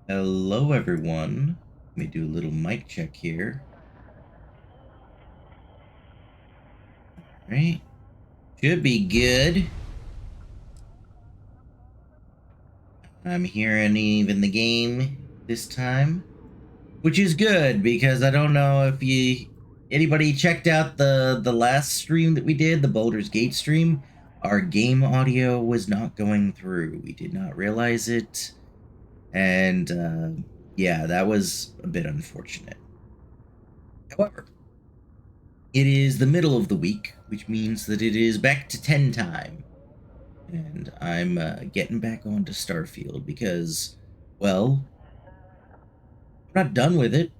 Hello, everyone. Let me do a little mic check here. All right. Should be good. I'm hearing even the game this time, which is good because I don't know if anybody checked out the last stream that we did, the Baldur's Gate stream. Our game audio was not going through. We did not realize it, and yeah, that was a bit unfortunate. However, it is the middle of the week, which means that it is back to Tenn time. And I'm getting back onto Starfield because, well, I'm not done with it.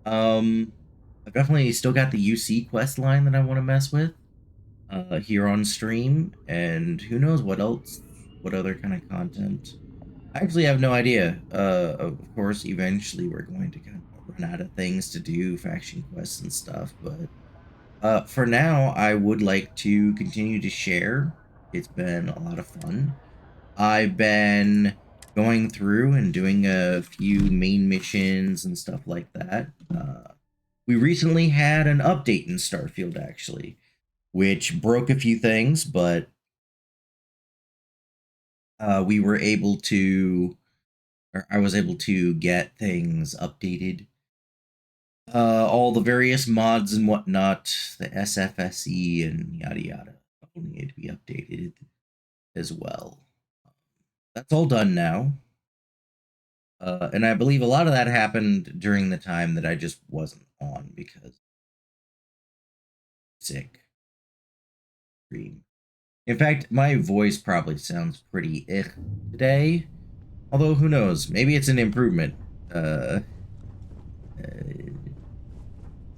I've definitely still got the UC quest line that I want to mess with here on stream, and who knows what else, what other kind of content. I actually have no idea. Of course, eventually we're going to kind of run out of things to do, faction quests and stuff, but for now, I would like to continue to share. It's been a lot of fun. I've been going through and doing a few main missions and stuff like that. We recently had an update in Starfield, actually, which broke a few things, but we were able to, or I was able to get things updated. All the various mods and whatnot, the SFSE and yada yada, all need to be updated as well. That's all done now. And I believe a lot of that happened during the time that I just wasn't on because sick. In fact, my voice probably sounds pretty today. Although, who knows? Maybe it's an improvement. When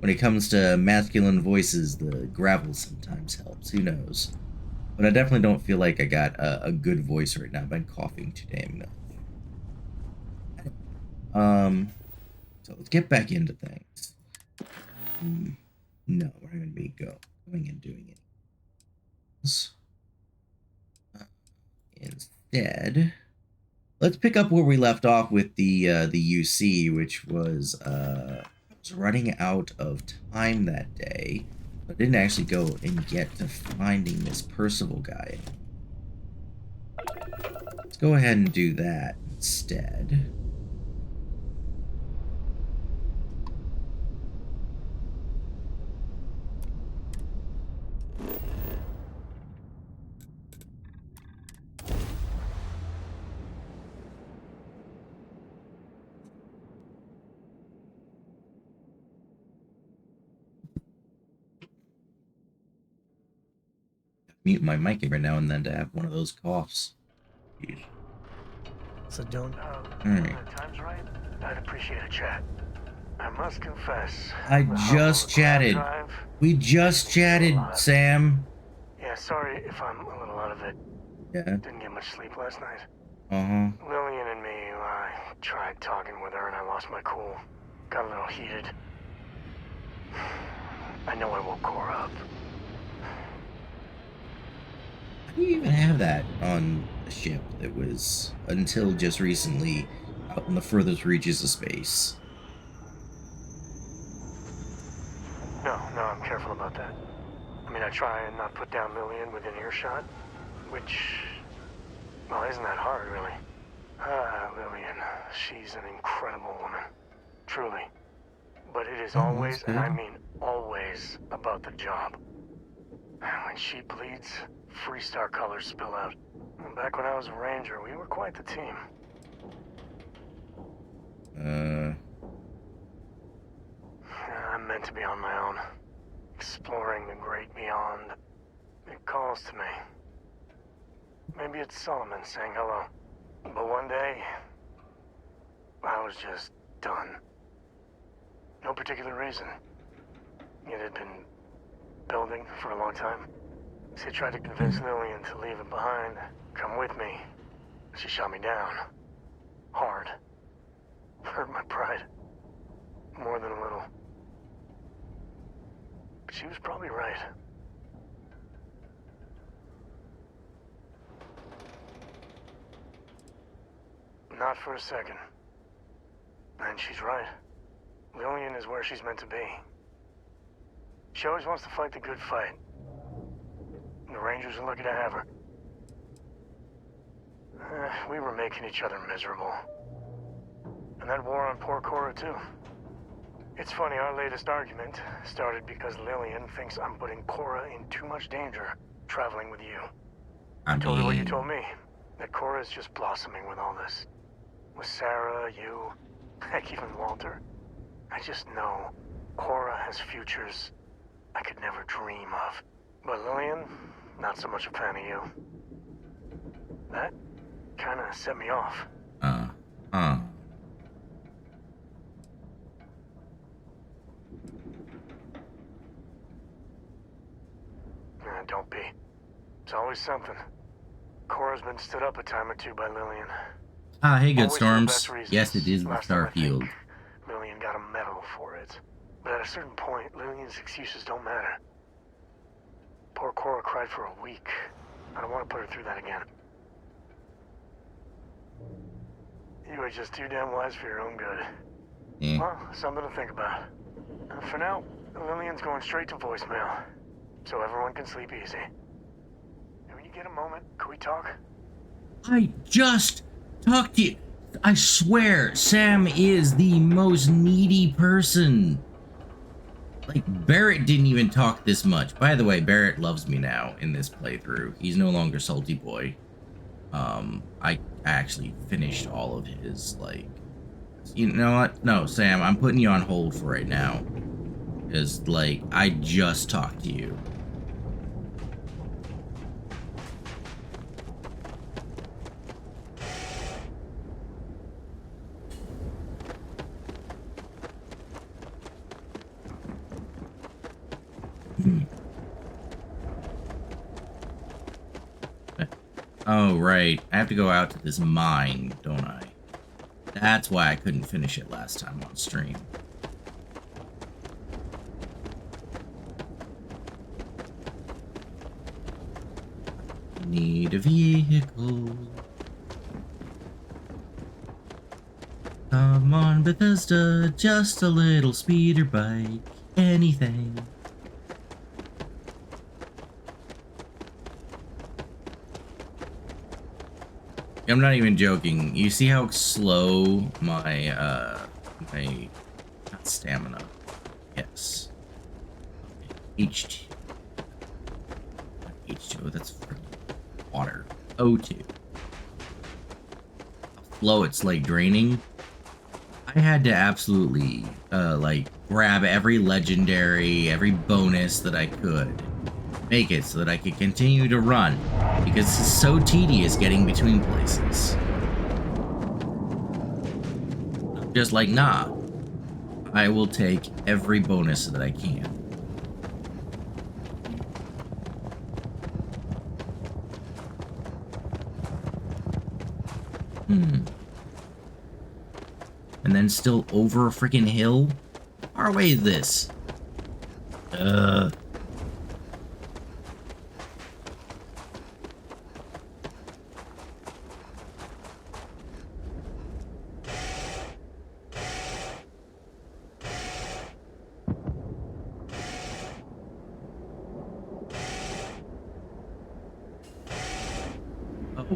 it comes to masculine voices, the gravel sometimes helps. Who knows? But I definitely don't feel like I got a good voice right now. I've been coughing too damn much. So let's get back into things. No, we're not going to be going and doing it. Instead, let's pick up where we left off with the UC, which was running out of time that day. I didn't actually go and get to finding this Percival guy. Let's go ahead and do that instead. Mute my mic every now and then to have one of those coughs. Jeez. So don't. Time's right. I'd appreciate a chat. I must confess. I just chatted. We just chatted, Sam. Yeah, sorry if I'm a little out of it. Yeah. Didn't get much sleep last night. Lillian and me, I tried talking with her and I lost my cool. Got a little heated. I know I woke Cora up. How do you even have that on a ship that was, until just recently, out in the furthest reaches of space? No, I'm careful about that. I mean, I try and not put down Lillian within earshot, which, well, isn't that hard, really. Lillian, she's an incredible woman. Truly. But it is always, and I mean always, about the job. When she bleeds, Freestar colors spill out. Back when I was a ranger, we were quite the team. I'm meant to be on my own, exploring the great beyond. It calls to me. Maybe it's Solomon saying hello. But one day, I was just done. No particular reason. It had been building for a long time. She tried to convince Lillian to leave it behind, come with me. She shot me down. Hard. Hurt my pride. More than a little. But she was probably right. Not for a second. And she's right. Lillian is where she's meant to be. She always wants to fight the good fight. The Rangers are lucky to have her. We were making each other miserable. And that war on poor Cora, too. It's funny, our latest argument started because Lillian thinks I'm putting Cora in too much danger traveling with you. I told her what you told me, that Cora's just blossoming with all this. With Sarah, you, heck, even Walter. I just know Cora has futures I could never dream of. But Lillian, not so much a fan of you. That kinda set me off. Don't be. It's always something. Cora's been stood up a time or two by Lillian. Hey, Good Always for the Storms. best reasons. Yes, it is the Last time I Starfield. think Lillian got a medal for it. But at a certain point, Lillian's excuses don't matter. Poor Cora cried for a week. I don't want to put her through that again. You are just too damn wise for your own good. Yeah. Well, something to think about. For now, Lillian's going straight to voicemail. So everyone can sleep easy. When you get a moment, can we talk? I just talked to you. I swear, Sam is the most needy person. Like, Barrett didn't even talk this much. By the way, Barrett loves me now in this playthrough. He's no longer Salty Boy. I actually finished all of his, like... You know what? No, Sam, I'm putting you on hold for right now. Because, like, I just talked to you. Oh, right. I have to go out to this mine, don't I? That's why I couldn't finish it last time on stream. Need a vehicle. Come on, Bethesda, just a little speeder bike. Anything. I'm not even joking. You see how slow my not stamina. Yes. H2. H2, that's for water. O2. How slow it's like draining. I had to absolutely like grab every legendary, every bonus that I could. Make it so that I could continue to run, because it's so tedious getting between places. Just like, nah, I will take every bonus that I can. And then still over a freaking hill? How far away is this?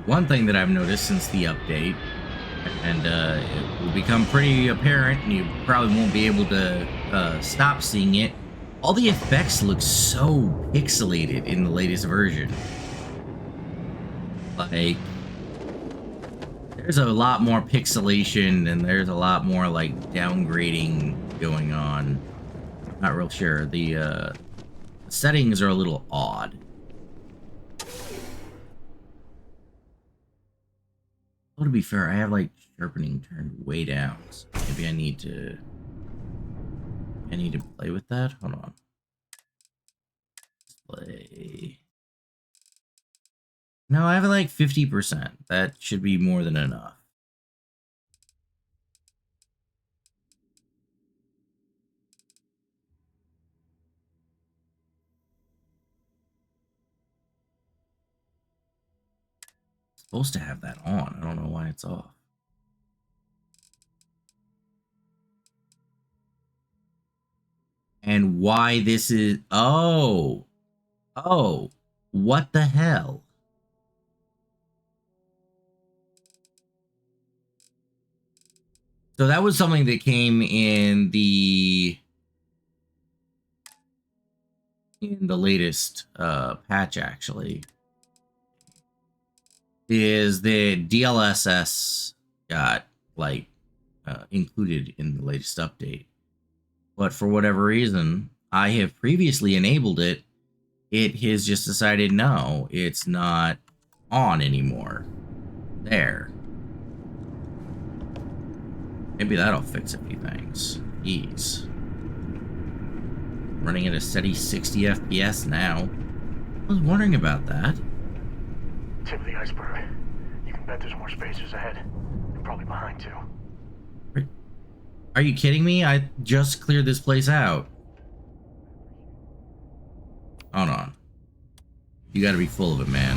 One thing that I've noticed since the update, and it will become pretty apparent, and you probably won't be able to stop seeing it, all the effects look so pixelated in the latest version. Like, there's a lot more pixelation, and there's a lot more, like, downgrading going on. Not real sure. The settings are a little odd. Well, to be fair, I have like sharpening turned way down. So maybe I need to play with that. Hold on. Display. No, I have like 50%. That should be more than enough. It's supposed to have that on. I don't know why it's off. And why this is... Oh. Oh. What the hell? So that was something that came in the latest patch, actually. Is the DLSS got, like, included in the latest update. But for whatever reason, I have previously enabled it. It has just decided, no, it's not on anymore. There. Maybe that'll fix a few things. Jeez. Running at a steady 60 FPS now. I was wondering about that. Tip of the iceberg. You can bet there's more spacers ahead. And probably behind, too. Are you kidding me? I just cleared this place out. Hold on. You gotta be full of it, man.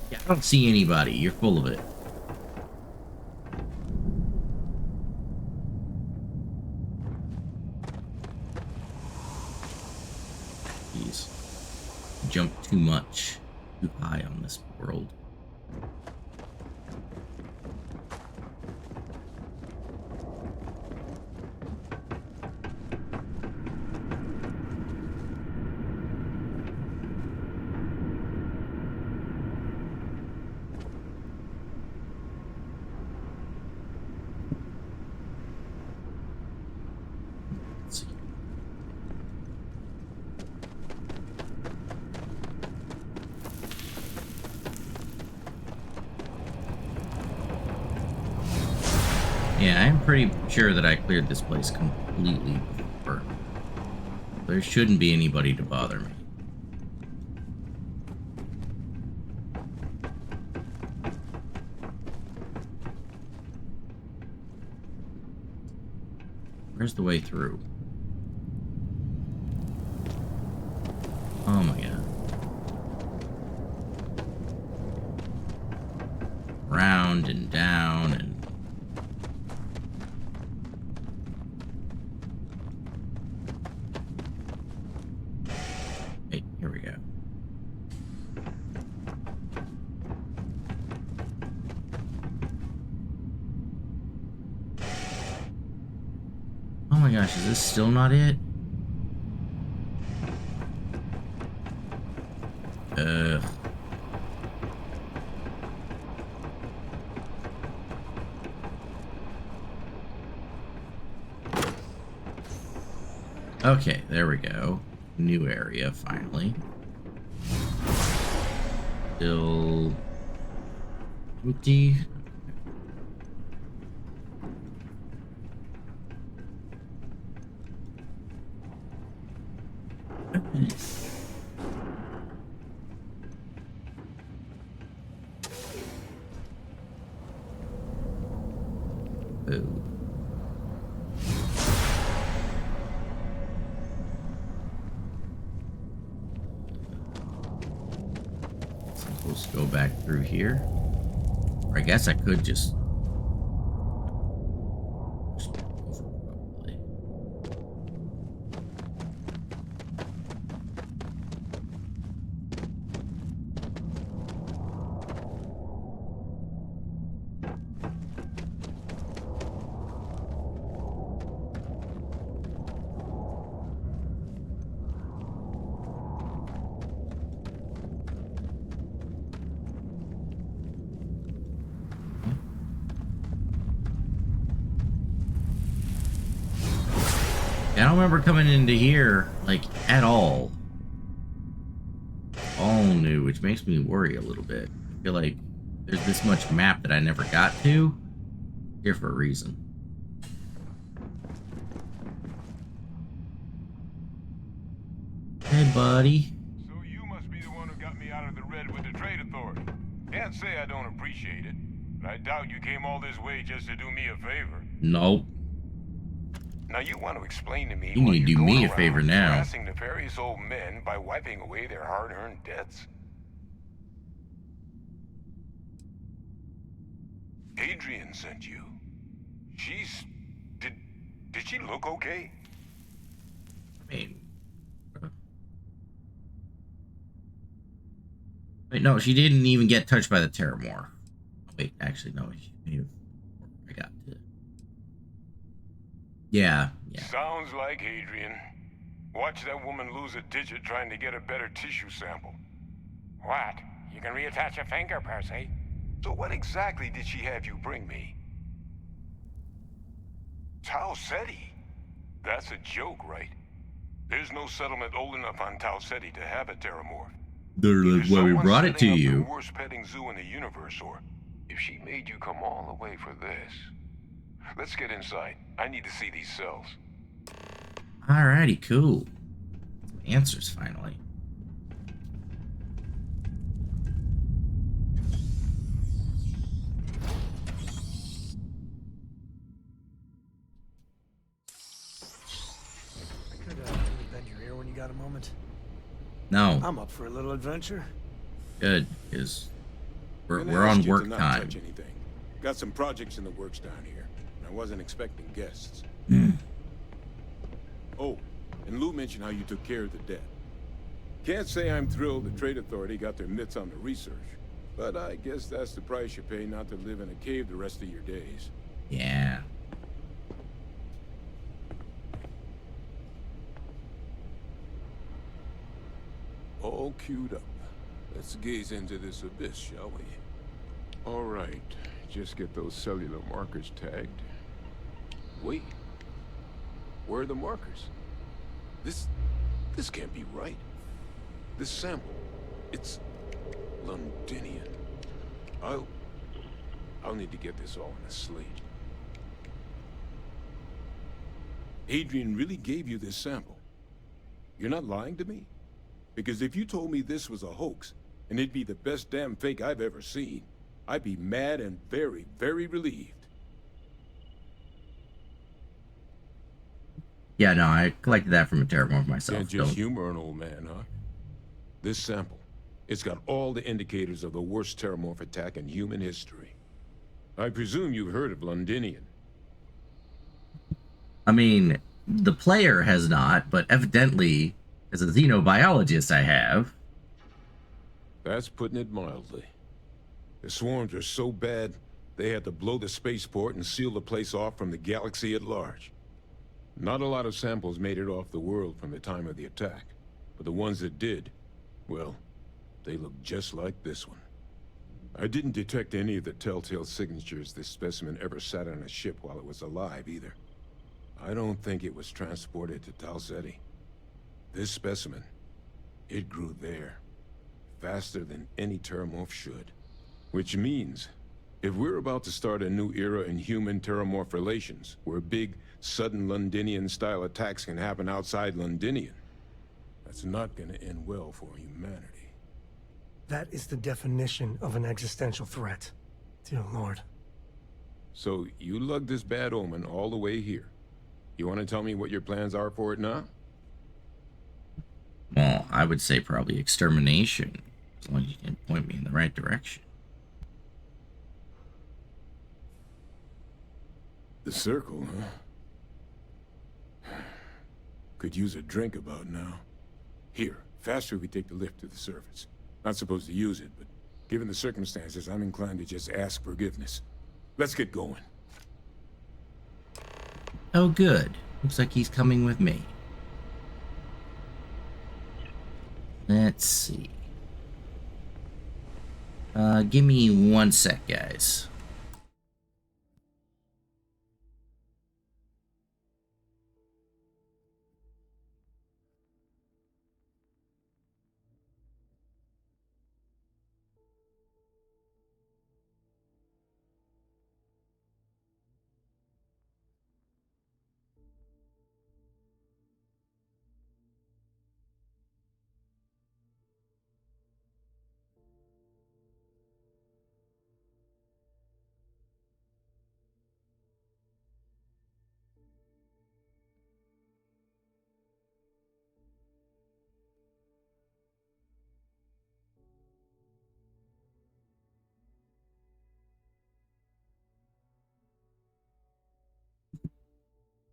Yeah, I don't see anybody. You're full of it. Jeez. Jump too much. Too high on this world. Let's see. Yeah, I'm pretty sure that I cleared this place completely before. There shouldn't be anybody to bother me. Where's the way through? Oh my god. Round and down and... Hey, here we go. Oh my gosh, is this still not it? Ugh. Okay, there we go. New area, finally. Still... empty. Oh. I'm supposed to go back through here. Or I guess I could just... probably. I don't remember coming into here, like, at all. All new, which makes me worry a little bit. I feel like there's this much map that I never got to. Here for a reason. Hey, buddy. So you must be the one who got me out of the red with the trade authority. Can't say I don't appreciate it, but I doubt you came all this way just to do me a favor. Nope. Now you want to explain to me You why need to you're do me going a favor around now. harassing nefarious old men by wiping away their hard-earned debts? Adrian sent you. Did she look okay? I mean, wait, no, she didn't even get touched by the Terramorph. Wait, actually, no. I got to. Yeah. Sounds like Adrian. Watch that woman lose a digit trying to get a better tissue sample. What? You can reattach a finger, Percy. So what exactly did she have you bring me? Tau Ceti? That's a joke, right? There's no settlement old enough on Tau Ceti to have a Terramorph. That's why we brought it to you. The worst petting zoo in the universe, or if she made you come all the way for this. Let's get inside. I need to see these cells. Alrighty, cool. Answers finally. Bend your ear when you got a moment. No, I'm up for a little adventure. good, because we're Gonna on ask you work to not time. touch anything. Got some projects in the works down here. I wasn't expecting guests. Oh, and Lou mentioned how you took care of the dead. Can't say I'm thrilled the Trade Authority got their mitts on the research, but I guess that's the price you pay not to live in a cave the rest of your days. Yeah. All queued up. Let's gaze into this abyss, shall we? All right, just get those cellular markers tagged. Wait, where are the markers? This can't be right. This sample, it's Londinian. I'll need to get this all in a slate. Adrian really gave you this sample. You're not lying to me? Because if you told me this was a hoax, and it'd be the best damn fake I've ever seen, I'd be mad and very, very relieved. Yeah, no, I collected that from a Terramorph myself. Can't just humor an old man, huh? This sample, it's got all the indicators of the worst Terramorph attack in human history. I presume you've heard of Londinian. I mean, the player has not, but evidently, as a xenobiologist, I have. That's putting it mildly. The swarms are so bad, they had to blow the spaceport and seal the place off from the galaxy at large. Not a lot of samples made it off the world from the time of the attack, but the ones that did, well, they look just like this one. I didn't detect any of the telltale signatures this specimen ever sat on a ship while it was alive, either. I don't think it was transported to Tau Ceti. This specimen, it grew there, faster than any Terramorph should. Which means, if we're about to start a new era in human-Terramorph relations, where big, sudden Londinian-style attacks can happen outside Londinian, that's not gonna end well for humanity. That is the definition of an existential threat. Dear Lord. So, you lugged this bad omen all the way here. You want to tell me what your plans are for it now? Well, I would say probably extermination, as long as you can point me in the right direction. The circle, huh? Could use a drink about now. Here, faster we take the lift to the surface. Not supposed to use it, but given the circumstances, I'm inclined to just ask forgiveness. Let's get going. Oh, good. Looks like he's coming with me. Let's see. Give me 1 sec, guys.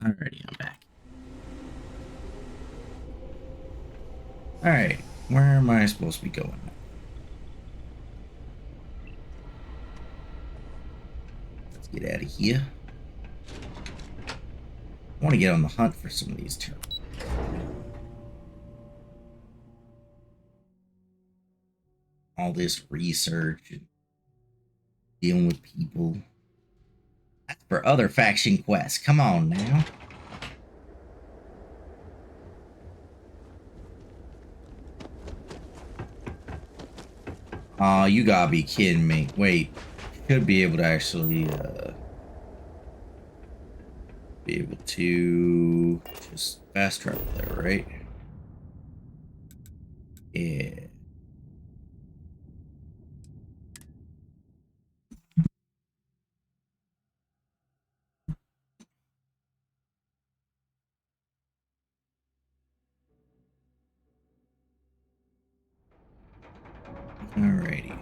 Alrighty, I'm back. Alright, where am I supposed to be going now? Let's get out of here. I want to get on the hunt for some of these turtles. All this research and dealing with people. That's for other faction quests. Come on now. Aw, you gotta be kidding me. Wait, should be able to actually, be able to just fast travel there, right? Yeah. Alrighty.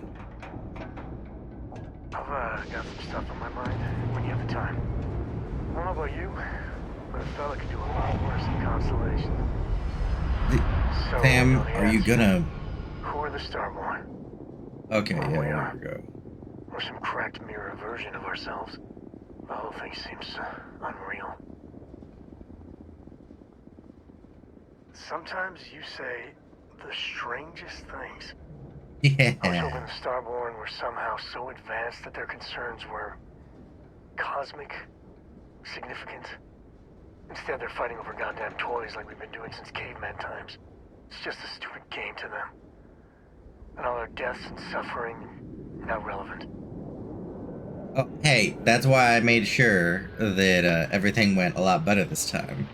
I've got some stuff on my mind when you have the time. I don't know about you, but a fella could do a lot worse than Constellation. So, Sam, are you gonna... Who are the Starborn? Okay, Well, yeah, we there are. we go. We're some cracked mirror version of ourselves. The whole thing seems unreal. Sometimes you say the strangest things. I was hoping Yeah. the Starborn were somehow so advanced that their concerns were cosmic, significant. Instead, they're fighting over goddamn toys like we've been doing since caveman times. It's just a stupid game to them. And all our deaths and suffering, now relevant. Oh, hey, that's why I made sure that everything went a lot better this time.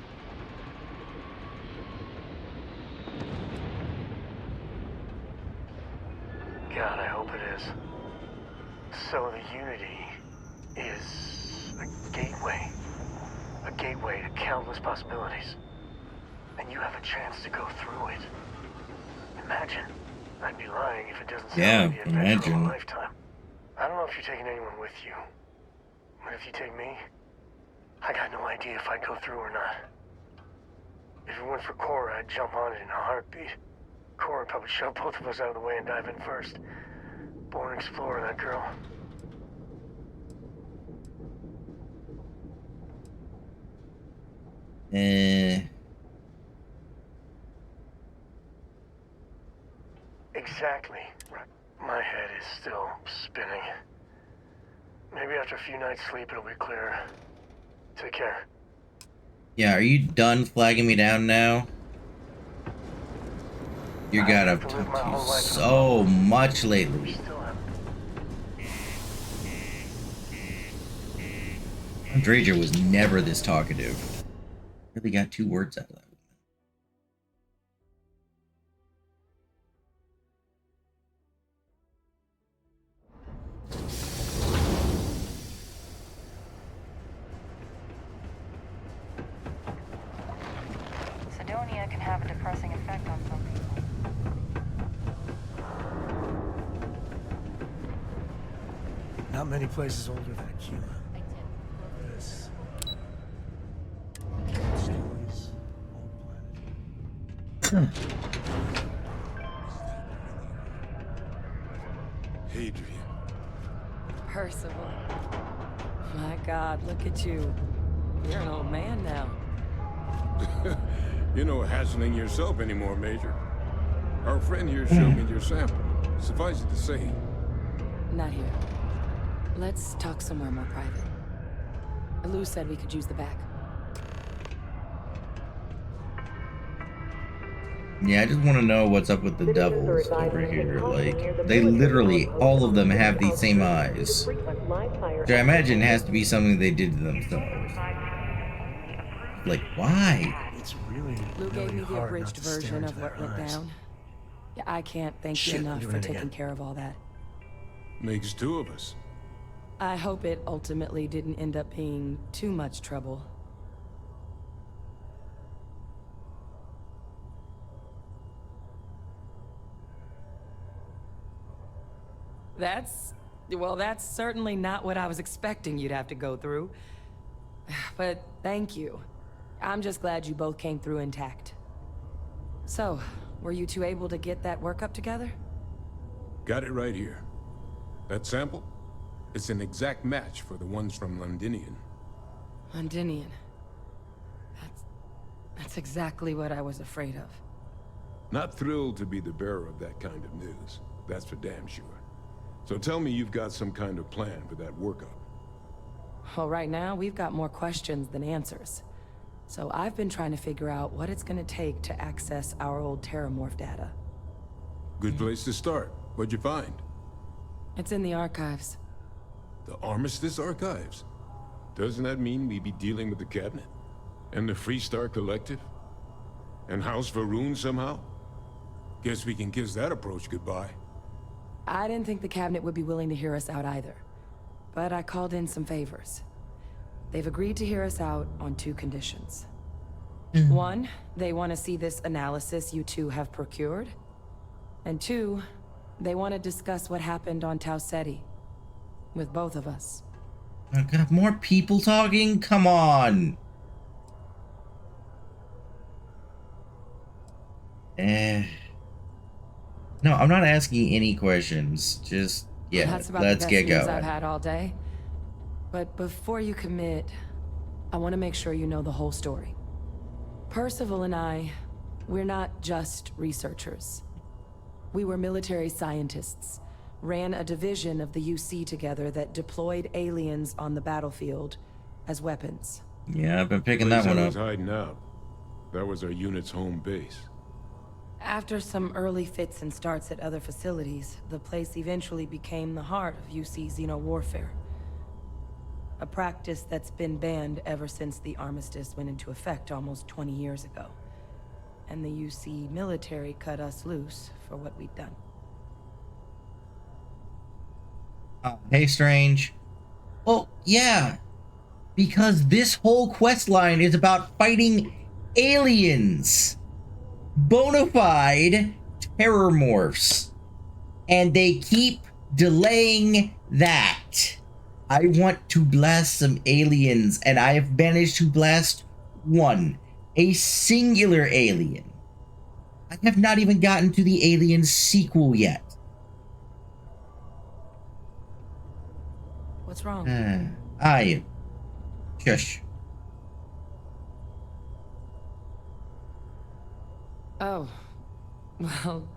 God, I hope it is. So the Unity is a gateway. A gateway to countless possibilities. And you have a chance to go through it. Imagine. I'd be lying if it doesn't sound Yeah, like the adventure of imagine. a lifetime. I don't know if you're taking anyone with you. But if you take me, I got no idea if I'd go through or not. If it went for Cora, I'd jump on it in a heartbeat. Cora would probably shove both of us out of the way and dive in first. Born explorer, that girl. Exactly. My head is still spinning. Maybe after a few nights sleep it'll be clearer. Take care. Yeah, are you done flagging me down now? You I gotta have to live talk my to you whole life in a so bubble. much We lately. still have... Drager was never this talkative. Really got 2 words out of that. Sidonia can have a depressing effect on some people. Not many places older than Akila. This. Stories, old planet. Hadrian. Percival. My God, look at you. You're an old man now. You're no hassling yourself anymore, Major. Our friend here showed me your sample. Suffice it to say, Not here. Let's talk somewhere more private. Lou said we could use the back. Yeah, I just want to know what's up with the devils over here. Like, they literally, all of them have these same eyes. Which I imagine has to be something they did to themselves. Like, why? It's really, Lou really gave me the hard not abridged to stare version into of what their went eyes. down. Yeah, I can't thank Shit, you I'm enough doing for it taking again. care of all that. makes 2 of us. I hope it ultimately didn't end up being too much trouble. That's certainly not what I was expecting you'd have to go through. But thank you. I'm just glad you both came through intact. So, were you two able to get that workup together? Got it right here. That sample? It's an exact match for the ones from Londinian. Huntin. That's exactly what I was afraid of. Not thrilled to be the bearer of that kind of news. That's for damn sure. So tell me you've got some kind of plan for that workup. Well, right now, we've got more questions than answers. So I've been trying to figure out what it's gonna take to access our old Terramorph data. Good place to start. What'd you find? It's in the archives. The Armistice Archives? Doesn't that mean we'd be dealing with the Cabinet? And the Freestar Collective? And House Varun somehow? Guess we can kiss that approach goodbye. I didn't think the Cabinet would be willing to hear us out either. But I called in some favors. They've agreed to hear us out on 2 conditions. One, they want to see this analysis you two have procured. And 2, they want to discuss what happened on Tau Ceti. With both of us. Oh god, more people talking? Come on! No, I'm not asking any questions. Just, yeah, That's about let's the get best news going. I've had all day. But before you commit, I want to make sure you know the whole story. Percival and I, we're not just researchers. We were military scientists, ran a division of the UC together that deployed aliens on the battlefield as weapons. Yeah, I've been picking that one I up. was hiding out. That was our unit's home base. After some early fits and starts at other facilities, the place eventually became the heart of UC xeno-warfare. A practice that's been banned ever since the armistice went into effect almost 20 years ago. And the UC military cut us loose for what we'd done. Hey, Strange. Well, yeah. Because this whole quest line is about fighting aliens. Bonafide terrormorphs. And they keep delaying that. I want to blast some aliens, and I have managed to blast one. A singular alien. I have not even gotten to the Alien sequel yet. What's wrong? Shush. Oh. Well,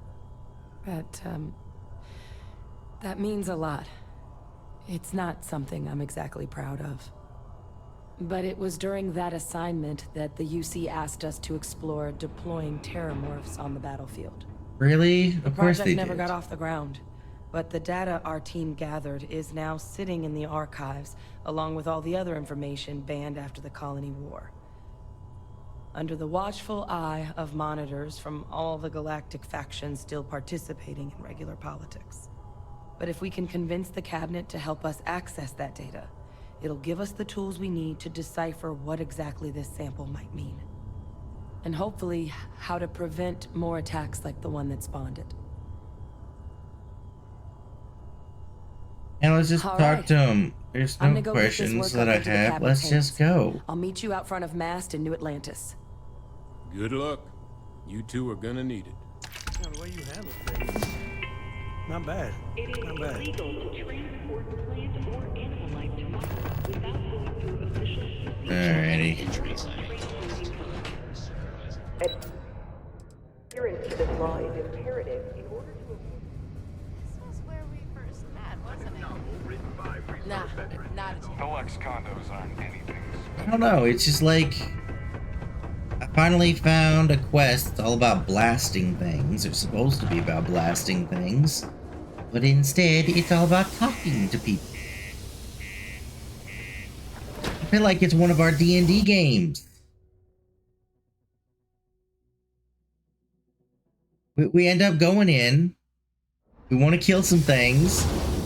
that means a lot. It's not something I'm exactly proud of. But it was during that assignment that the UC asked us to explore deploying terramorphs on the battlefield. Really? The Of course they project never did. got off the ground, but the data our team gathered is now sitting in the archives, along with all the other information banned after the Colony War. Under the watchful eye of monitors from all the galactic factions still participating in regular politics. But if we can convince the Cabinet to help us access that data, it'll give us the tools we need to decipher what exactly this sample might mean. And hopefully, how to prevent more attacks like the one that spawned it. And let's just All talk right. to him. There's I'm no gonna go get this questions work that up I into the have. Cabinet's Let's just go. I'll meet you out front of Mast in New Atlantis. Good luck. You two are gonna need it. Yeah, the way you handle things. Not bad. Not bad. Illegal to transport plant or animal life to Mars without going through official Alrighty. adherence to this law is imperative in order to This was where we first met, wasn't it? Nah, not at The Lex condos aren't anything. I don't know. It's just like I finally found a quest that's all about blasting things. It's supposed to be about blasting things, but instead it's all about talking to people. I feel like it's one of our D&D games. We end up going in. We want to kill some things,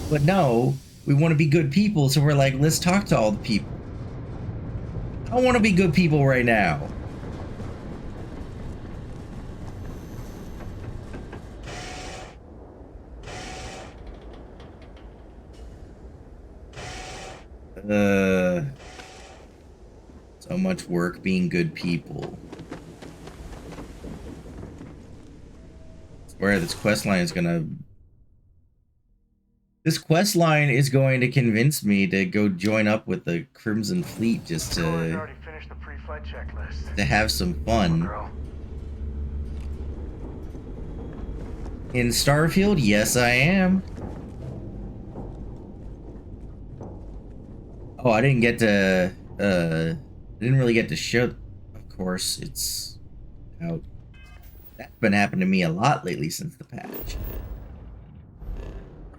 but no, we want to be good people. So we're like, let's talk to all the people. I want to be good people right now. So much work being good people. I swear this quest line is gonna... This quest line is going to convince me to go join up with the Crimson Fleet just Chloe's to already finished the pre-flight checklist. have some fun. Girl. In Starfield, yes I am. Oh, I didn't get to, I didn't really get to show, of course, it's out. That's been happening to me a lot lately since the patch.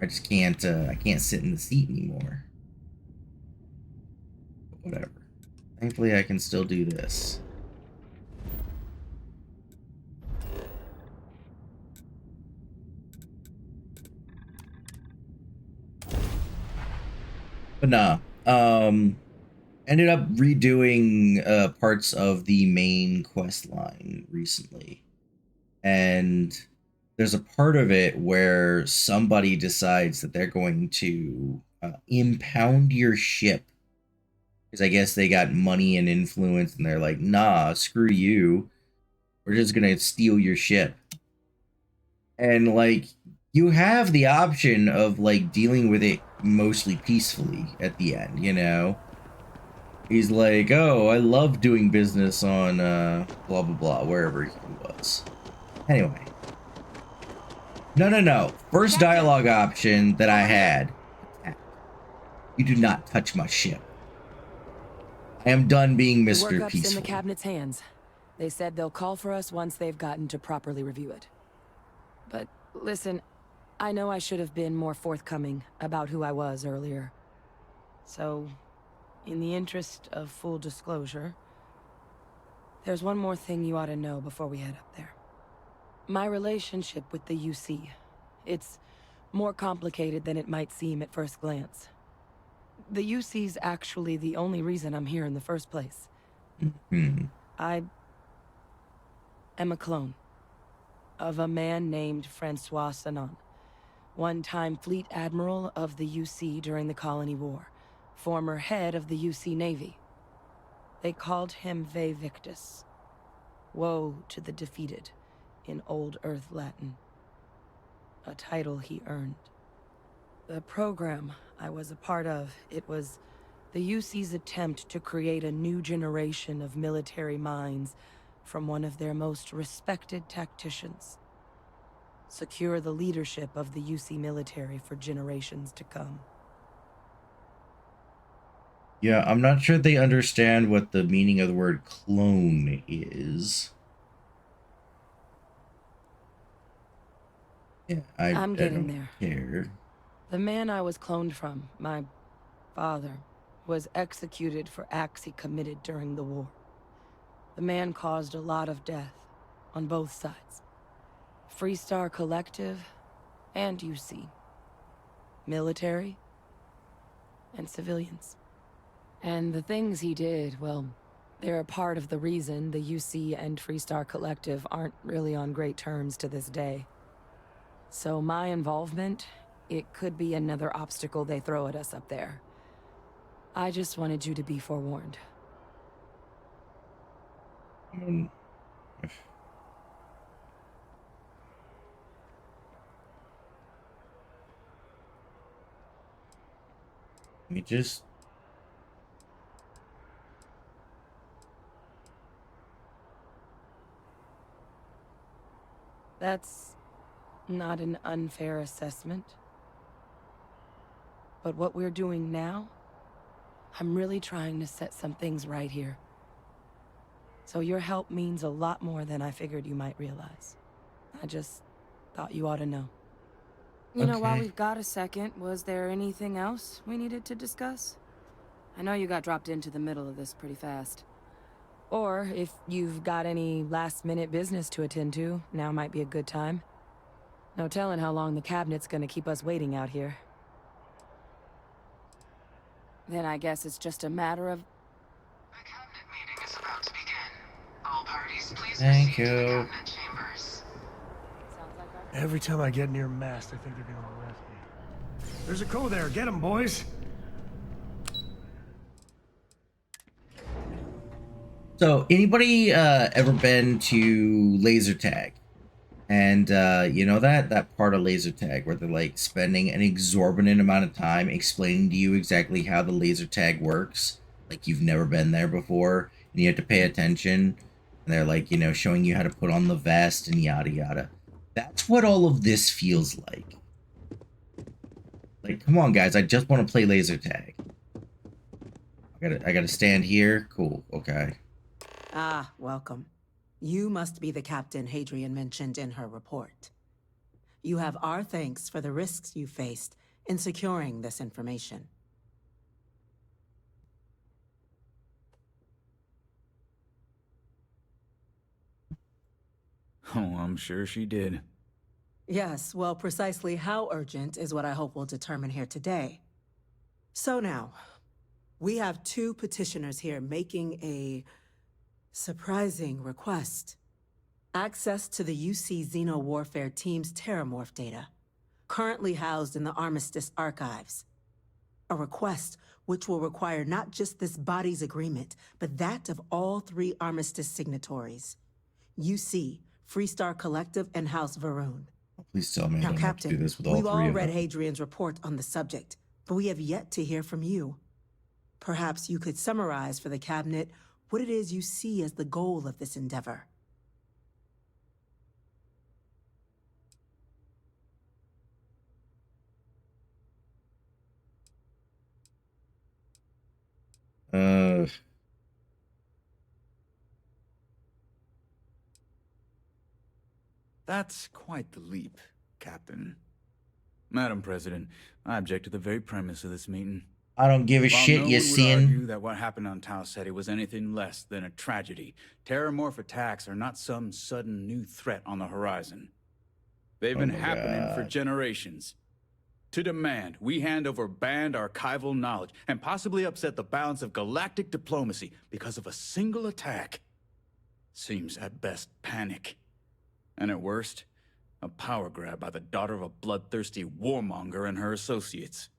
I just can't, I can't sit in the seat anymore. But whatever. Thankfully, I can still do this. But nah, ended up redoing parts of the main quest line recently. And there's a part of it where somebody decides that they're going to impound your ship. Because I guess they got money and influence and they're like, nah, screw you. We're just going to steal your ship. And like, you have the option of like dealing with it mostly peacefully at the end, you know? He's like, oh, I love doing business on blah blah blah, wherever he was. Anyway. No. First dialogue option that I had. You do not touch my ship. I am done being Mr. The workup's Peaceful. in the cabinet's hands. They said they'll call for us once they've gotten to properly review it. But listen, I know I should have been more forthcoming about who I was earlier. So, in the interest of full disclosure, there's one more thing you ought to know before we head up there. My relationship with the UC. It's more complicated than it might seem at first glance. The UC's actually the only reason I'm here in the first place. I am a clone of a man named Francois Sanon, one-time fleet admiral of the UC during the Colony War, former head of the UC Navy. They called him Ve Victus. Woe to the defeated, in Old Earth Latin. A title he earned. The program I was a part of, it was the UC's attempt to create a new generation of military minds from one of their most respected tacticians. Secure the leadership of the UC military for generations to come. Yeah, I'm not sure they understand what the meaning of the word clone is. Yeah, I'm getting don't there. care. The man I was cloned from, my father, was executed for acts he committed during the war. The man caused a lot of death on both sides. Freestar Collective and UC. Military and civilians. And the things he did, well, they're a part of the reason the UC and Freestar Collective aren't really on great terms to this day. So my involvement, it could be another obstacle they throw at us up there. I just wanted you to be forewarned. We just... That's not an unfair assessment. But what we're doing now, I'm really trying to set some things right here. So your help means a lot more than I figured you might realize. I just thought you ought to know. You know, while we've got a second, was there anything else we needed to discuss? I know you got dropped into the middle of this pretty fast. Or if you've got any last-minute business to attend to, now might be a good time. No telling how long the cabinet's gonna keep us waiting out here. Then I guess it's just a matter of... The cabinet meeting is about to begin. All parties, please Thank proceed to the you. cabinet chambers. Every time I get near mast, I think they're gonna arrest me. There's a crow there. Get him, boys. So, anybody ever been to laser tag? And you know that part of laser tag where they're like spending an exorbitant amount of time explaining to you exactly how the laser tag works, like you've never been there before, and you have to pay attention. And they're like, showing you how to put on the vest and yada yada. That's what all of this feels like. Like, come on, guys! I just want to play laser tag. I gotta stand here. Cool. Okay. Ah, welcome. You must be the captain Hadrian mentioned in her report. You have our thanks for the risks you faced in securing this information. Oh, I'm sure she did. Yes, well, precisely how urgent is what I hope we'll determine here today. So now, we have two petitioners here making a surprising request. Access to the UC Xeno-Warfare Team's Terramorph data, currently housed in the Armistice archives. A request which will require not just this body's agreement, but that of all three Armistice signatories. UC, Freestar Collective, and House Varun. Please tell me I Now, don't have to do Captain, this with all we've three all of read them. Hadrian's report on the subject, but we have yet to hear from you. Perhaps you could summarize for the Cabinet what it is you see as the goal of this endeavor. That's quite the leap, Captain. Madam President, I object to the very premise of this meeting. I don't give a While shit, no you one would argue seeing? that what happened on Tau Ceti was anything less than a tragedy, Terramorph attacks are not some sudden new threat on the horizon. They've been happening for generations. To demand we hand over banned archival knowledge and possibly upset the balance of galactic diplomacy because of a single attack seems at best panic. And at worst, a power grab by the daughter of a bloodthirsty warmonger and her associates.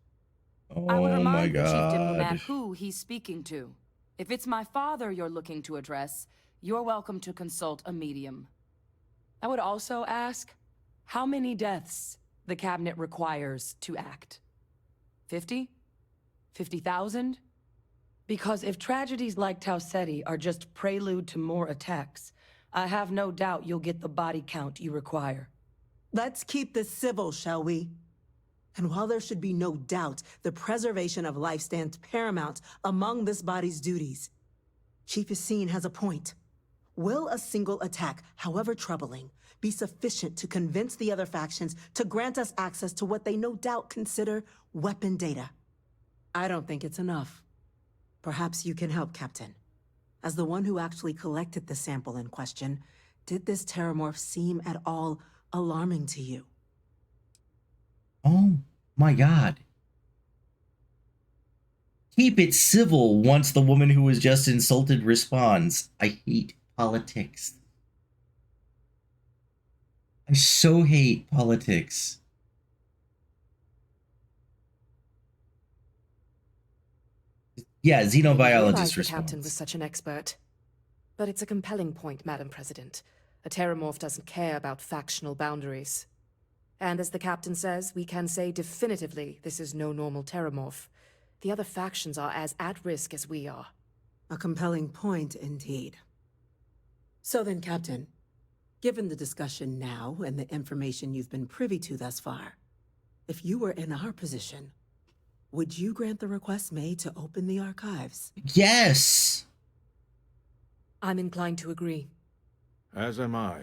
I would Oh my remind the Chief Diplomat god. who he's speaking to. If it's my father you're looking to address, you're welcome to consult a medium. I would also ask, how many deaths the Cabinet requires to act? 50? 50,000? Because if tragedies like Tau Ceti are just prelude to more attacks, I have no doubt you'll get the body count you require. Let's keep this civil, shall we? And while there should be no doubt the preservation of life stands paramount among this body's duties, Chief Yassine has a point. Will a single attack, however troubling, be sufficient to convince the other factions to grant us access to what they no doubt consider weapon data? I don't think it's enough. Perhaps you can help, Captain. As the one who actually collected the sample in question, did this Terramorph seem at all alarming to you? Oh my god. Keep it civil once the woman who was just insulted responds. I hate politics. I so hate politics. Yeah, xenobiologist the captain response. was such an expert. But it's a compelling point, Madam President. A Terramorph doesn't care about factional boundaries. And as the captain says, we can say definitively this is no normal Terramorph. The other factions are as at risk as we are. A compelling point, indeed. So then, Captain, given the discussion now and the information you've been privy to thus far, if you were in our position, would you grant the request made to open the archives? Yes! I'm inclined to agree. As am I.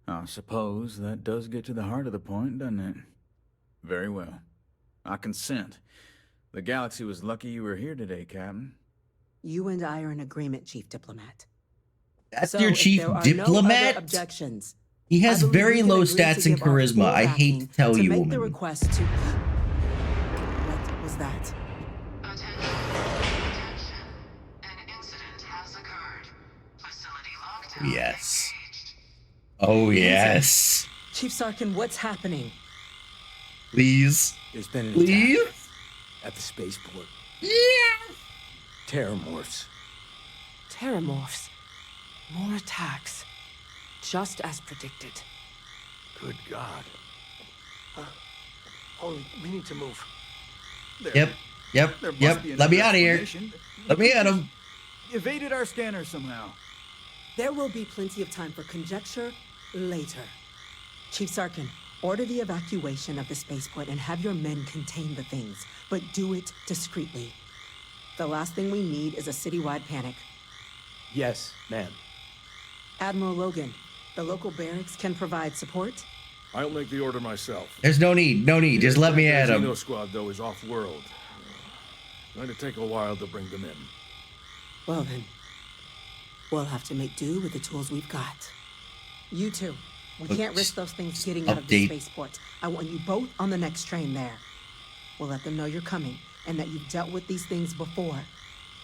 I suppose that does get to the heart of the point, doesn't it? Very well. I consent. The galaxy was lucky you were here today, Captain. You and I are in agreement, Chief Diplomat. That's So your if chief there are diplomat? No other objections. He has I believe very we can low agree to stats and give our charisma. full I hate backing to tell to you, make the woman. request to... What was that? Attention. An incident has occurred. Facility lockdown. Yes. Oh, yes. Chief Sarkin, what's happening? Please. There's been an Please? attack at the spaceport. Yeah. Terramorphs. Terramorphs. More attacks. Just as predicted. Good God. Holy, we need to move. Yep. Let me out of here. Let me at him. Evaded our scanner somehow. There will be plenty of time for conjecture later. Chief Sarkin, order the evacuation of the spaceport and have your men contain the things, but do it discreetly. The last thing we need is a citywide panic. Yes, ma'am. Admiral Logan, the local barracks can provide support? I'll make the order myself. There's no need. Just let me at him. The squad, though, is off-world. Going to take a while to bring them in. Well then, we'll have to make do with the tools we've got. You two, we can't risk those things getting out of the spaceport. I want you both on the next train there. We'll let them know you're coming and that you've dealt with these things before.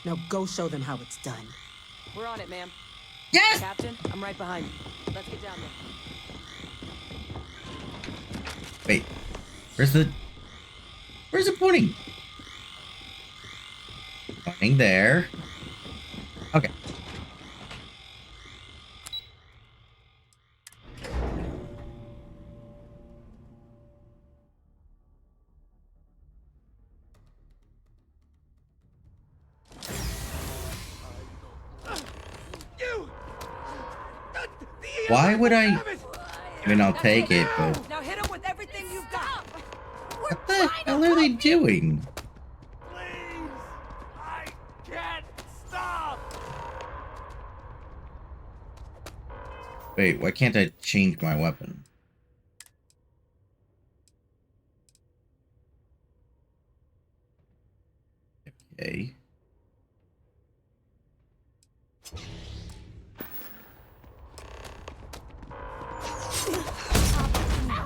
Now go show them how it's done. We're on it, ma'am. Yes! Captain, I'm right behind you. Let's get down there. Wait. Where's it pointing? Pointing there. Okay. Why would I? I mean, I'll take it, but Now hit him with everything you've got. what the hell are they doing? Please! I can't stop! Wait, why can't I change my weapon? Okay.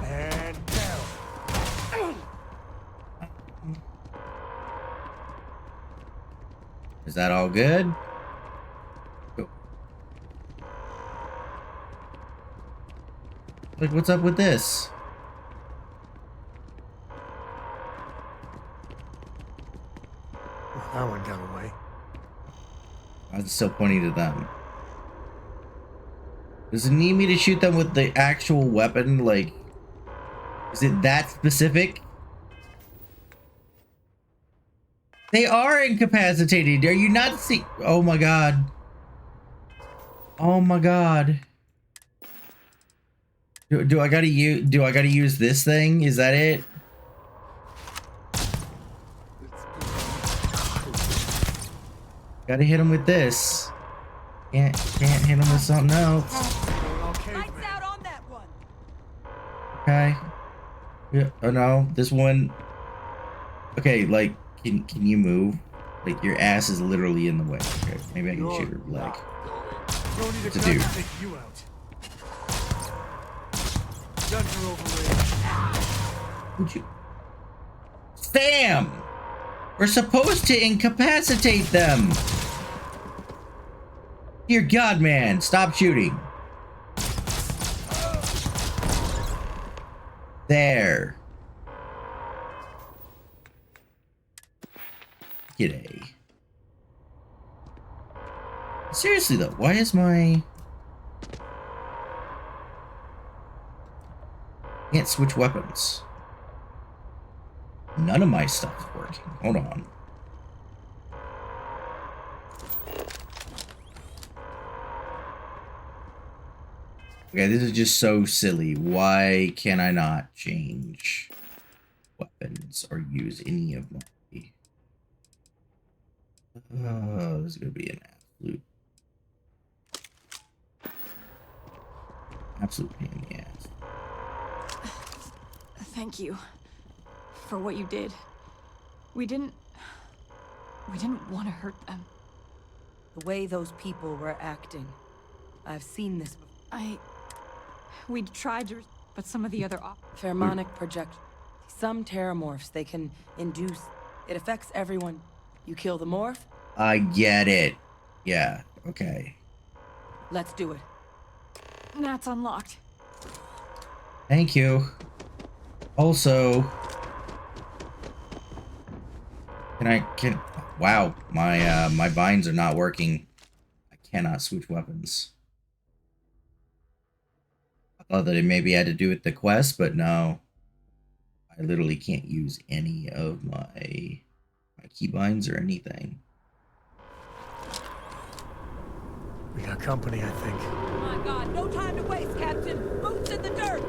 And down. Is that all good? Cool. Like, what's up with this? Well, that one got away. I was still pointing to them. Does it need me to shoot them with the actual weapon? Like, is it that specific? They are incapacitated. Are you not seeing? Oh my god. Oh my god. Do I gotta use this thing? Is that it? Gotta hit him with this. Can't hit him with something else. Lights out on that one. Okay. Yeah. Oh no, this one. Okay, like, can you move? Like, your ass is literally in the way. Okay, maybe I can shoot her leg. What's it do? Take you out. Guns are overrated. Would you? Sam! We're supposed to incapacitate them! Dear God, man, stop shooting. There. G'day. Seriously though, why is my... Can't switch weapons. None of my stuff is working. Hold on. Okay, this is just so silly. Why can I not change weapons or use any of my... Oh, this is gonna be an absolute pain in the ass. Thank you for what you did. We didn't want to hurt them. The way those people were acting. I've seen this. We tried to, but some of the other Pheromonic projection. Some terramorphs they can induce. It affects everyone. You kill the morph? I get it. Yeah, okay. Let's do it. That's unlocked. Thank you. Also... Can Wow, my binds are not working. I cannot switch weapons. I thought that it maybe had to do with the quest, but no. I literally can't use any of my keybinds or anything. We got company, I think. My God, no time to waste, Captain! Boots in the dirt!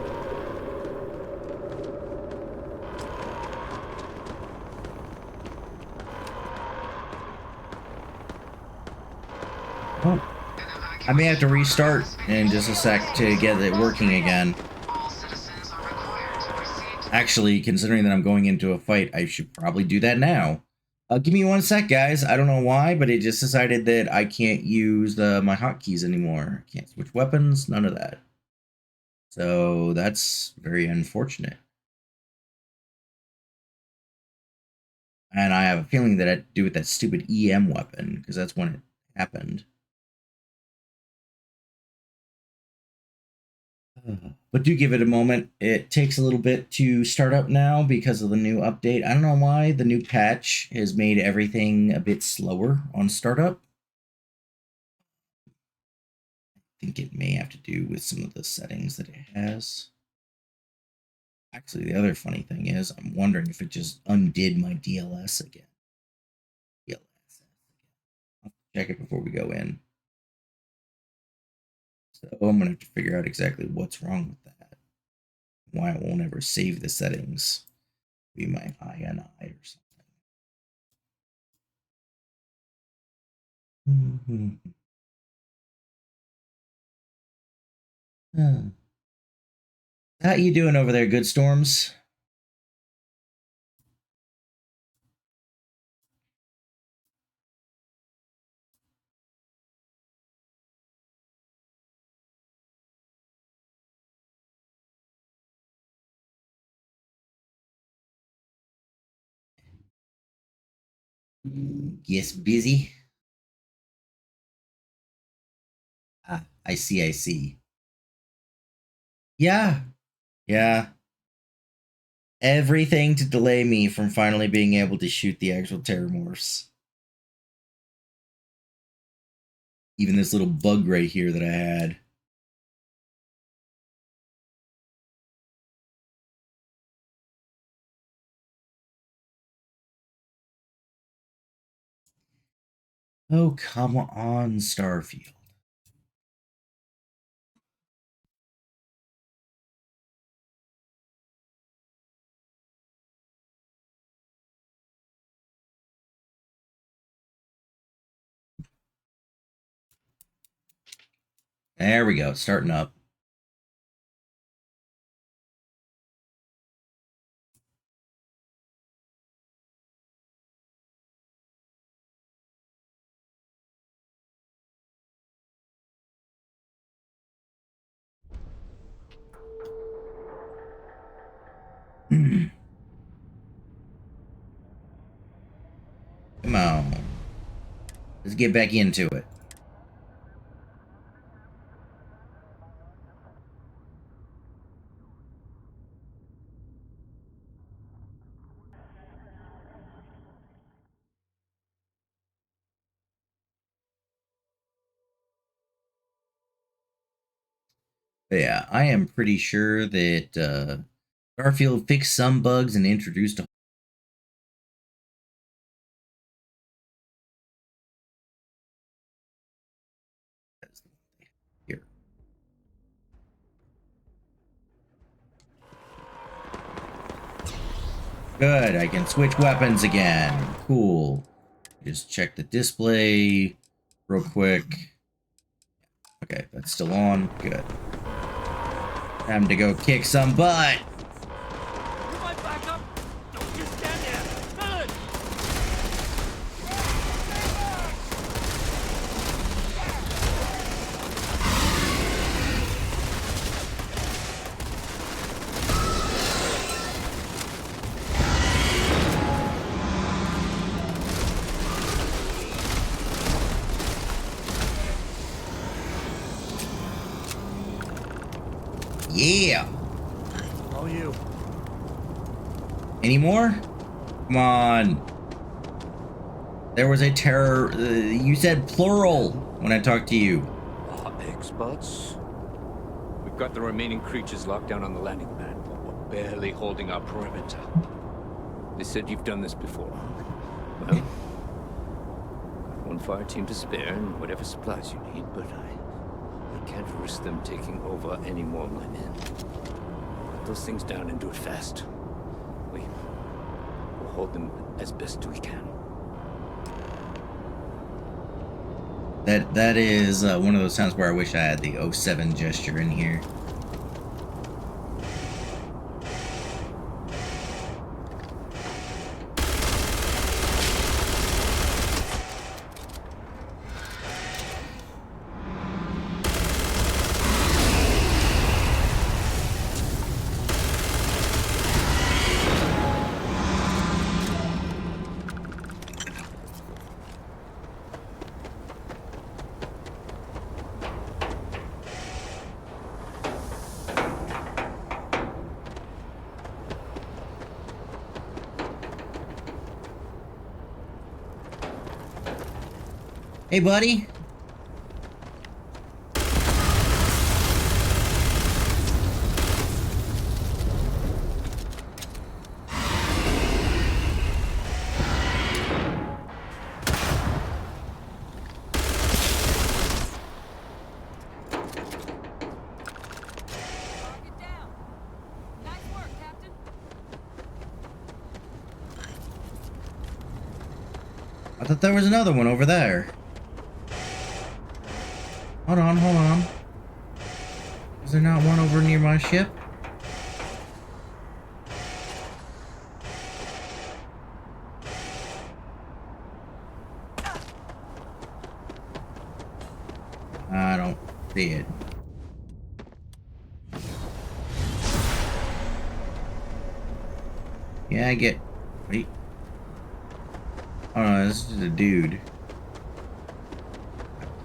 Oh. I may have to restart in just a sec to get it working again. Actually, considering that I'm going into a fight, I should probably do that now. Give me 1 sec, guys. I don't know why, but it just decided that I can't use my hotkeys anymore. Can't switch weapons, none of that. So that's very unfortunate. And I have a feeling that it had to do with that stupid EM weapon, because that's when it happened. But do give it a moment. It takes a little bit to start up now because of the new update. I don't know why. The new patch has made everything a bit slower on startup. I think it may have to do with some of the settings that it has. Actually, the other funny thing is, I'm wondering if it just undid my DLS again. I'll check it before we go in. So I'm going to have to figure out exactly what's wrong with that. Why it won't ever save the settings. Be my INI or something. How you doing over there, Good Storms? Yes, busy. Ah, I see, I see. Yeah. Yeah. Everything to delay me from finally being able to shoot the actual Terramorphs. Even this little bug right here that I had. Oh, come on, Starfield. There we go, it's starting up. Come on. Let's get back into it. But yeah, I am pretty sure that Starfield fixed some bugs and introduced a here. Good, I can switch weapons again. Cool. Just check the display real quick. Okay, that's still on. Good. Time to go kick some butt. Yeah. All you. Any more? Come on. There was a terror. You said plural when I talked to you. Experts? We've got the remaining creatures locked down on the landing pad, but we're barely holding our perimeter. They said you've done this before. Well, one fire team to spare and whatever supplies you need, but I can't risk them taking over any more of my men. Put those things down and do it fast. We'll hold them as best we can. That is one of those times where I wish I had the 07 gesture in here. Hey, buddy. I thought there was another one over there. Hold on, hold on. Is there not one over near my ship? I don't see it. Yeah, I get... Wait. Oh no, this is a dude.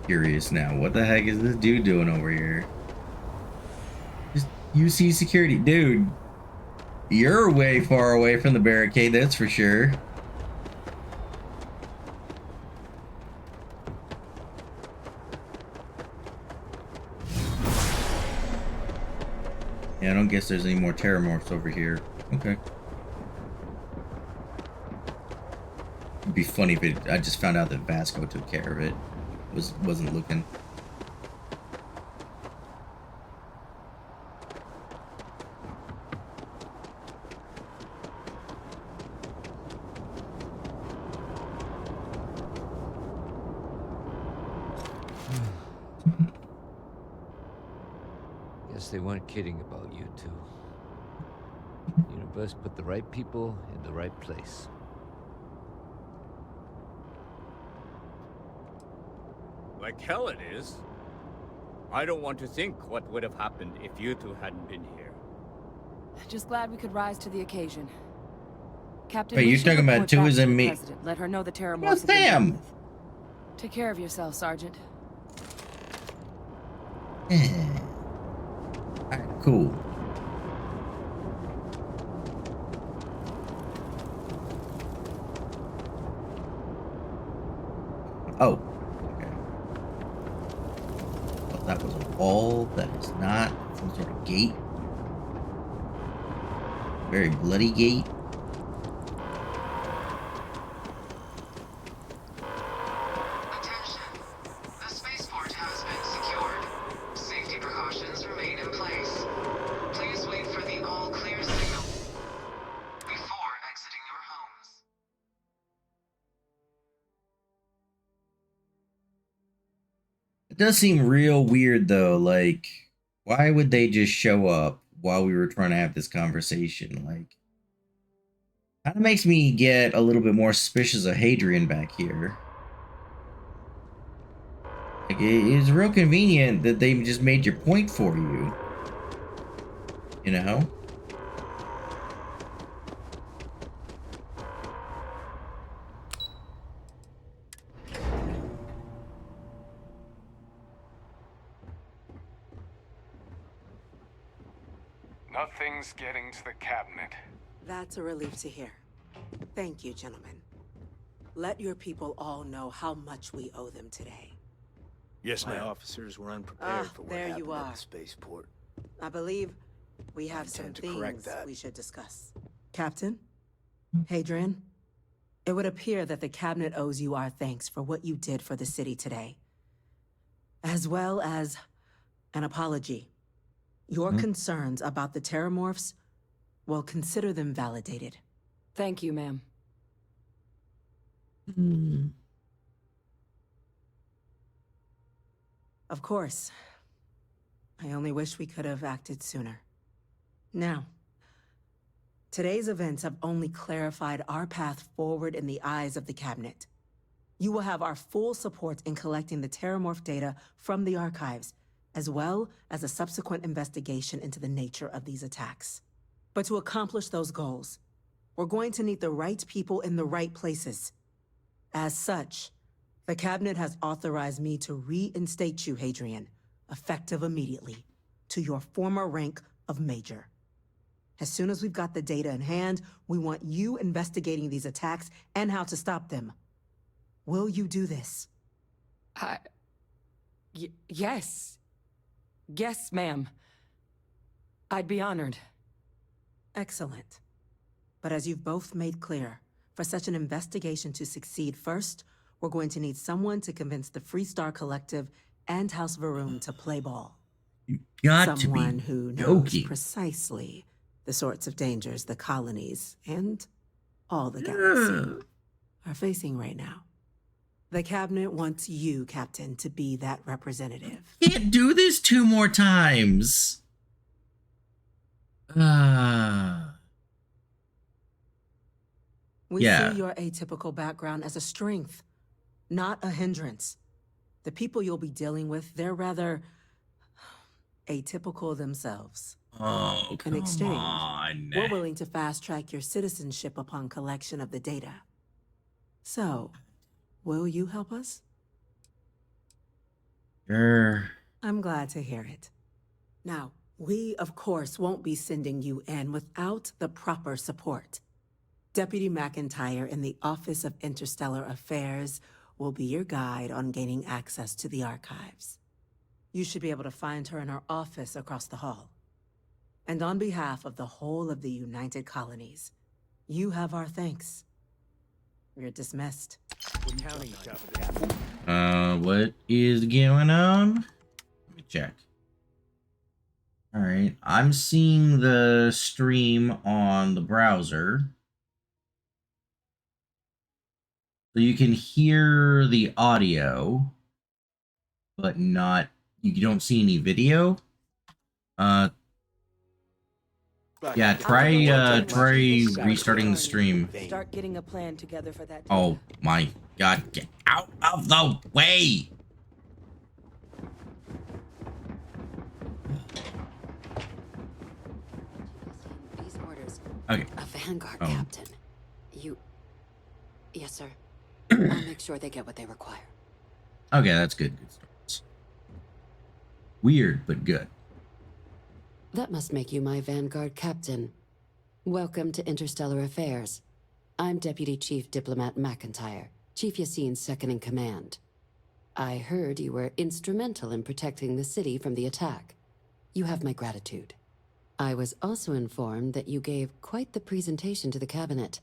Curious now. What the heck is this dude doing over here? Just UC security. Dude, you're way far away from the barricade, that's for sure. Yeah, I don't guess there's any more terramorphs over here. Okay. It'd be funny if I just found out that Vasco took care of it. Wasn't looking. Guess they weren't kidding about you two. Universe put the right people in the right place. Like hell it is. I don't want to think what would have happened if you two hadn't been here. Just glad we could rise to the occasion. Captain, Wait, you're talking about two as in me? Let her know the terror Well, Sam! Take care of yourself, Sergeant. Alright, cool. Oh. That was a wall. That is not some sort of gate. Very bloody gate. Attention. The spaceport has been secured. Safety precautions remain in place. Please wait for the all-clear signal before exiting your homes. It does seem real weird though, like, why would they just show up while we were trying to have this conversation? Like, kind of makes me get a little bit more suspicious of Hadrian back here. Like, it's real convenient that they just made your point for you. You know? Nothing's getting to the cabinet. That's a relief to hear. Thank you, gentlemen. let your people all know how much we owe them today. Yes, My ma'am. officers were unprepared for what there happened you at are. the spaceport. I believe we have some intend to correct things that. we should discuss. Captain, Hadrian, it would appear that the Cabinet owes you our thanks for what you did for the city today, as well as an apology. Your concerns about the Terramorphs, well, consider them validated. Thank you, ma'am. Of course. I only wish we could have acted sooner. Now, today's events have only clarified our path forward in the eyes of the Cabinet. You will have our full support in collecting the Terramorph data from the archives, as well as a subsequent investigation into the nature of these attacks. But to accomplish those goals, we're going to need the right people in the right places. As such, the Cabinet has authorized me to reinstate you, Hadrian, effective immediately, to your former rank of Major. As soon as we've got the data in hand, we want you investigating these attacks and how to stop them. Will you do this? Yes. Yes, ma'am. I'd be honored. Excellent. But as you've both made clear, for such an investigation to succeed, first, we're going to need someone to convince the Freestar Collective and House Varun to play ball. Got Someone to be who knows joking. precisely the sorts of dangers the colonies and all the galaxy are facing right now. The Cabinet wants you, Captain, to be that representative. Can't do this 2 more times. We Yeah. see your atypical background as a strength, not a hindrance. The people you'll be dealing with, they're rather atypical themselves. Oh, In come exchange, on. we're willing to fast-track your citizenship upon collection of the data. So, will you help us? Sure. I'm glad to hear it. Now, we, of course, won't be sending you in without the proper support. Deputy McIntyre in the Office of Interstellar Affairs will be your guide on gaining access to the archives. You should be able to find her in her office across the hall. And on behalf of the whole of the United Colonies, you have our thanks. You're dismissed. We're counting you, Captain. What is going on? Let me check. Alright, I'm seeing the stream on the browser. So you can hear the audio, but not, you don't see any video. Yeah, try restarting the stream. Start getting a plan together for that. Oh my god, get out of the way! These orders. Okay. A Vanguard Oh. captain. You... Yes, sir. I'll make sure they get what they require. Okay, that's good. Good starts. Weird, but good. That must make you my Vanguard captain. Welcome to Interstellar Affairs. I'm Deputy Chief Diplomat McIntyre, Chief Yassine's second-in-command. I heard you were instrumental in protecting the city from the attack. You have my gratitude. I was also informed that you gave quite the presentation to the Cabinet.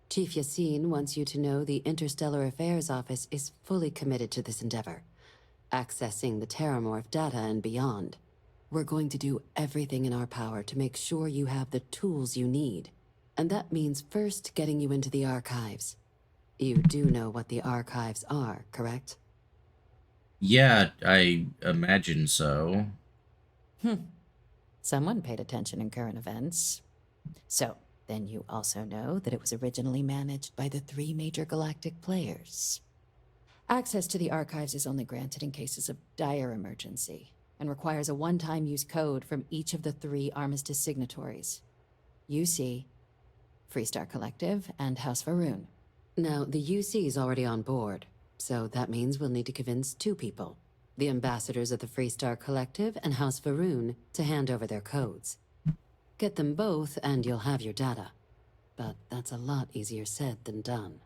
Chief Yassine wants you to know the Interstellar Affairs Office is fully committed to this endeavor, accessing the Terramorph data and beyond. We're going to do everything in our power to make sure you have the tools you need. And that means first getting you into the archives. You do know what the archives are, correct? Yeah, I imagine so. Someone paid attention in current events. So, then you also know that it was originally managed by the 3 major galactic players. Access to the archives is only granted in cases of dire emergency, and requires a one-time use code from each of the 3 armistice signatories. UC, Freestar Collective, and House Varun. Now, the UC is already on board, so that means we'll need to convince 2 people. The ambassadors of the Freestar Collective and House Varun to hand over their codes. Get them both and you'll have your data. But that's a lot easier said than done.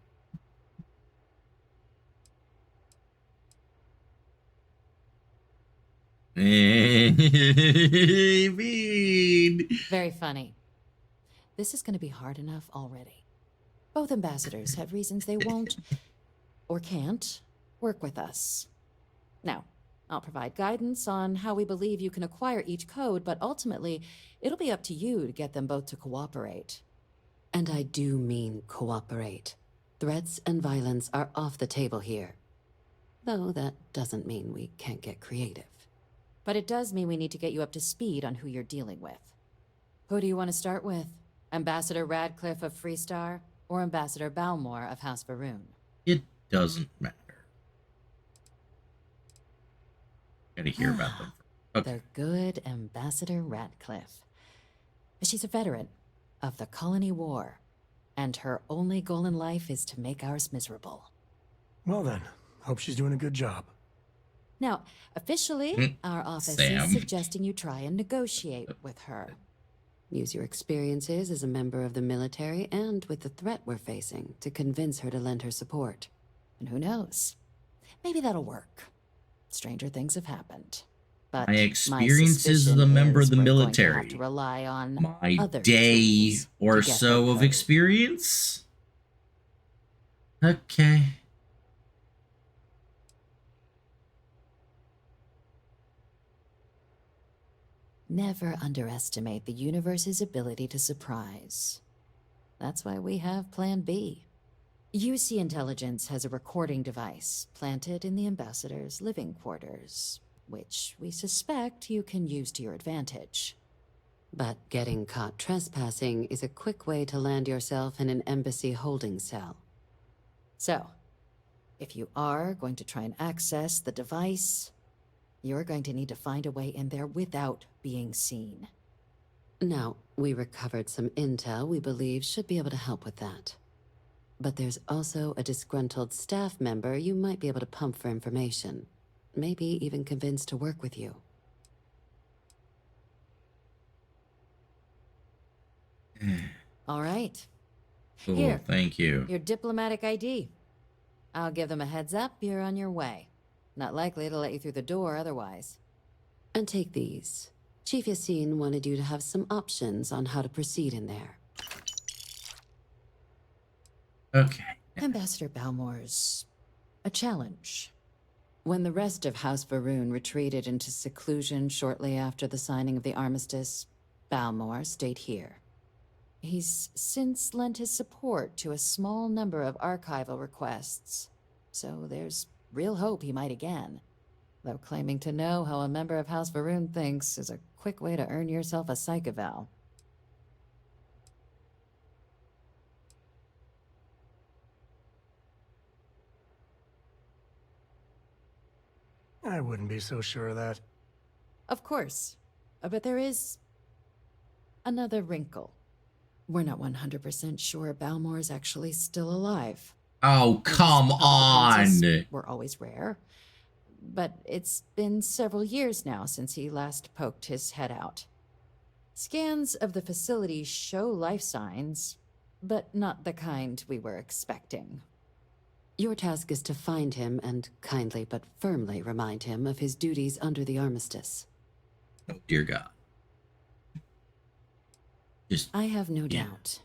Mean. Very funny. This is going to be hard enough already. Both ambassadors have reasons they won't, or can't, work with us. Now, I'll provide guidance on how we believe you can acquire each code, but ultimately, it'll be up to you to get them both to cooperate. And I do mean cooperate. Threats and violence are off the table here. Though that doesn't mean we can't get creative. But it does mean we need to get you up to speed on who you're dealing with. Who do you want to start with? Ambassador Radcliffe of Freestar, or Ambassador Balmore of House Varun? It doesn't matter. Gotta hear about them. The good Ambassador Radcliffe. She's a veteran of the Colony War, and her only goal in life is to make ours miserable. Well then, hope she's doing a good job. Now, officially, our office is suggesting you try and negotiate with her. Use your experiences as a member of the military and with the threat we're facing to convince her to lend her support. And who knows? Maybe that'll work. Stranger things have happened. But my experiences as a member of the military. To rely on my other day or so of experience? Okay. Never underestimate the universe's ability to surprise. That's why we have Plan B. UC Intelligence has a recording device planted in the ambassador's living quarters, which we suspect you can use to your advantage. But getting caught trespassing is a quick way to land yourself in an embassy holding cell. So, if you are going to try and access the device, you're going to need to find a way in there without being seen. Now, we recovered some intel we believe should be able to help with that. But there's also a disgruntled staff member you might be able to pump for information. Maybe even convince to work with you. All right. Cool, Here, thank you. Your diplomatic ID. I'll give them a heads up, you're on your way. Not likely to let you through the door otherwise. And take these. Chief Yassine wanted you to have some options on how to proceed in there. Okay. Ambassador Balmore's a challenge. When the rest of House Varun retreated into seclusion shortly after the signing of the armistice, Balmore stayed here. He's since lent his support to a small number of archival requests, so there's real hope he might again. Though claiming to know how a member of House Varun thinks is a quick way to earn yourself a psych eval. I wouldn't be so sure of that. Of course, but there is another wrinkle. We're not 100% sure Balmore's actually still alive. Oh, come on! Were always rare, but it's been several years now since he last poked his head out. Scans of the facility show life signs, but not the kind we were expecting. Your task is to find him and kindly but firmly remind him of his duties under the armistice. Oh, dear God. I have no doubt.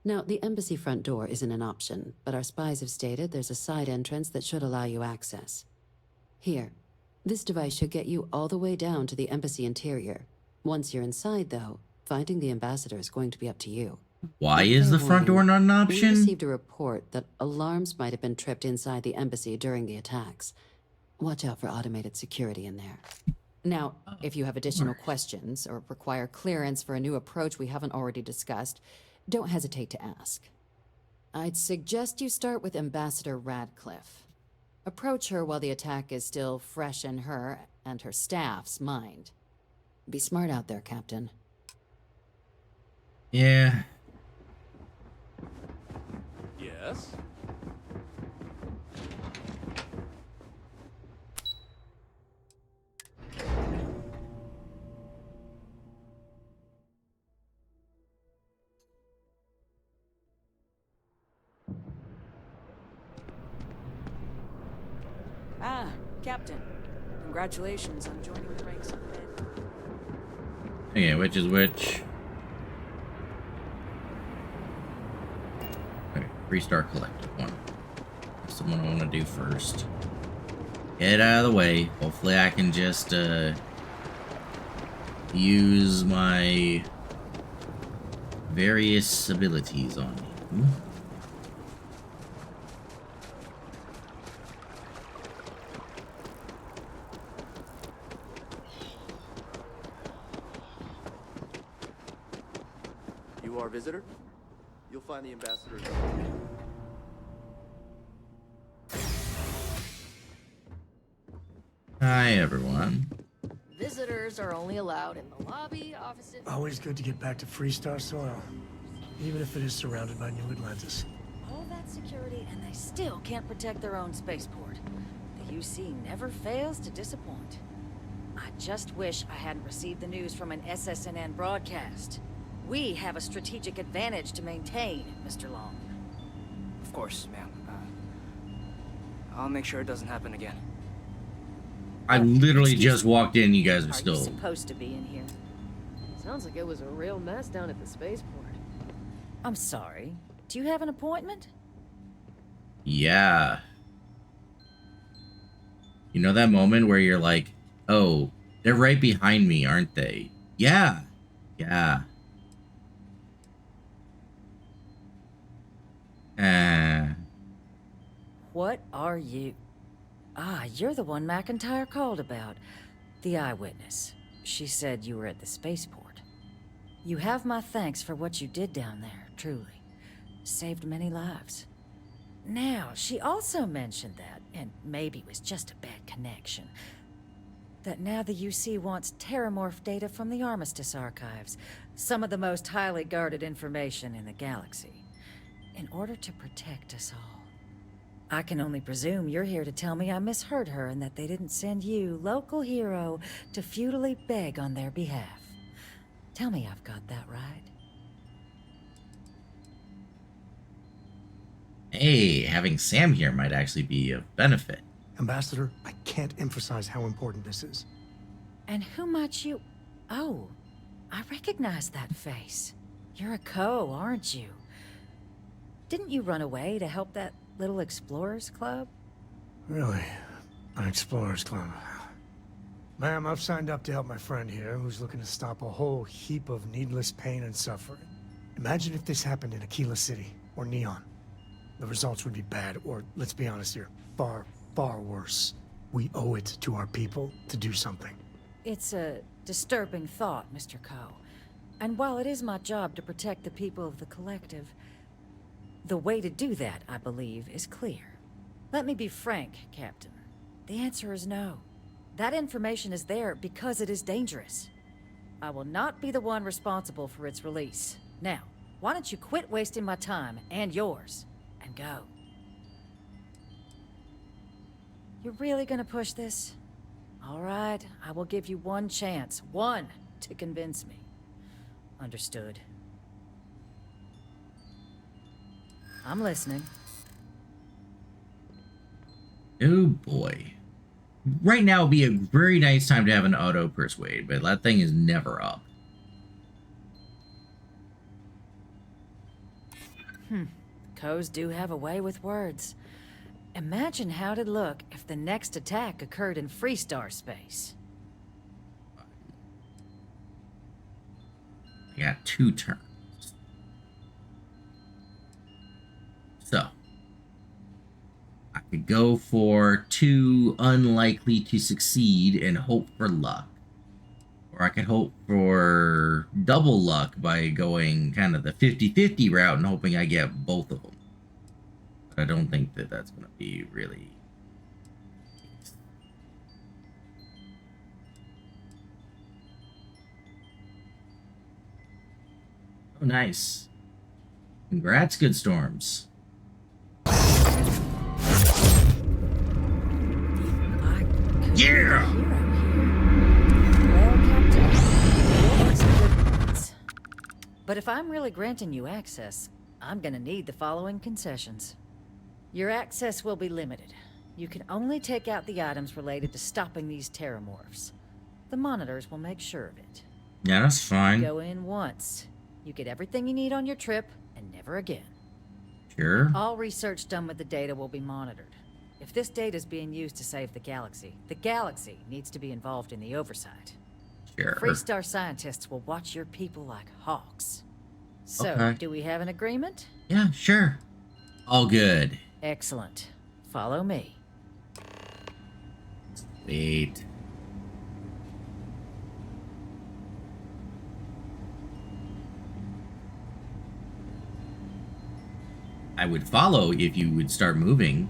Now, the embassy front door isn't an option, but our spies have stated there's a side entrance that should allow you access. Here, this device should get you all the way down to the embassy interior. Once you're inside, though, finding the ambassador is going to be up to you. Why is the front door not an option? We received a report that alarms might have been tripped inside the embassy during the attacks. Watch out for automated security in there. Now, if you have additional questions or require clearance for a new approach we haven't already discussed, don't hesitate to ask. I'd suggest you start with Ambassador Radcliffe. Approach her while the attack is still fresh in her and her staff's mind. Be smart out there, Captain. Yeah. Yes? Ah, Captain. Congratulations on joining the ranks of men. Okay, which is which? Okay, Freestar Collective one. That's the one I want to do first. Get it out of the way. Hopefully I can just use my various abilities on you. You are a visitor? You'll find the ambassador. Hi, everyone. Visitors are only allowed in the lobby, offices. Always good to get back to Freestar soil, even if it is surrounded by New Atlantis. All that security, and they still can't protect their own spaceport. The UC never fails to disappoint. I just wish I hadn't received the news from an SSNN broadcast. We have a strategic advantage to maintain, Mr. Long. Of course, ma'am. I'll make sure it doesn't happen again. I literally just walked in, you guys are still... Are you supposed to be in here? Sounds like it was a real mess down at the spaceport. I'm sorry. Do you have an appointment? Yeah. You know that moment where you're like, oh, they're right behind me, aren't they? Yeah. Yeah. What are you? Ah, you're the one McIntyre called about. The eyewitness. She said you were at the spaceport. You have my thanks for what you did down there, truly. Saved many lives. Now, she also mentioned that, and maybe it was just a bad connection, that now the UC wants terramorph data from the Armistice archives, some of the most highly guarded information in the galaxy, in order to protect us all. I can only presume you're here to tell me I misheard her and that they didn't send you, local hero, to futilely beg on their behalf. Tell me I've got that right. Hey, having Sam here might actually be of benefit. Ambassador, I can't emphasize how important this is. And who might you... Oh, I recognize that face. You're a Co, aren't you? Didn't you run away to help that little Explorers Club? Really? An Explorers Club? Ma'am, I've signed up to help my friend here, who's looking to stop a whole heap of needless pain and suffering. Imagine if this happened in Aquila City, or Neon. The results would be bad, or, let's be honest here, far, far worse. We owe it to our people to do something. It's a disturbing thought, Mr. Co. And while it is my job to protect the people of the Collective, the way to do that, I believe, is clear. Let me be frank, Captain. The answer is no. That information is there because it is dangerous. I will not be the one responsible for its release. Now, why don't you quit wasting my time, and yours, and go? You're really gonna push this? All right, I will give you one chance. One, to convince me. Understood. I'm listening. Oh boy. Right now would be a very nice time to have an auto persuade, but that thing is never up. Co's do have a way with words. Imagine how it'd look if the next attack occurred in Freestar space. I got 2 turns. So, I could go for 2 unlikely to succeed and hope for luck. Or I could hope for double luck by going kind of the 50-50 route and hoping I get both of them. But I don't think that that's going to be really... Oh, nice. Congrats, Good Storms. Yeah! Well, Captain, yours are good ones. But if I'm really granting you access, I'm gonna need the following concessions. Your access will be limited. You can only take out the items related to stopping these terramorphs. The monitors will make sure of it. Yeah, that's fine. You go in once. You get everything you need on your trip, and never again. Sure. All research done with the data will be monitored. If this data is being used to save the galaxy needs to be involved in the oversight. Sure. Freestar scientists will watch your people like hawks. So, Okay. do we have an agreement? Yeah, sure. All good. Excellent. Follow me. Wait. I would follow if you would start moving.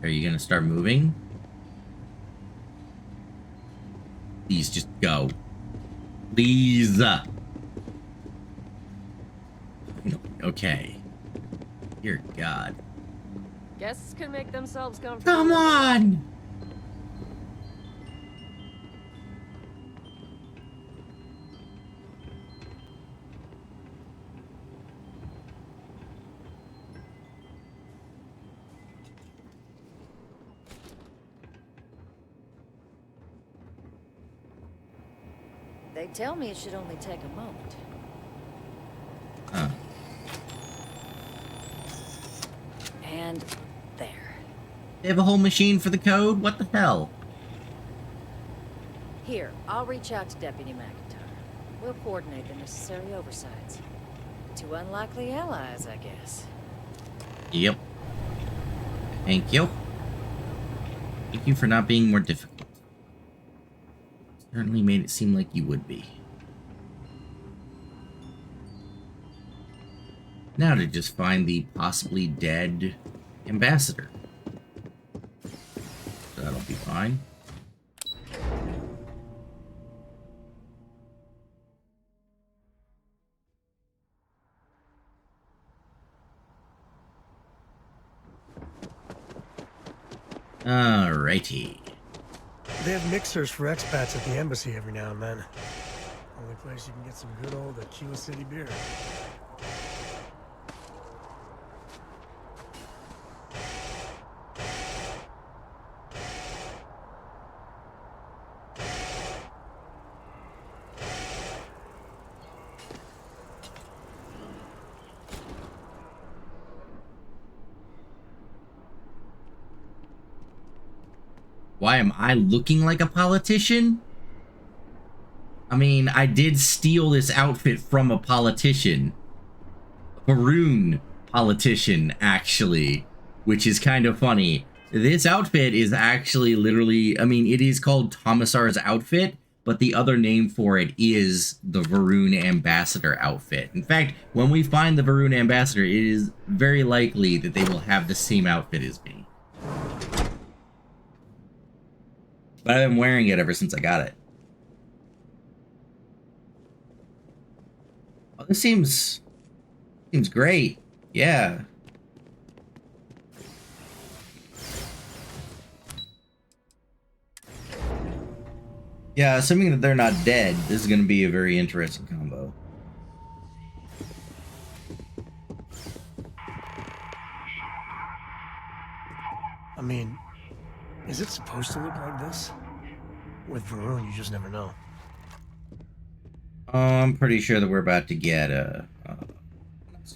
Are you gonna start moving? Please just go. Please. Okay. Dear God. Guests can make themselves comfortable. Come on! They tell me it should only take a moment. Huh. And there. They have a whole machine for the code? What the hell? Here, I'll reach out to Deputy McIntyre. We'll coordinate the necessary oversights. Two unlikely allies, I guess. Yep. Thank you. Thank you for not being more difficult. Certainly made it seem like you would be. Now to just find the possibly dead ambassador. That'll be fine. Alrighty. They have mixers for expats at the embassy every now and then. Only place you can get some good old Aquila City beer. Why am I looking like a politician? I mean, I did steal this outfit from a politician. A Varun politician, actually. Which is kind of funny. This outfit is actually literally... I mean, it is called Tomasar's outfit, but the other name for it is the Varun ambassador outfit. In fact, when we find the Varun ambassador, it is very likely that they will have the same outfit as me. But I've been wearing it ever since I got it. Oh, this seems great. Yeah. Yeah, assuming that they're not dead, this is going to be a very interesting combo. I mean, is it supposed to look like this? With Varun, you just never know. I'm pretty sure that we're about to get a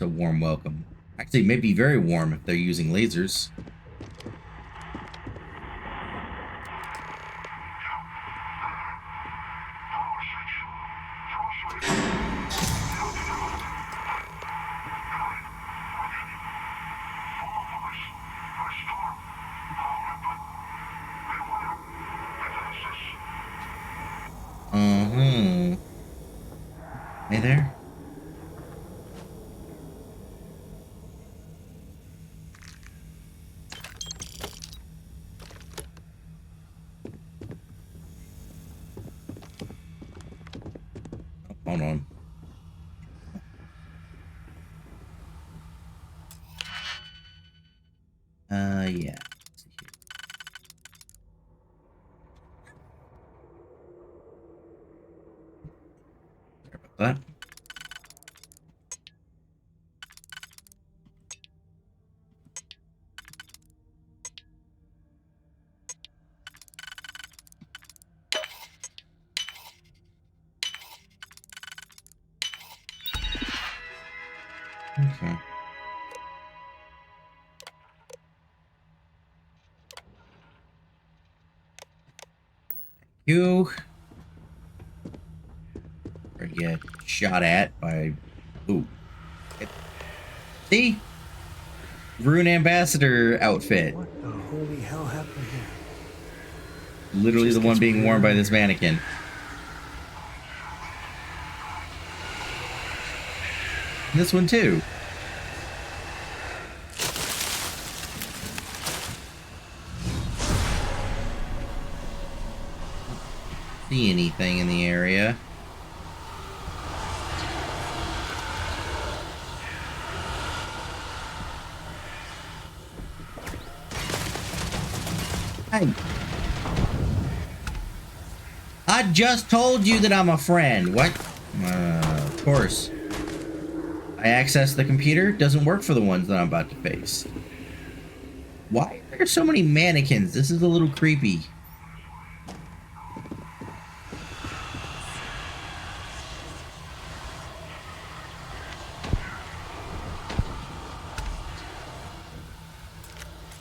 warm welcome. Actually, it may be very warm if they're using lasers. Hey there. Hold on. Yeah. Sorry about that. Okay. You or get shot at by ooh. See? Rune Ambassador outfit. What the holy hell happened here? Literally the one being worn by this mannequin. And this one too. See anything in the area? I just told you that I'm a friend. What? Of course. I access the computer. Doesn't work for the ones that I'm about to face. Why are there so many mannequins? This is a little creepy.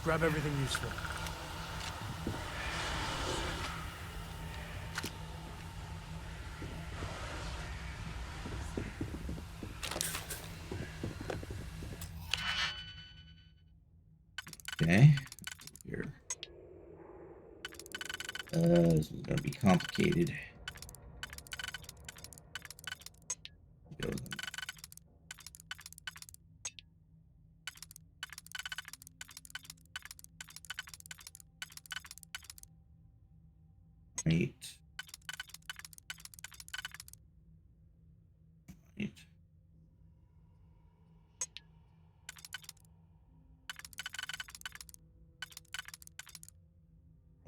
Grab everything useful. Okay. Here. This is gonna be complicated. Right. Right.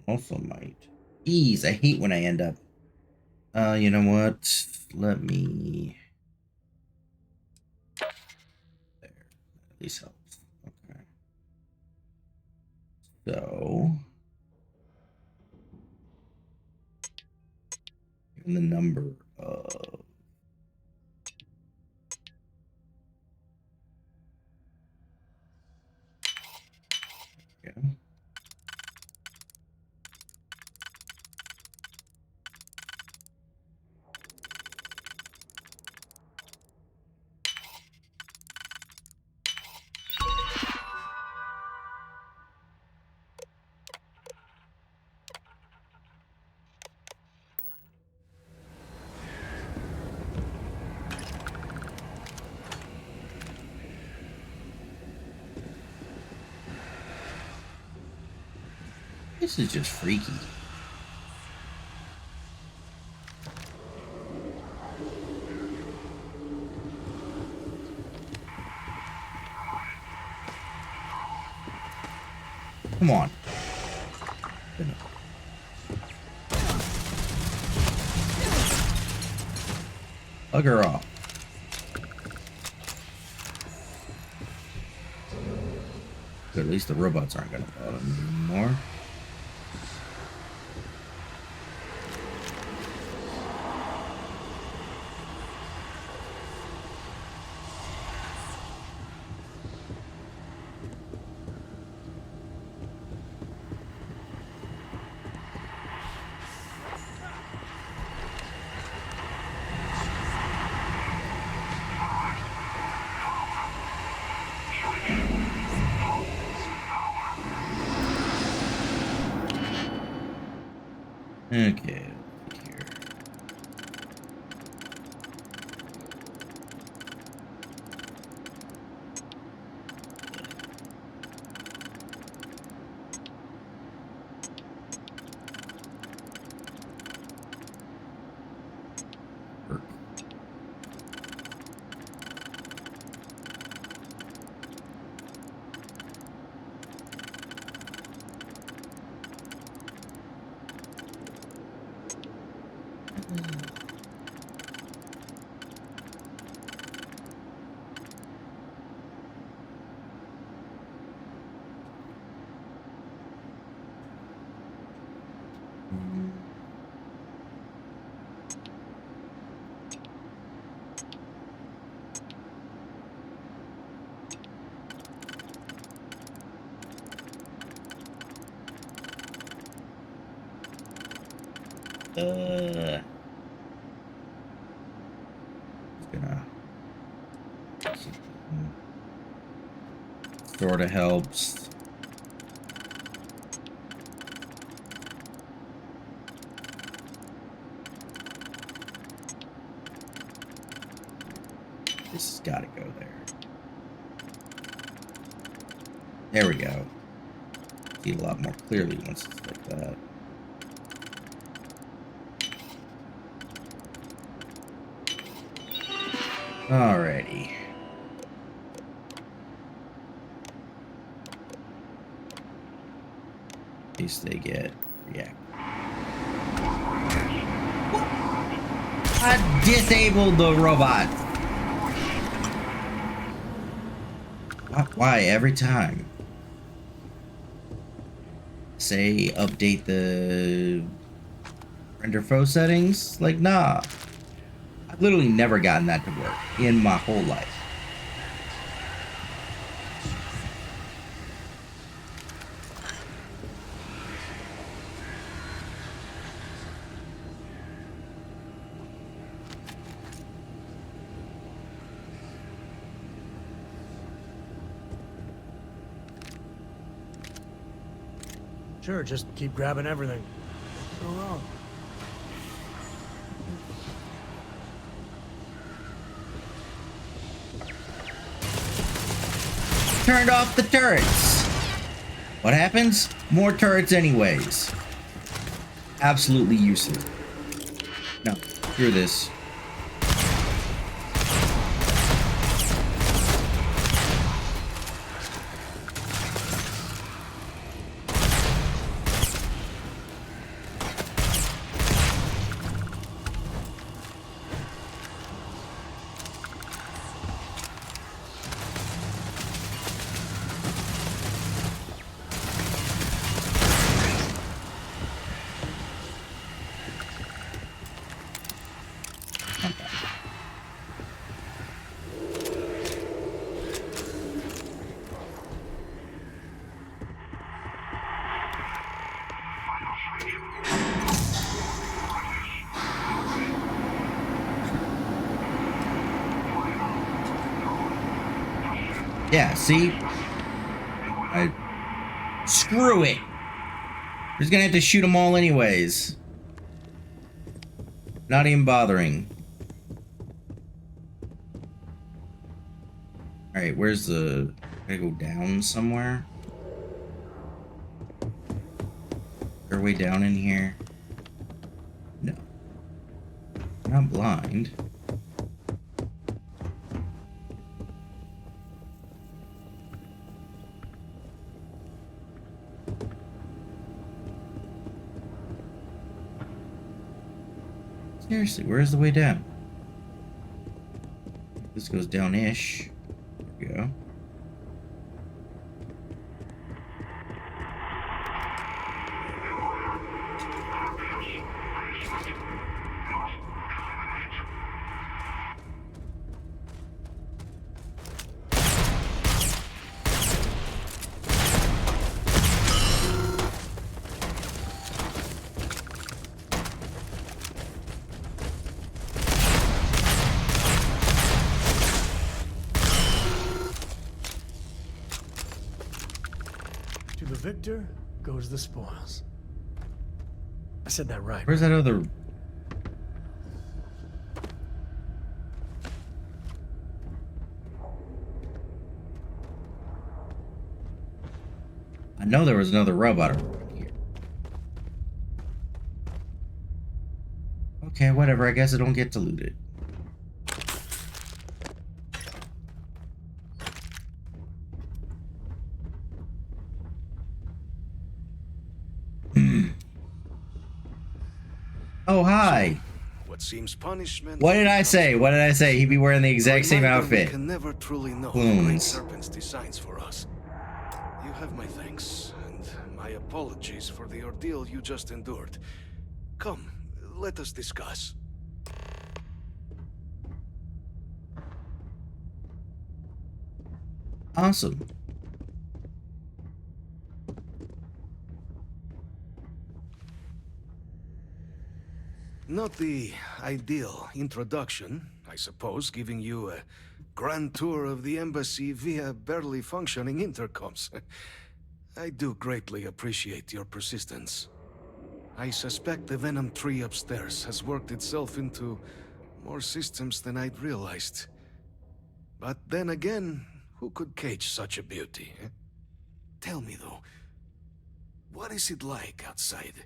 Also might. Jeez, I hate when I end up. You know what? Let me. There. At least helps. Okay. So. Given the number of. Yeah. This is just freaky. Come on. Hug her off. But at least the robots aren't gonna bother me anymore. Okay. Gonna sort of helps. This has got to go there. There we go. See a lot more clearly once it's like that. Alrighty. In case they get react. I disabled the robot. Why every time? Say update the render foe settings? Like, nah. I've literally never gotten that to work in my whole life. Sure, just keep grabbing everything. Go wrong. Turned off the turrets. What happens? More turrets anyways. Absolutely useless. No, screw this. Yeah, see? Screw it. We're just gonna have to shoot them all anyways. Not even bothering. Alright, where's the... Gotta go down somewhere? Is there a way down in here? No. I'm not blind. Seriously, where's the way down? This goes down-ish. There we go. To the victor goes the spoils. I said that right. Where's that other... I know there was another robot around here. Okay, whatever. I guess I don't get to loot it. Oh, hi. What seems punishment? What did I say? What did I say? He'd be wearing the exact same outfit. We can never truly know the Plumes. Great Serpent's designs for us. You have my thanks and my apologies for the ordeal you just endured. Come, let us discuss. Awesome. Not the ideal introduction, I suppose, giving you a grand tour of the embassy via barely functioning intercoms. I do greatly appreciate your persistence. I suspect the Venom tree upstairs has worked itself into more systems than I'd realized. But then again, who could cage such a beauty? Eh? Tell me though, what is it like outside?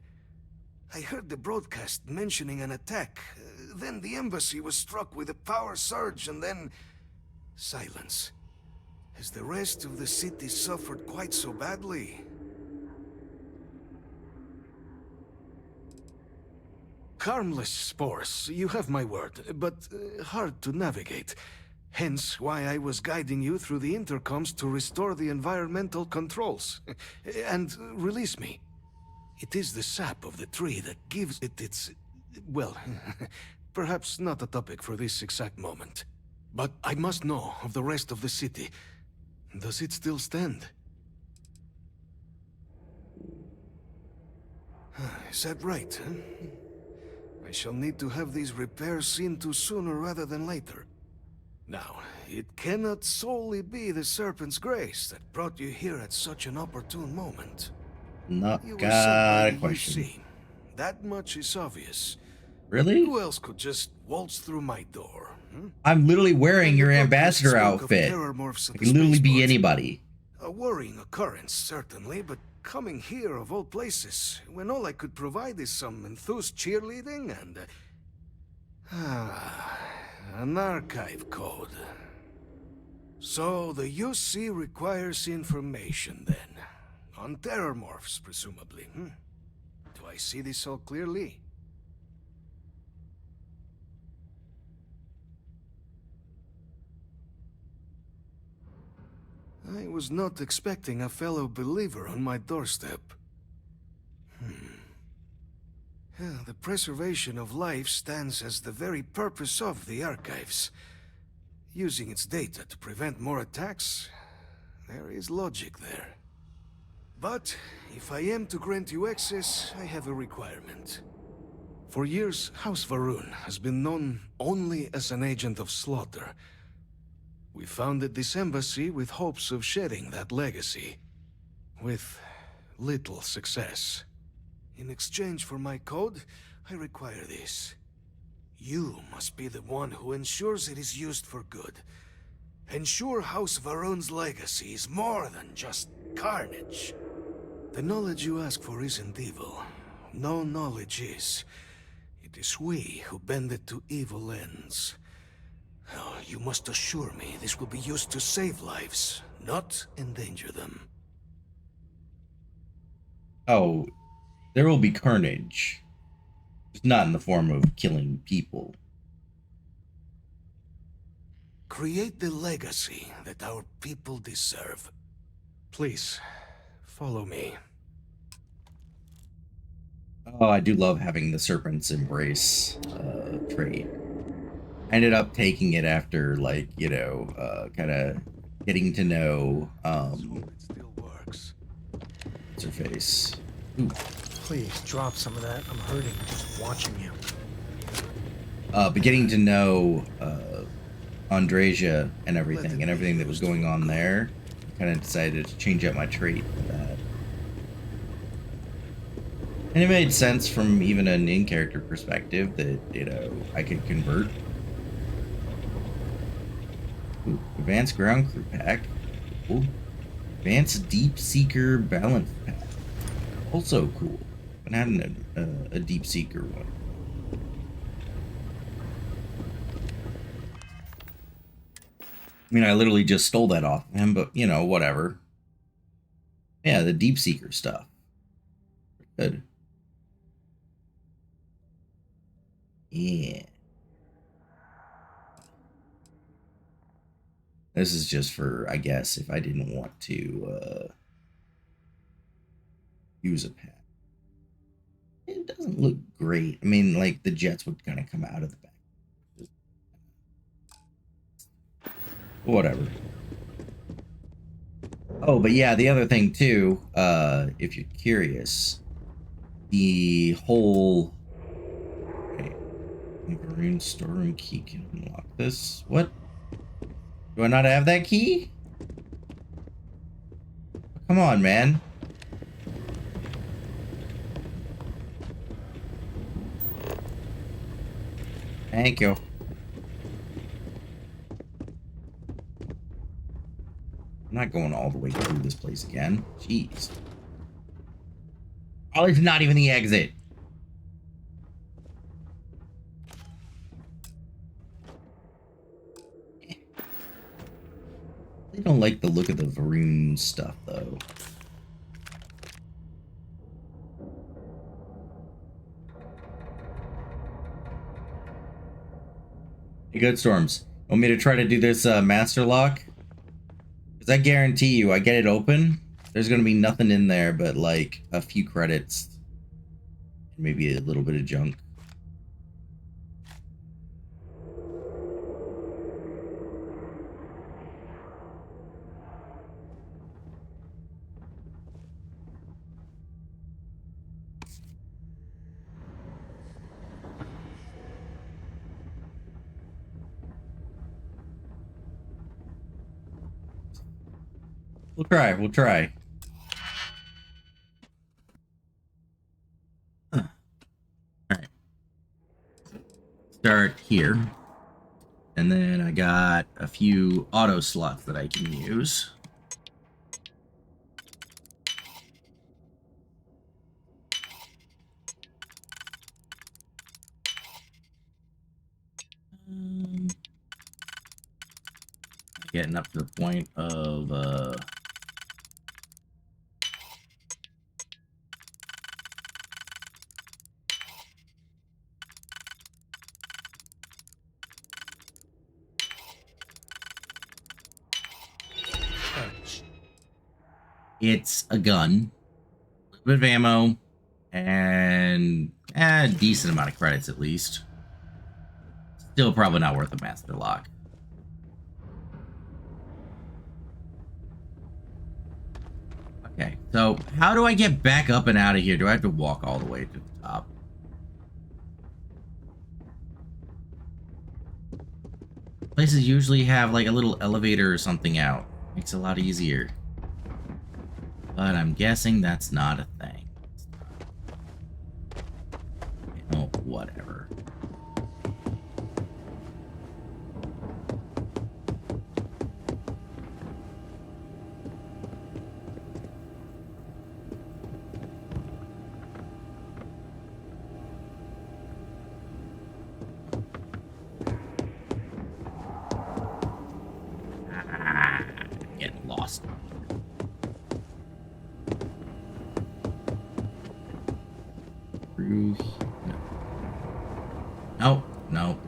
I heard the broadcast mentioning an attack. Then the embassy was struck with a power surge and then... silence. Has the rest of the city suffered quite so badly? Harmless spores, you have my word, but hard to navigate. Hence why I was guiding you through the intercoms to restore the environmental controls. And release me. It is the sap of the tree that gives it its... well, perhaps not a topic for this exact moment. But I must know of the rest of the city. Does it still stand? Is that right, huh? I shall need to have these repairs seen to sooner rather than later. Now, it cannot solely be the Serpent's grace that brought you here at such an opportune moment. Not You were got sent by a the question. UC. That much is obvious. Really? Who else could just waltz through my door? Hmm? I'm literally wearing your ambassador spoke of outfit. terror morphs at I the can literally be spaceport. anybody. A worrying occurrence, certainly, but coming here of all places, when all I could provide is some enthused cheerleading and... an archive code. So the UC requires information, then. On terror morphs, presumably. Do I see this all clearly? I was not expecting a fellow believer on my doorstep. Yeah, the preservation of life stands as the very purpose of the archives. Using its data to prevent more attacks, there is logic there. But if I am to grant you access, I have a requirement. For years, House Varun has been known only as an agent of slaughter. We founded this embassy with hopes of shedding that legacy. With little success. In exchange for my code, I require this. You must be the one who ensures it is used for good. Ensure House Varun's legacy is more than just carnage. The knowledge you ask for isn't evil. No knowledge is. It is we who bend it to evil ends. Oh, you must assure me this will be used to save lives, not endanger them. Oh, there will be carnage. Just not in the form of killing people. Create the legacy that our people deserve. Please, follow me. Oh, I do love having the Serpent's Embrace trait. I ended up taking it after, like, you know, kind of getting to know, what's her face? Ooh. Please, drop some of that. I'm hurting just watching you. But getting to know, Andrasia and everything that was going on there, I kind of decided to change out my trait for that. And it made sense from even an in-character perspective that, you know, I could convert. Ooh, advanced ground crew pack. Cool. Advanced deep seeker balance pack. Also cool. But not a deep seeker one. I mean, I literally just stole that off of him, but, you know, whatever. Yeah, the deep seeker stuff. Good. Yeah. This is just for, I guess, if I didn't want to use a pad. It doesn't look great. I mean, like, the jets would kind of come out of the back. Whatever. Oh, but yeah, the other thing, too, if you're curious, the whole... Okay, Marine storeroom key can unlock this. What? Do I not have that key? Come on, man. Thank you. I'm not going all the way through this place again. Jeez. Oh, it's not even the exit. They don't like the look of the Varun stuff, though. Hey, Good Storms. Want me to try to do this master lock? Because I guarantee you, I get it open, there's going to be nothing in there but, like, a few credits. Maybe a little bit of junk. We'll try, we'll try. Alright. Start here. And then I got a few auto slots that I can use. Getting up to the point of it's a gun, a little bit of ammo, and a decent amount of credits at least. Still probably not worth a master lock. Okay, so how do I get back up and out of here? Do I have to walk all the way to the top? Places usually have like a little elevator or something out. Makes it a lot easier. But I'm guessing that's not a thing. Oh, whatever. Getting lost. Through. No. No.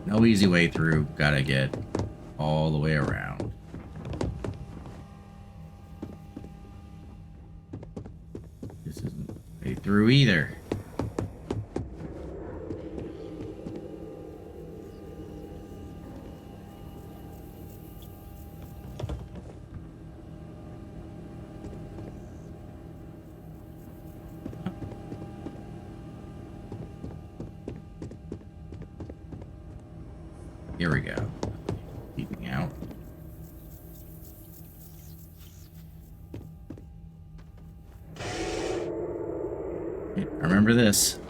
No easy way through. Gotta get all the way around. This isn't the way through either. Here we go. Peeping out. Okay, remember this.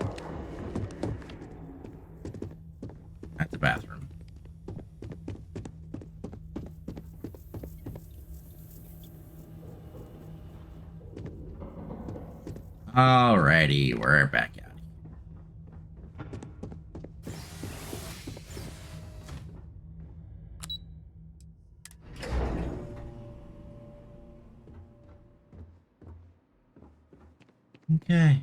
At the bathroom. Alrighty, we're back out. Okay.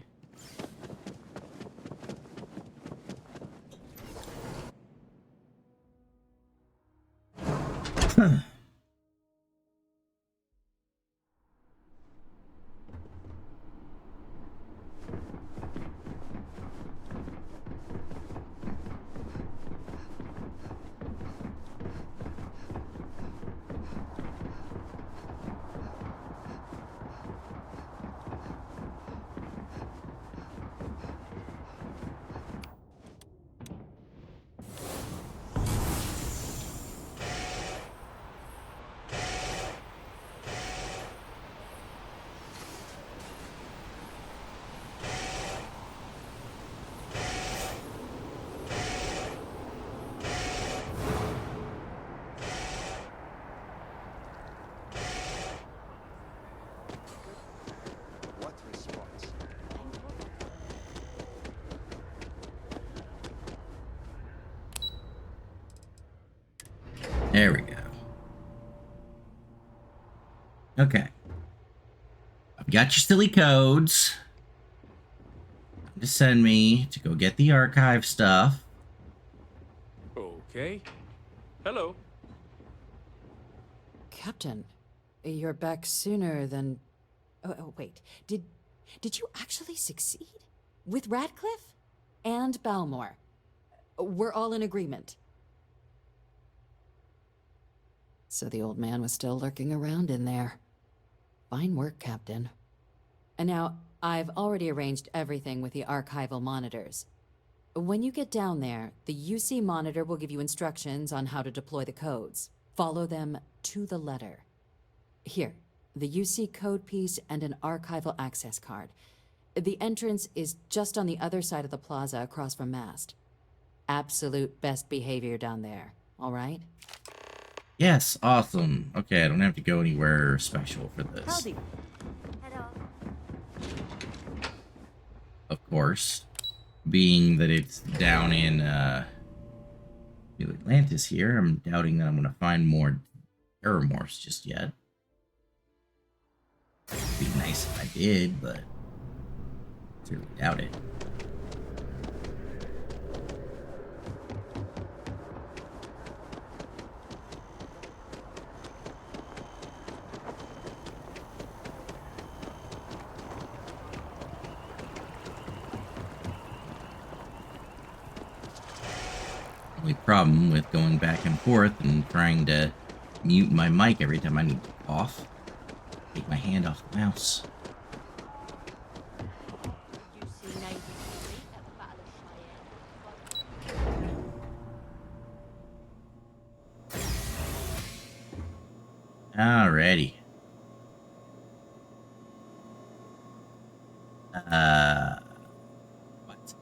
There we go. Okay. I've got your silly codes. To send me to go get the archive stuff. Okay. Hello. Captain, you're back sooner than... Oh, wait. Did you actually succeed? With Radcliffe? And Balmore? We're all in agreement. So the old man was still lurking around in there. Fine work, Captain. And now, I've already arranged everything with the archival monitors. When you get down there, the UC monitor will give you instructions on how to deploy the codes. Follow them to the letter. Here, the UC code piece and an archival access card. The entrance is just on the other side of the plaza across from Mast. Absolute best behavior down there, all right? Yes, awesome. Okay, I don't have to go anywhere special for this. Howdy. Hello. Of course. Being that it's down in Atlantis here, I'm doubting that I'm going to find more Terramorphs just yet. It'd be nice if I did, but I certainly doubt it. Only problem with going back and forth and trying to mute my mic every time I need to cough. Take my hand off the mouse. Alrighty. What?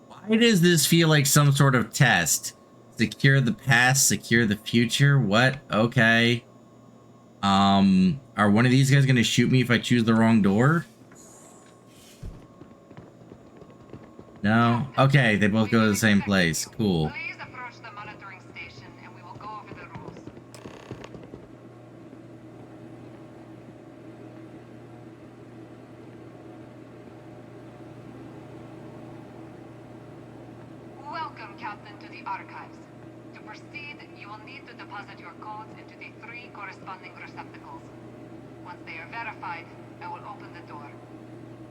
Why does this feel like some sort of test? Secure the past, secure the future? What? Okay. Are one of these guys gonna shoot me if I choose the wrong door? No? Okay, they both go to the same place. Cool. Please approach the monitoring station and we will go over the rules. Welcome, Captain, to the archives. To proceed, you will need to deposit your codes into the 3 corresponding receptacles. Once they are verified, I will open the door.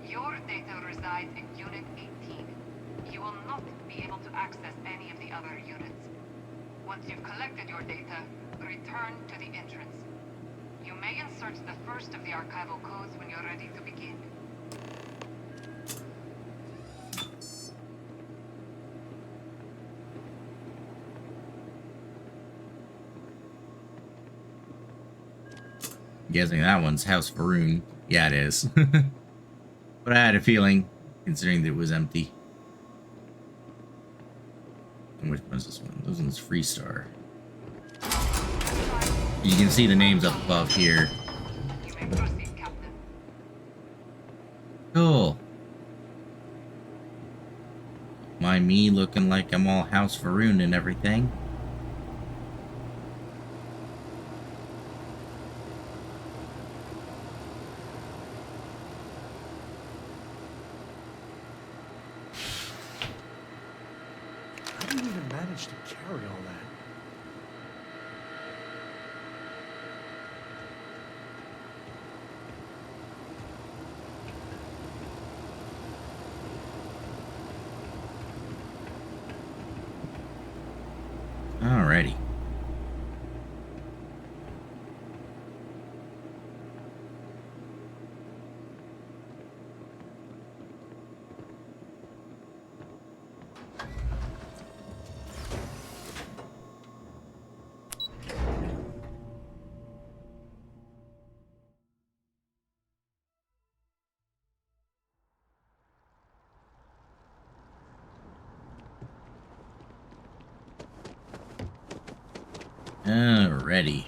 Your data resides in Unit 18. You will not be able to access any of the other units. Once you've collected your data, return to the entrance. You may insert the first of the archival codes when you're ready to begin. Guessing that one's House Faroon. Yeah, it is. But I had a feeling, considering that it was empty. And which one's this one? This one's Freestar. You can see the names up above here. Cool. Mind me looking like I'm all House Faroon and everything. How do you even manage to carry all that? Alrighty. Alrighty.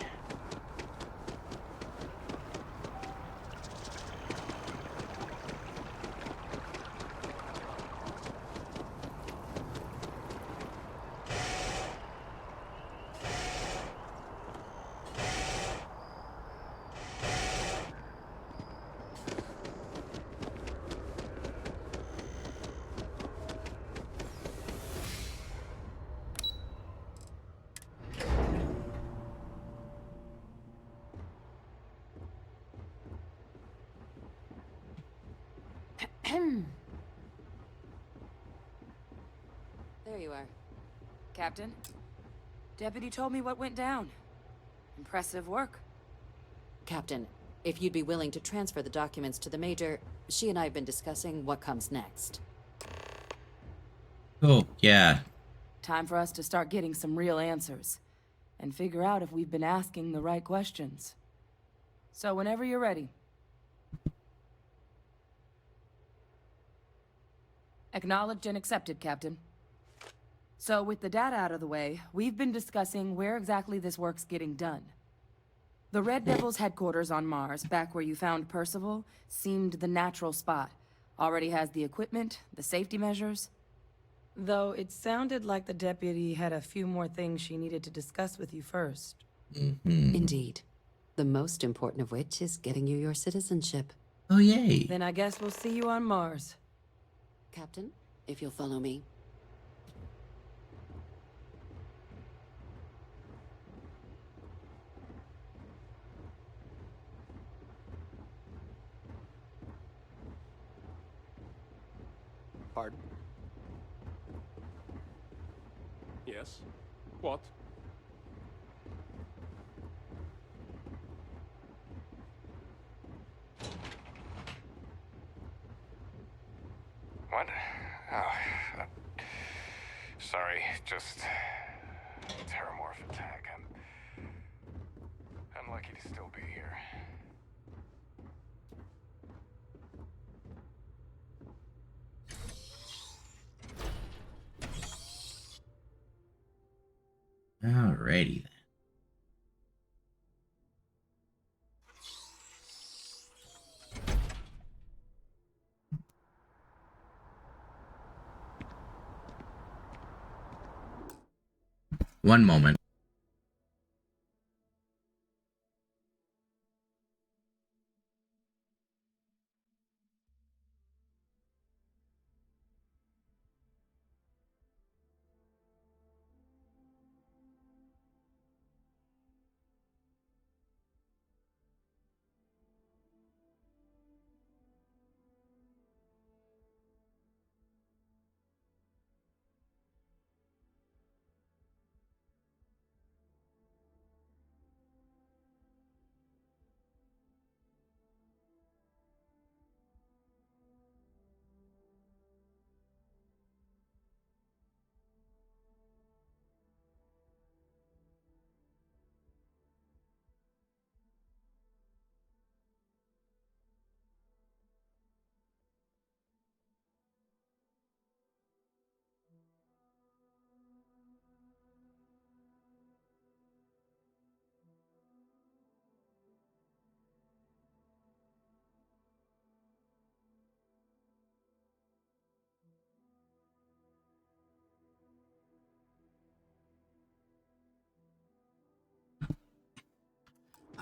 Captain. Deputy told me what went down. Impressive work. Captain, if you'd be willing to transfer the documents to the Major, she and I have been discussing what comes next. Oh, yeah. Time for us to start getting some real answers. And figure out if we've been asking the right questions. So whenever you're ready. Acknowledged and accepted, Captain. So with the data out of the way, we've been discussing where exactly this work's getting done. The Red Devil's headquarters on Mars, back where you found Percival, seemed the natural spot. Already has the equipment, the safety measures. Though it sounded like the deputy had a few more things she needed to discuss with you first. Indeed. The most important of which is getting you your citizenship. Oh, yay. Then I guess we'll see you on Mars. Captain, if you'll follow me. Pardon? Yes? What? What? Oh, sorry, just terramorph attack. I'm lucky to still be here. Alrighty then. One moment.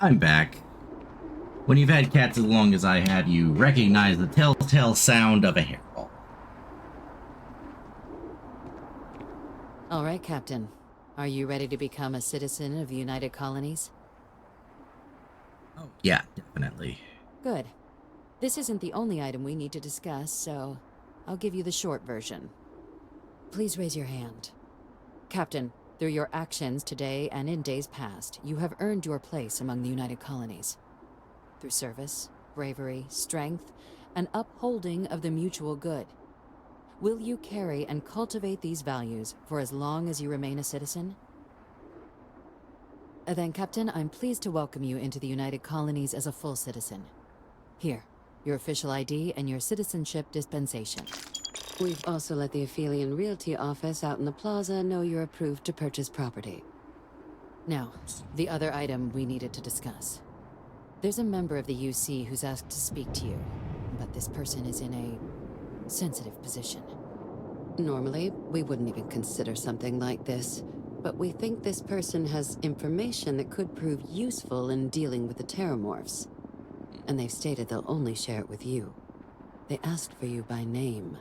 I'm back. When you've had cats as long as I have, you recognize the telltale sound of a hairball. All right, Captain. Are you ready to become a citizen of the United Colonies? Oh, yeah, definitely. Good. This isn't the only item we need to discuss, so I'll give you the short version. Please raise your hand. Captain, through your actions today and in days past, you have earned your place among the United Colonies. Through service, bravery, strength, and upholding of the mutual good. Will you carry and cultivate these values for as long as you remain a citizen? Then, Captain, I'm pleased to welcome you into the United Colonies as a full citizen. Here, your official ID and your citizenship dispensation. We've also let the Aphelion Realty office out in the plaza know you're approved to purchase property. Now, the other item we needed to discuss. There's a member of the UC who's asked to speak to you, but this person is in a sensitive position. Normally, we wouldn't even consider something like this, but we think this person has information that could prove useful in dealing with the Terramorphs. And they've stated they'll only share it with you. They asked for you by name.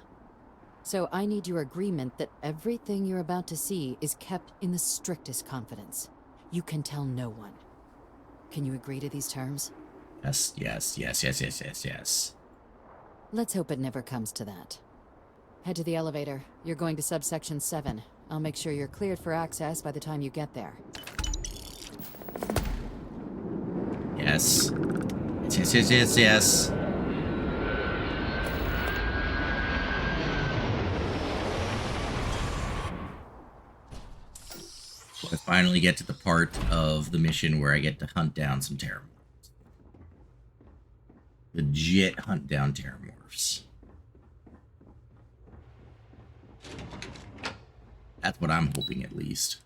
So I need your agreement that everything you're about to see is kept in the strictest confidence. You can tell no one. Can you agree to these terms? Yes. Let's hope it never comes to that. Head to the elevator. You're going to subsection 7. I'll make sure you're cleared for access by the time you get there. Yes. Yes. I finally get to the part of the mission where I get to hunt down some terramorphs. Legit hunt down terramorphs. That's what I'm hoping, at least.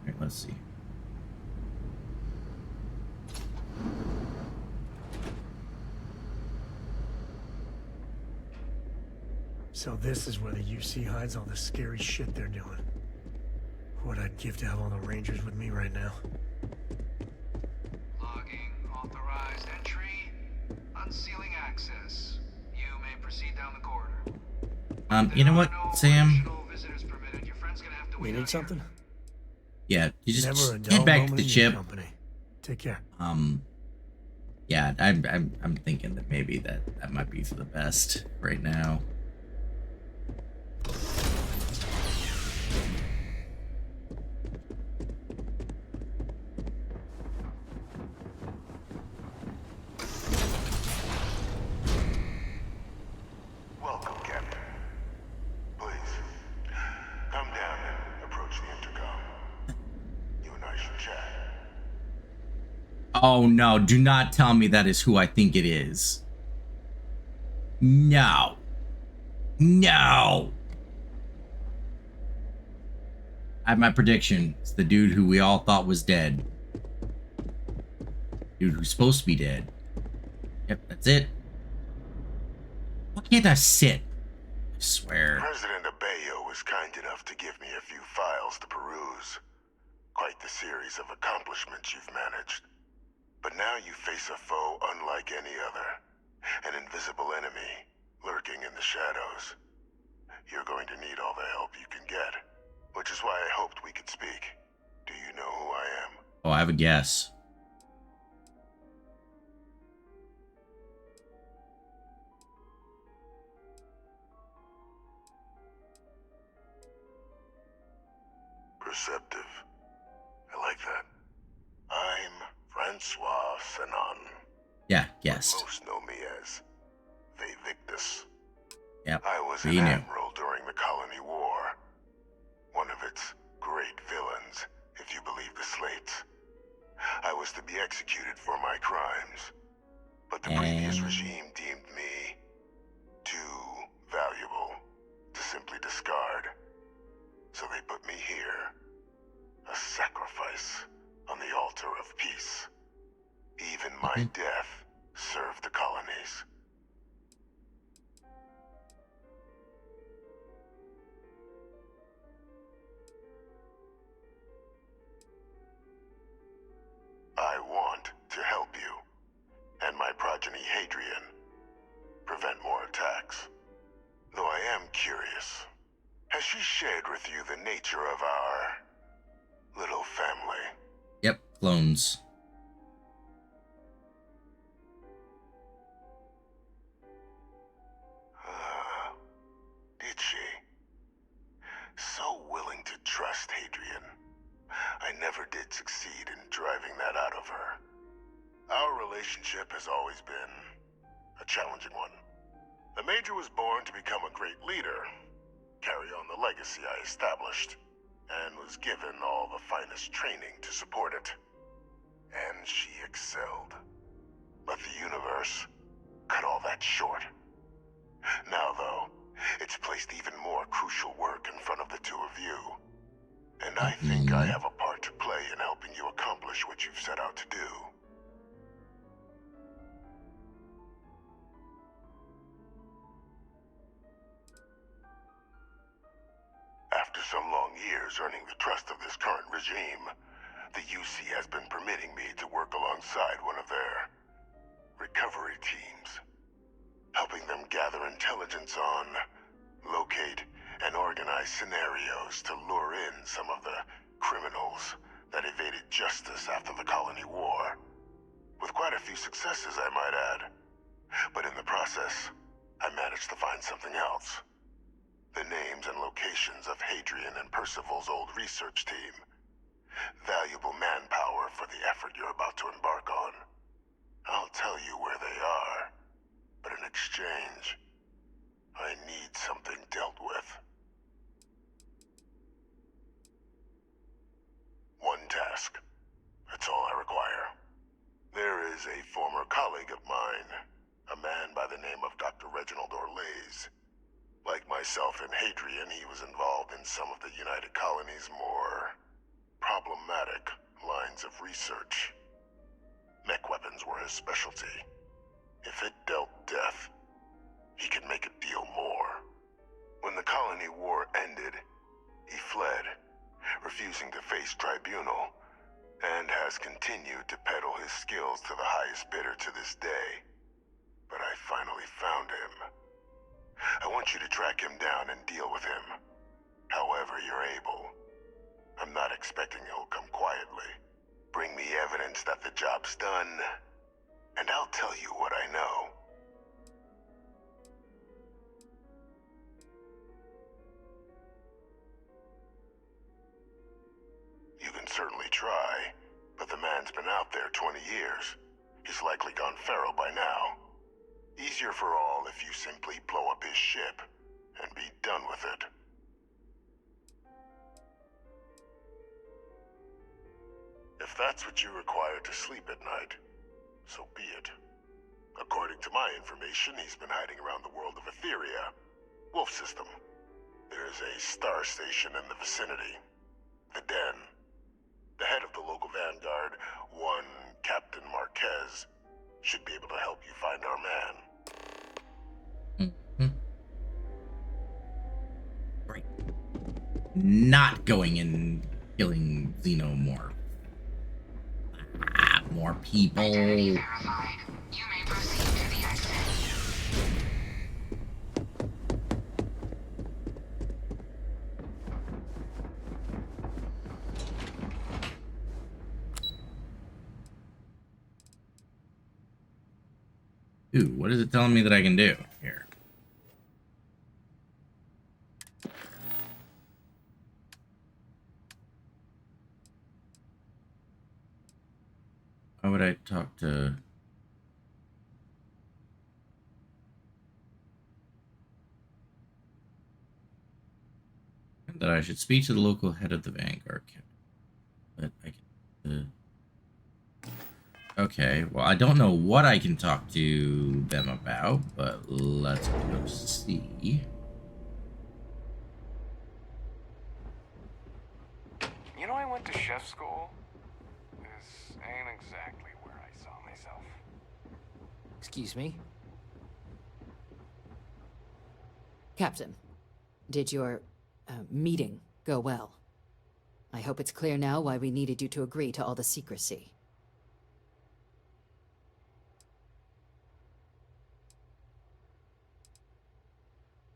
Alright, let's see. So this is where the UC hides all the scary shit they're doing. What I'd give to have all the Rangers with me right now. Logging authorized entry. Unsealing access. You may proceed down the corridor. You know what, Sam? You need something? Yeah, you just Never a head dull back to moment the in your ship. company. Take care. Yeah, I'm thinking that maybe that might be for the best right now. Welcome, Captain. Please, come down and approach the intercom. You and I should chat. Oh no, do not tell me that is who I think it is. No. No. I have my prediction. It's the dude who we all thought was dead. Dude who's supposed to be dead. Yep, that's it. Why can't I sit? I swear. President Abeyo was kind enough to give me a few files to peruse. Quite the series of accomplishments you've managed. But now you face a foe unlike any other. An invisible enemy, lurking in the shadows. You're going to need all the help you can get. Which is why I hoped we could speak. Do you know who I am? Oh, I have a guess. Perceptive. I like that. I'm Francois Sanon. Yeah, guessed. Most know me as Victus. Yep, I was we an knew. admiral during the Colony War. One of its great villains, if you believe the slates. I was to be executed for my crimes. But the previous regime deemed me too valuable to simply discard. So they put me here. A sacrifice on the altar of peace. Even my death served the colonies. I want to help you, and my progeny Hadrian, prevent more attacks. Though I am curious, has she shared with you the nature of our little family? Yep, clones. Did she? So willing to trust Hadrian. I never did succeed in driving that out of her. Our relationship has always been a challenging one. The Major was born to become a great leader, carry on the legacy I established, and was given all the finest training to support it. And she excelled. But the universe cut all that short. Now, though, it's placed even more crucial work in front of the two of you. And I think I have a part to play in helping you accomplish what you've set out to do. After some long years earning the trust of this current regime, the UC has been permitting me to work alongside one of their recovery teams, helping them gather intelligence on, locate, and organize scenarios to lure in some of the criminals that evaded justice after the Colony War. With quite a few successes, I might add. But in the process, I managed to find something else. The names and locations of Hadrian and Percival's old research team. Valuable manpower for the effort you're about to embark on. I'll tell you where they are, but in exchange, I need something dealt with. One task. That's all I require. There is a former colleague of mine, a man by the name of Dr. Reginald Orlaise. Like myself and Hadrian, he was involved in some of the United Colony's more problematic lines of research. Mech weapons were his specialty. If it dealt death, he could make a deal more. When the colony war ended, he fled, refusing to face tribunal, and has continued to peddle his skills to the highest bidder to this day. But I finally found him. I want you to track him down and deal with him, however you're able. I'm not expecting he'll come quietly. Bring me evidence that the job's done, and I'll tell you what I know. You can certainly try, but the man's been out there 20 years. He's likely gone feral by now. Easier for all if you simply blow up his ship and be done with it. If that's what you require to sleep at night, so be it. According to my information, he's been hiding around the world of Etheria, Wolf System. There's a star station in the vicinity, the Den. The head of the local vanguard, one Captain Marquez, should be able to help you find our man. Right. Not going and killing Xenomorph. More people. Identity verified. You may proceed to the exit. Ooh, what is it telling me that I can do here? Why would I talk to... That I should speak to the local head of the Vanguard. But I can... Okay, well, I don't know what I can talk to them about, but let's go see. You know, I went to chef school. This ain't exactly where I saw myself. Excuse me? Captain, did your meeting go well? I hope it's clear now why we needed you to agree to all the secrecy.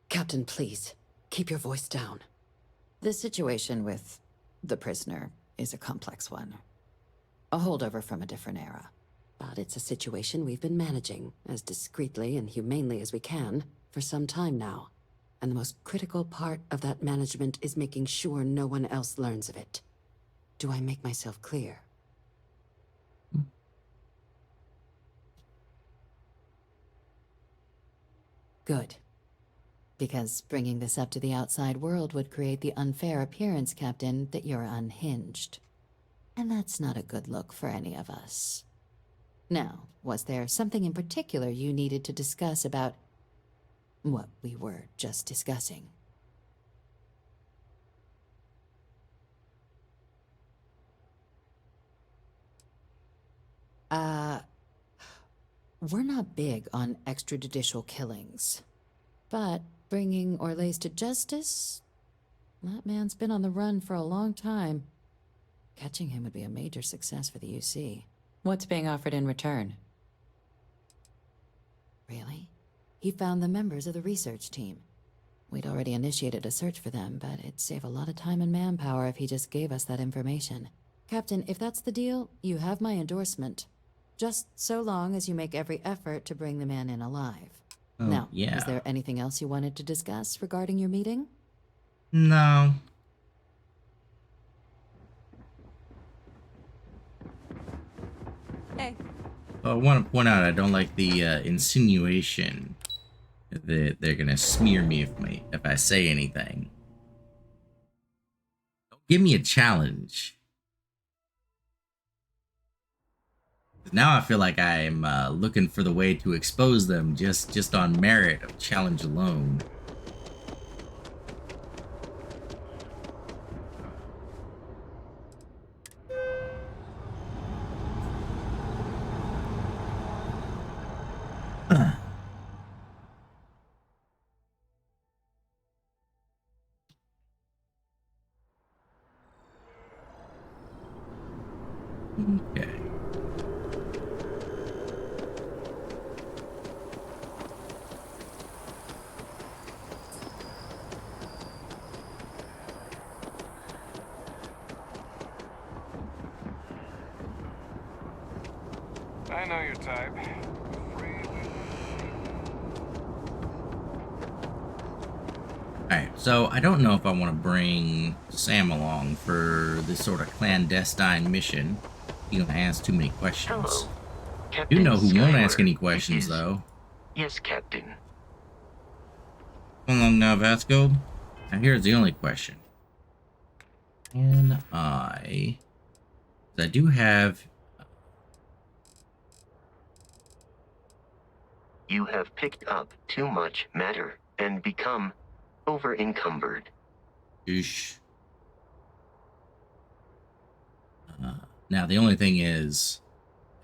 Captain, please, keep your voice down. The situation with the prisoner is a complex one. A holdover from a different era. But it's a situation we've been managing as discreetly and humanely as we can for some time now. And the most critical part of that management is making sure no one else learns of it. Do I make myself clear? Good. Because bringing this up to the outside world would create the unfair appearance, Captain, that you're unhinged. And that's not a good look for any of us. Now, was there something in particular you needed to discuss about what we were just discussing? We're not big on extrajudicial killings. But bringing Orlaise to justice? That man's been on the run for a long time. Catching him would be a major success for the UC. What's being offered in return? Really? He found the members of the research team. We'd already initiated a search for them, but it'd save a lot of time and manpower if he just gave us that information. Captain, if that's the deal, you have my endorsement. Just so long as you make every effort to bring the man in alive. Oh, Now, yeah. is there anything else you wanted to discuss regarding your meeting? No. Hey. I want to point out I don't like the insinuation that they're gonna smear me if I say anything. Don't give me a challenge. Now I feel like I'm looking for the way to expose them just on merit of challenge alone. Okay. I know your type. Alright, so I don't know if I want to bring Sam along for this sort of clandestine mission. He's gonna ask too many questions. Hello, I do know who won't ask any Skyler. questions, though. Yes, Captain. How long now, Vasco? Now here's the only question. Can I... 'cause I do have... You have picked up too much matter and become over-encumbered. Oosh. Now, the only thing is,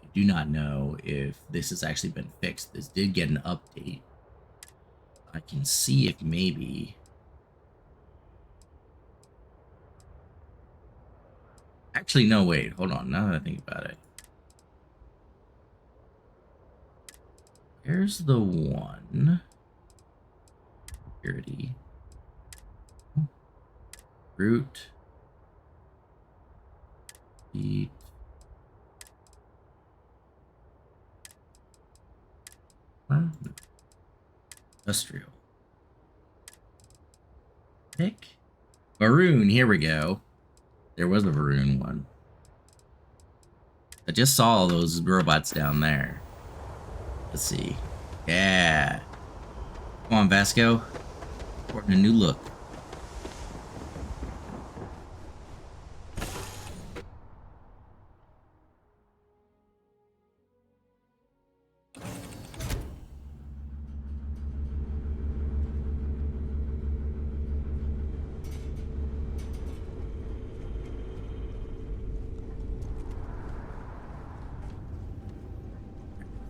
I do not know if this has actually been fixed. This did get an update. I can see if maybe... Actually, no, wait. Hold on. Now that I think about it. Here's the one. Security. Root. Eat. Industrial. Pick. Maroon. Here we go. There was a Maroon one. I just saw all those robots down there. Let's see. Yeah. Come on, Vasco. Sporting a new look.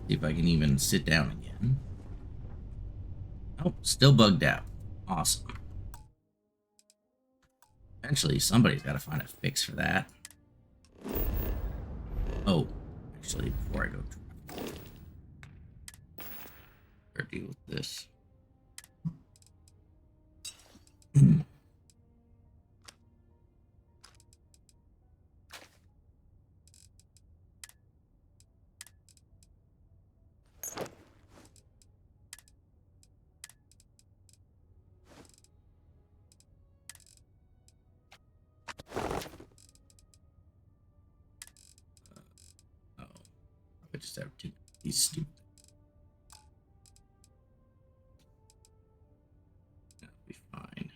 See if I can even sit down again. Oh, still bugged out. Awesome. Eventually, somebody's got to find a fix for that. Oh, actually, before I go to deal with this. I just have to be stupid. That'll be fine.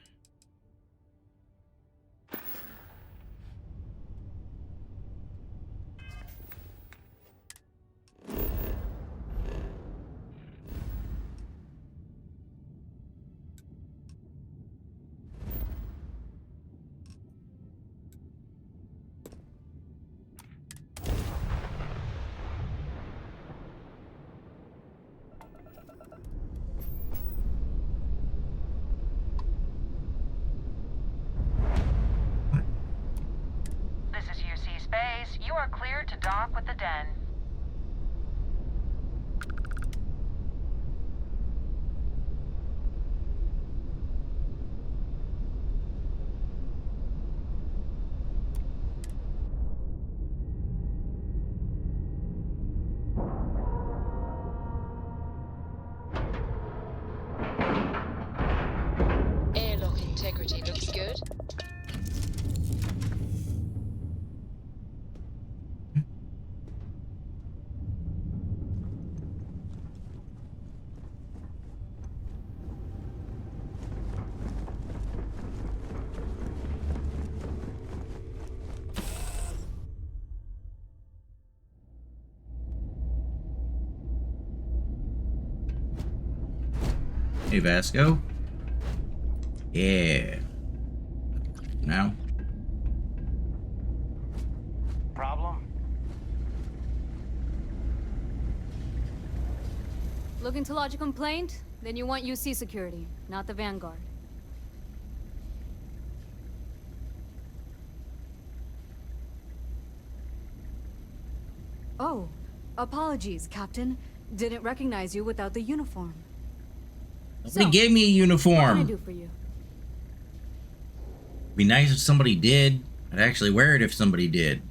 This is UC Space. You are cleared to dock with the den. Understood. Hey, Vasco. Yeah. Now. Problem? Looking to lodge a complaint? Then you want UC security, not the Vanguard. Oh, apologies, Captain. Didn't recognize you without the uniform. Nobody gave me a uniform. What can I do for you? Be nice if somebody did. I'd actually wear it if somebody did.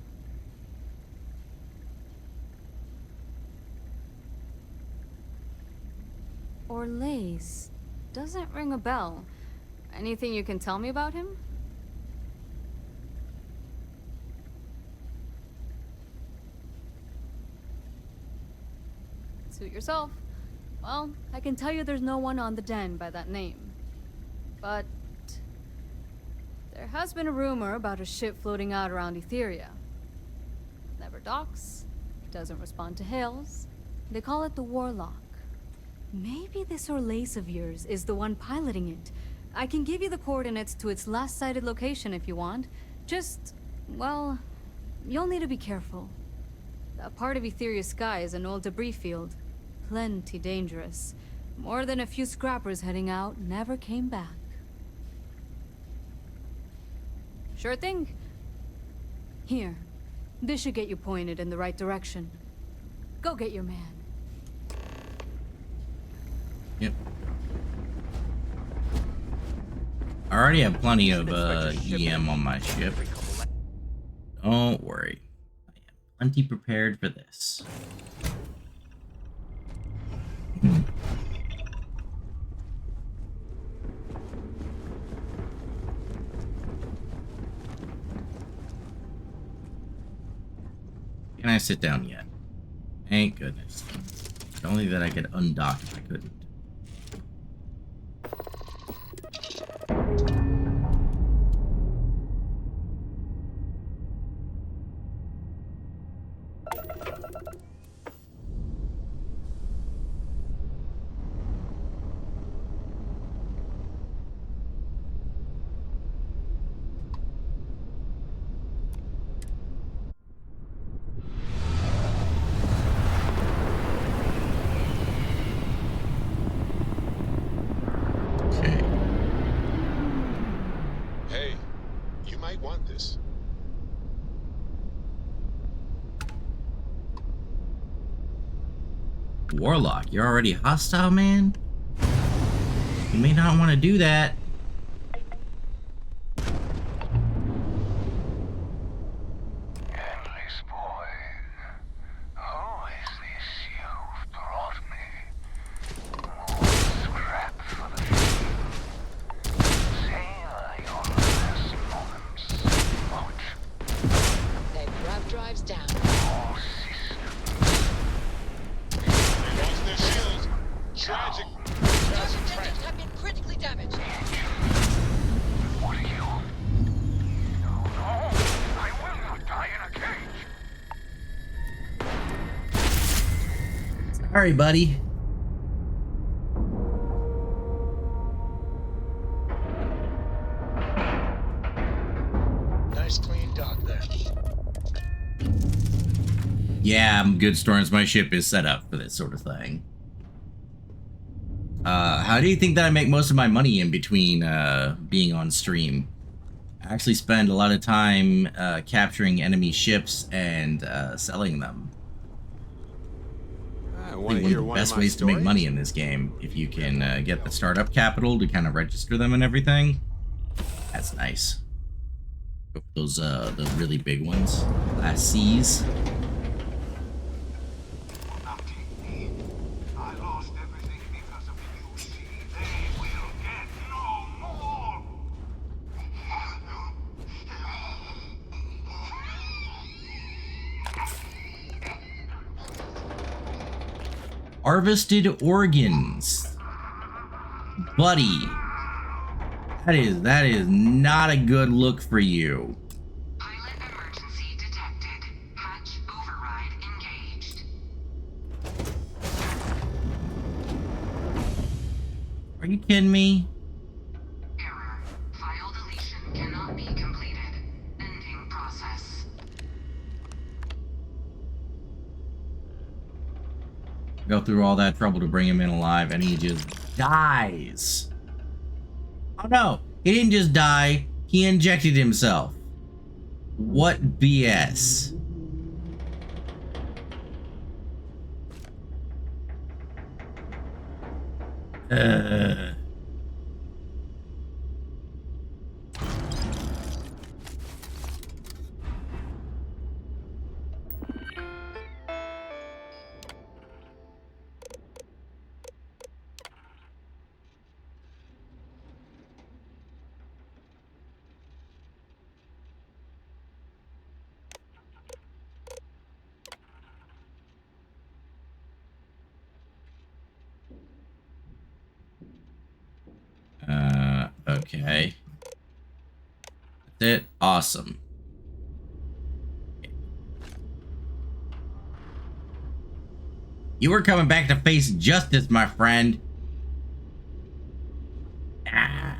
Orlace. Doesn't ring a bell. Anything you can tell me about him? Suit yourself. Well, I can tell you there's no one on the den by that name. But there has been a rumor about a ship floating out around Etheria. Never docks, doesn't respond to hails. They call it the Warlock. Maybe this Orlace of yours is the one piloting it. I can give you the coordinates to its last sighted location if you want. Just, well, you'll need to be careful. That part of Etheria's sky is an old debris field. Plenty dangerous. More than a few scrappers heading out never came back. Sure thing. Here. This should get you pointed in the right direction. Go get your man. Yep. I already have plenty of EM on my ship. Don't worry. I am plenty prepared for this. Can I sit down yet? Thank goodness. Only that I could undock if I couldn't. Warlock, you're already hostile, man? You may not want to do that. Endless boy, who is this you've brought me? More scrap for the field. Savor your last moments. Watch. Their grav drives down. All Lost their shields. Tragic. Those engines have been critically damaged. What are you? No, I will not die in a cage. Sorry, buddy. Nice clean dock there. Yeah, I'm good, Storms. My ship is set up for this sort of thing. How do you think that I make most of my money in between being on stream? I actually spend a lot of time capturing enemy ships and selling them. I think one of the best ways to make money in this game, if you can get the startup capital to kind of register them and everything. That's nice. Go for those the really big ones, Class C's. Harvested organs. Buddy. That is not a good look for you. Pilot emergency detected. Hatch override engaged. Are you kidding me? Error. File deletion cannot be completed. Ending process. Go through all that trouble to bring him in alive and he just dies. Oh no, he didn't just die, he injected himself. What BS? Okay. That's it. Awesome. You were coming back to face justice, my friend. Ah.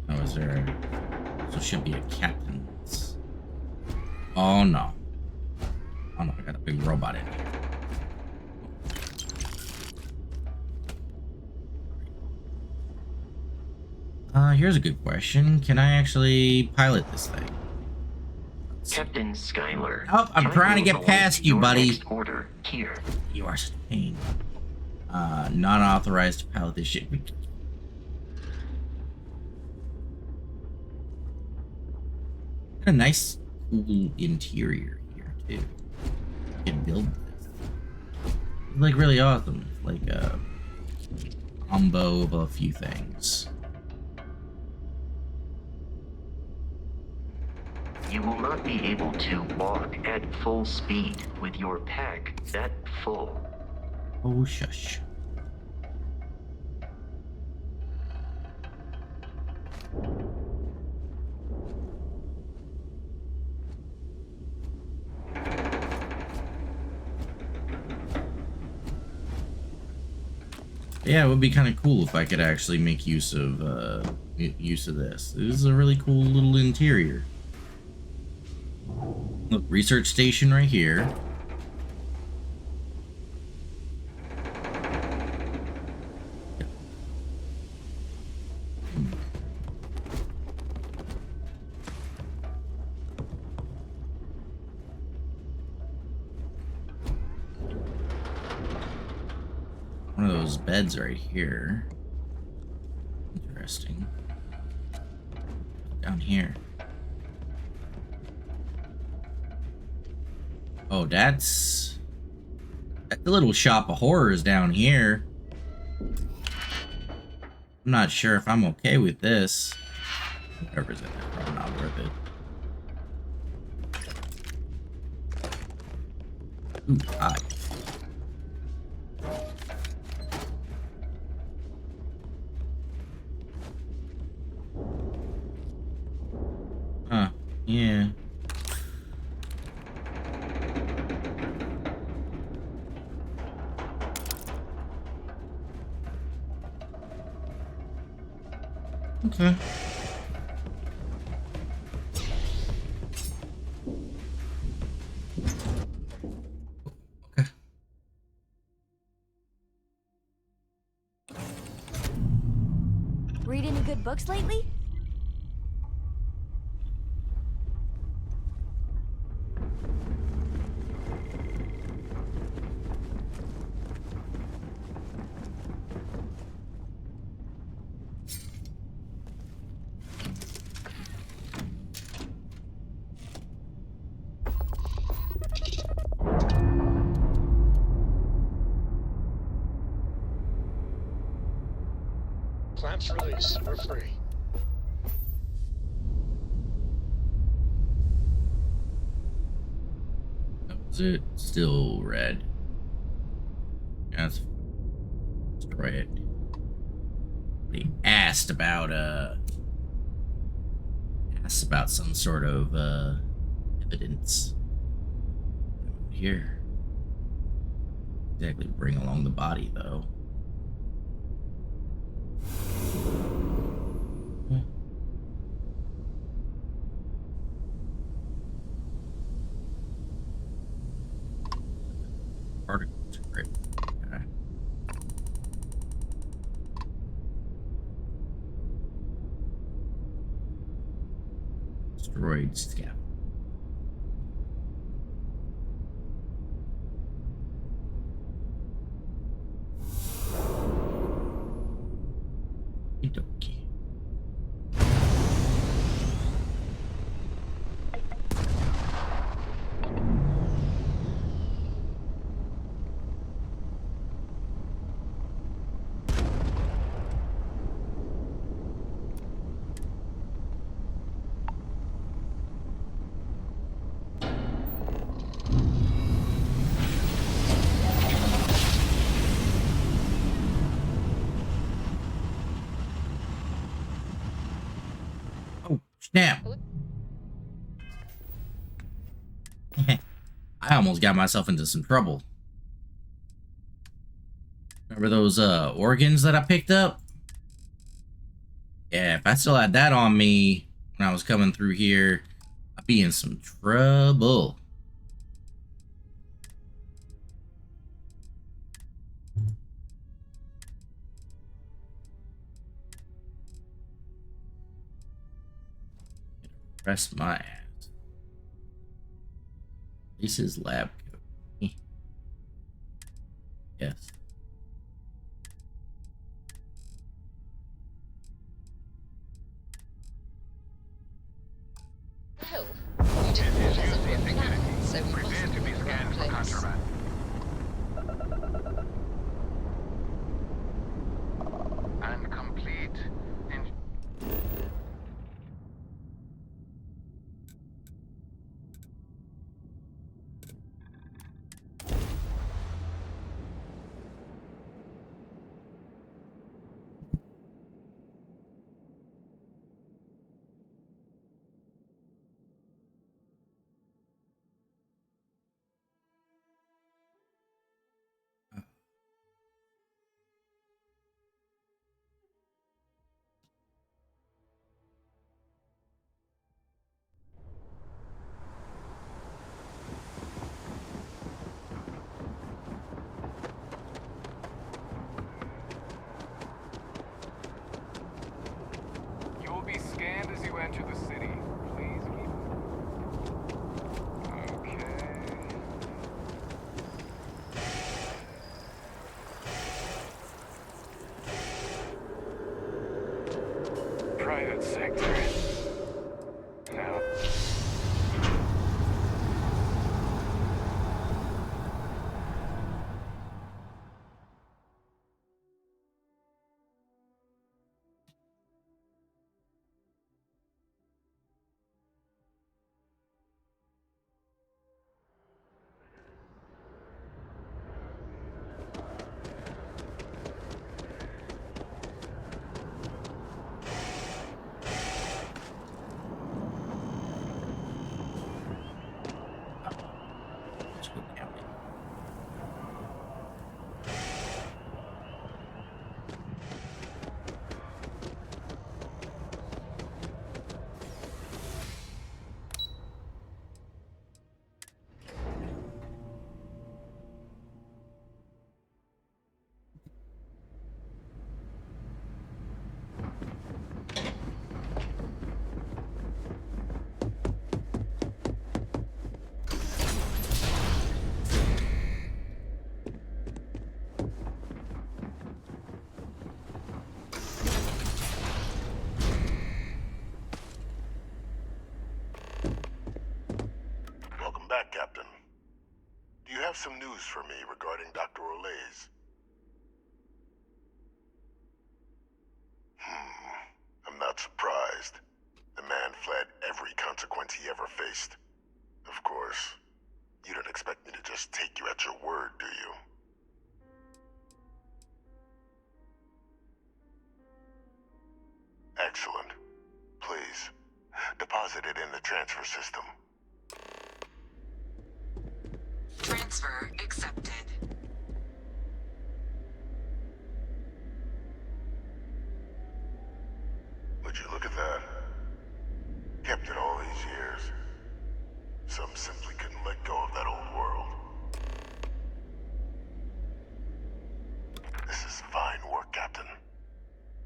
Oh, is there? So should be a captain's. Oh no. Oh no, I got a big robot in here. Here's a good question. Can I actually pilot this thing? Captain Skylar. Oh, I'm trying to get past you, buddy. Order here. You are such a pain. Not authorized to pilot this ship. A nice, cool interior here too. You can build this. It's like really awesome. It's like a combo of a few things. You will not be able to walk at full speed with your pack that full. Oh, shush. Yeah, it would be kind of cool if I could actually make use of this. This is a really cool little interior. Look, research station right here. One of those beds right here. Interesting. Down here. Oh, that's the little shop of horrors down here. I'm not sure if I'm okay with this. Whatever's in there, probably not worth it. Ooh, hi. Huh, yeah. Okay. Okay. Read any good books lately? Clamps release. We're free. Is it still red? Yeah, let's destroy it. He asked about some sort of evidence. Here. Exactly bring along the body though. Particles, great. Okay. Destroyed scaffold. Talky. Oh, snap. I almost got myself into some trouble. Remember those organs that I picked up? Yeah, if I still had that on me when I was coming through here, I'd be in some trouble. Rest my ass. Lisa's lab coat. Yes. Oh, you didn't want us to be plan, so we must to be scanned for contraband. And complete in You will be scanned as you enter the city. Please keep. Okay. Private sector. Now. Let's go down. Welcome back, Captain. Do you have some news for me regarding Dr. Olays? I'm not surprised. The man fled every consequence he ever faced. Of course, You don't expect me to just take you at your word, do you? Excellent. Please, deposit it in the transfer system. Transfer accepted. Would you look at that? Kept it all these years. Some simply couldn't let go of that old world. This is fine work, Captain.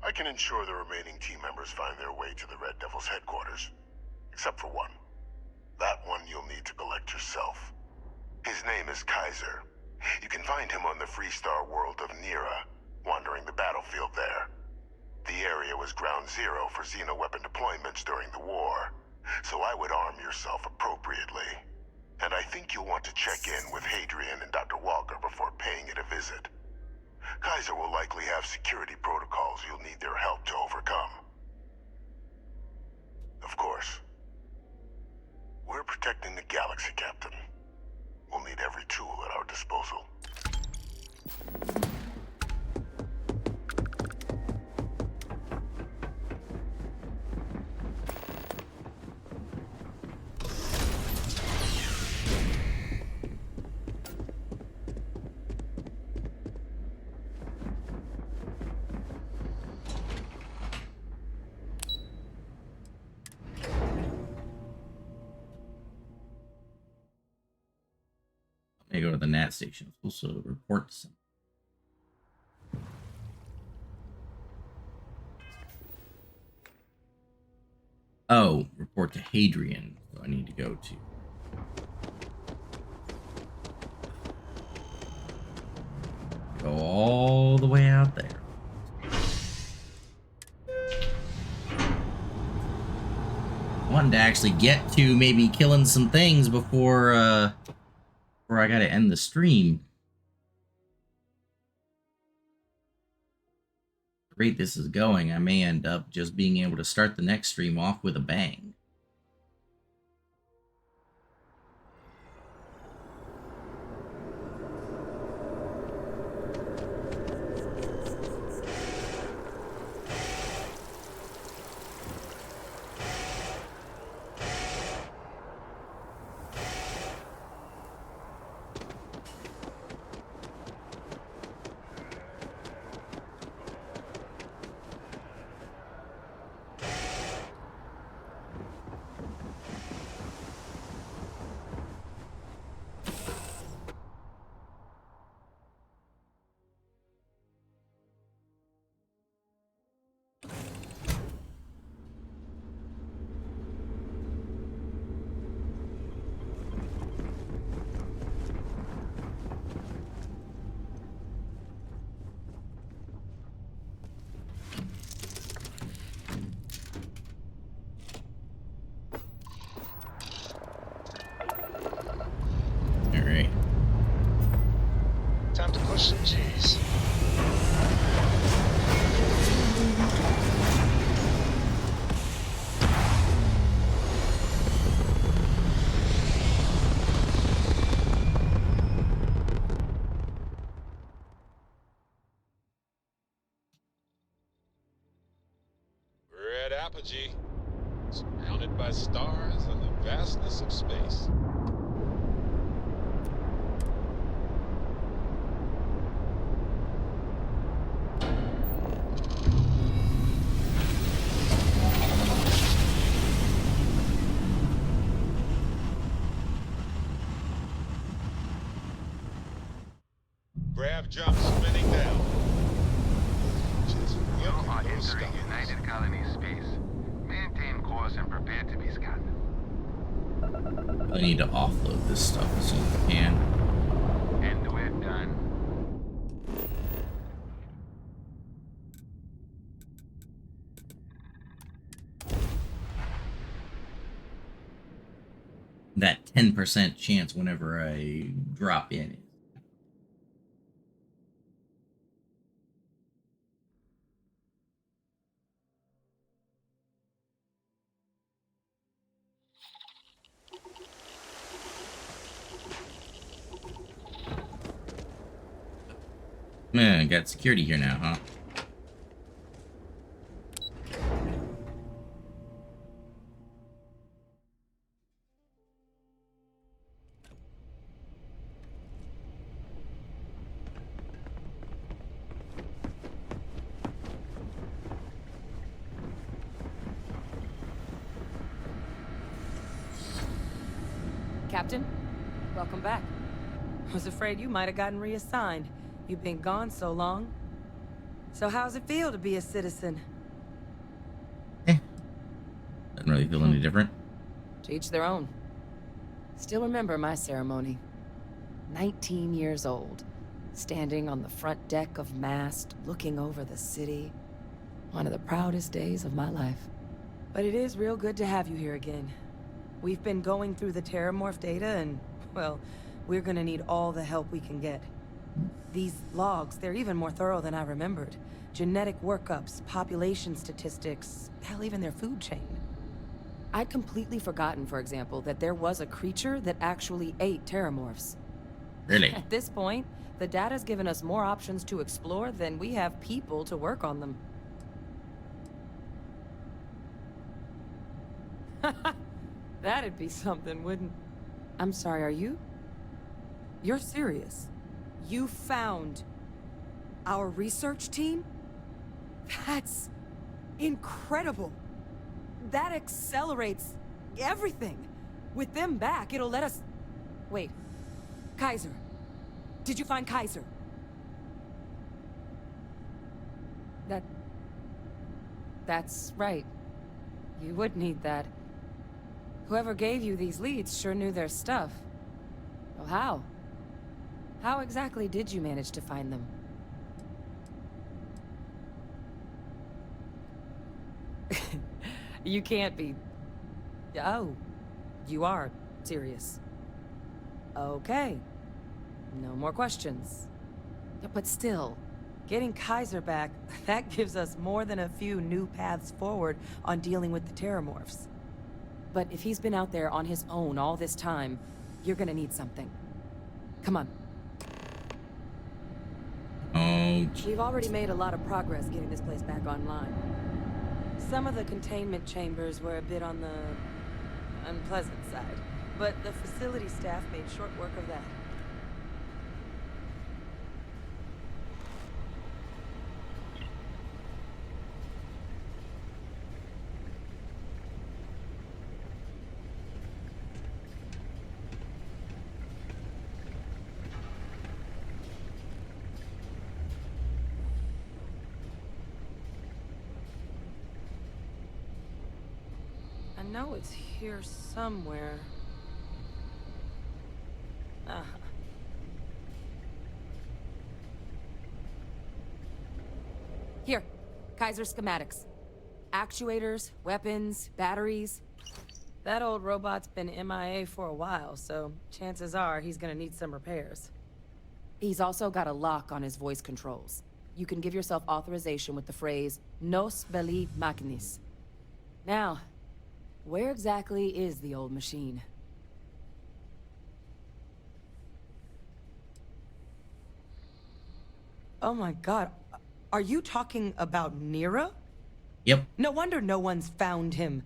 I can ensure the remaining team members find their way to the Red Devil's headquarters. Except for one. That one you'll need to collect yourself. His name is Kaiser. You can find him on the Freestar world of Nira, wandering the battlefield there. The area was ground zero for xeno-weapon deployments during the war, so I would arm yourself appropriately. And I think you'll want to check in with Hadrian and Dr. Walker before paying it a visit. Kaiser will likely have security protocols you'll need their help to overcome. Of course, we're protecting the galaxy, Captain. We'll need every tool at our disposal. I go to the NAT station. I'm supposed to report to some. Oh, report to Hadrian. So I need to go to. Go all the way out there. I wanted to actually get to maybe killing some things before I gotta end the stream. The rate this is going, I may end up just being able to start the next stream off with a bang. Time to push some G's. Red apogee, surrounded by stars and the vastness of space. Grav jump spinning down. Just You look are at those entering stars. United Colony space. Maintain course and prepare to be scanned. I need to offload this stuff as soon as I can. And we're done. That 10% chance whenever I drop in. Got security here now, huh? Captain, welcome back. Was afraid you might have gotten reassigned. You've been gone so long. So how's it feel to be a citizen? Doesn't really feel any different. To each their own. Still remember my ceremony. 19 years old, standing on the front deck of Mast, looking over the city. One of the proudest days of my life. But it is real good to have you here again. We've been going through the Terramorph data and, well, we're gonna need all the help we can get. These logs, they're even more thorough than I remembered. Genetic workups, population statistics, hell, even their food chain. I'd completely forgotten, for example, that there was a creature that actually ate Terramorphs. Really? At this point, the data's given us more options to explore than we have people to work on them. That'd be something, wouldn't... I'm sorry, are you? You're serious? You found our research team? That's incredible. That accelerates everything. With them back, it'll let us... Wait. Kaiser. Did you find Kaiser? That's right. You would need that. Whoever gave you these leads sure knew their stuff. Well, how? How exactly did you manage to find them? You can't be... Oh, you are serious. Okay. No more questions. But still, getting Kaiser back, that gives us more than a few new paths forward on dealing with the Terramorphs. But if he's been out there on his own all this time, you're gonna need something. Come on. Oh. We've already made a lot of progress getting this place back online. Some of the containment chambers were a bit on the unpleasant side, but the facility staff made short work of that. I know it's here somewhere. Here, Kaiser schematics. Actuators, weapons, batteries. That old robot's been MIA for a while, so chances are he's gonna need some repairs. He's also got a lock on his voice controls. You can give yourself authorization with the phrase, Nos belli machinis. Now, where exactly is the old machine? Oh my god, are you talking about Nero? Yep. No wonder no one's found him.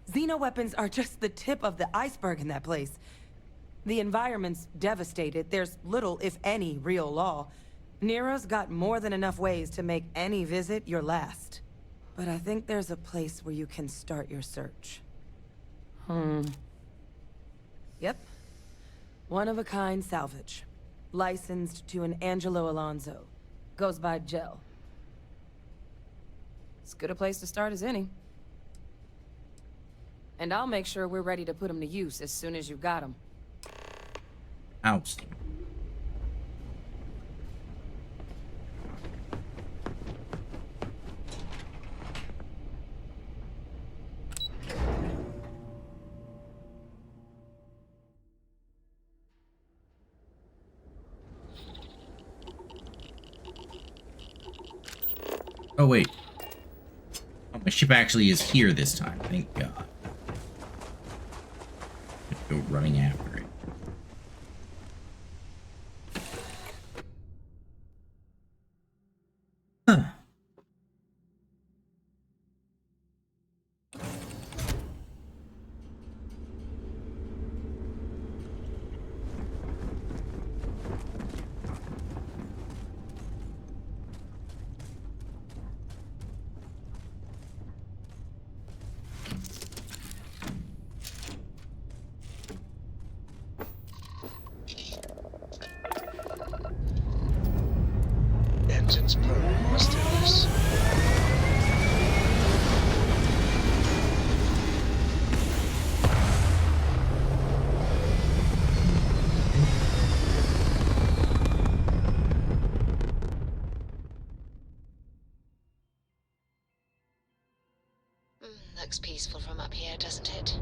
Xenoweapons are just the tip of the iceberg in that place. The environment's devastated. There's little, if any, real law. Nero's got more than enough ways to make any visit your last. But I think there's a place where you can start your search. Yep. One-of-a-kind salvage. Licensed to an Angelo Alonso. Goes by Gel. As good a place to start as any. And I'll make sure we're ready to put him to use as soon as you got him. Oust. Oh, wait. Oh, my ship actually is here this time. Thank God. Go running after it. Engines purr. Let's do this. Looks peaceful from up here, doesn't it?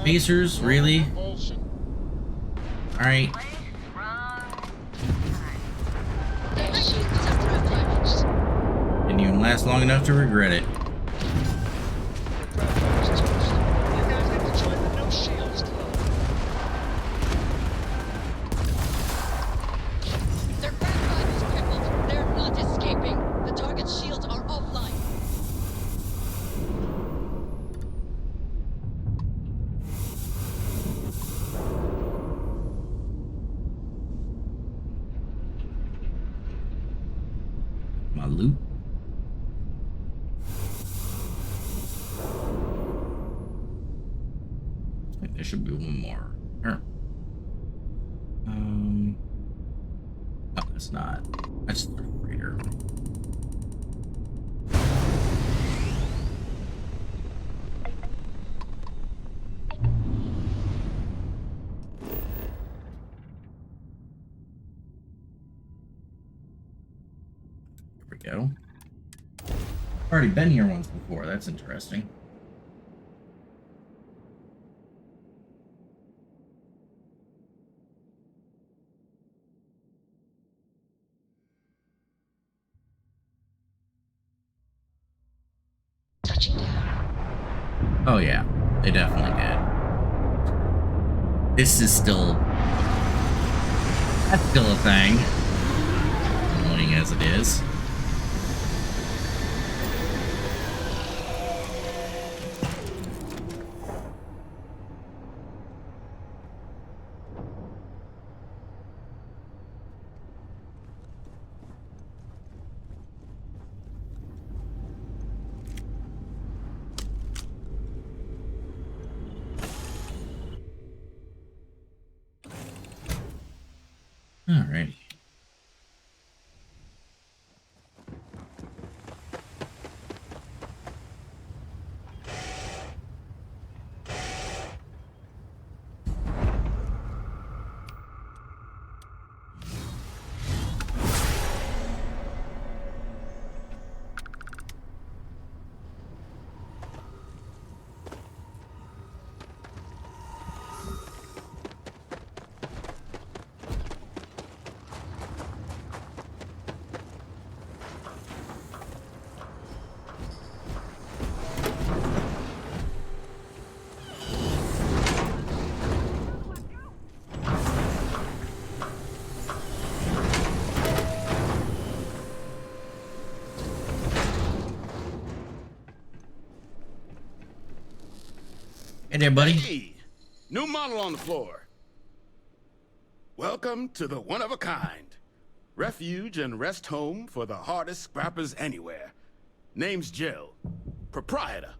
Pacers, really? Alright. Didn't even last long enough to regret it. Their backside is crippled. They're not escaping. The target's shields are offline. My loot. I think there should be one more. Here. Oh, that's not. That's the freighter. Here we go. Already been here once before. That's interesting. Touching down. Oh yeah, they definitely did. This is still... That's still a thing. Annoying as it is. Alrighty. Hey there, buddy. Hey, new model on the floor. Welcome to the one-of-a-kind. Refuge and rest home for the hardest scrappers anywhere. Name's Jill. Proprietor.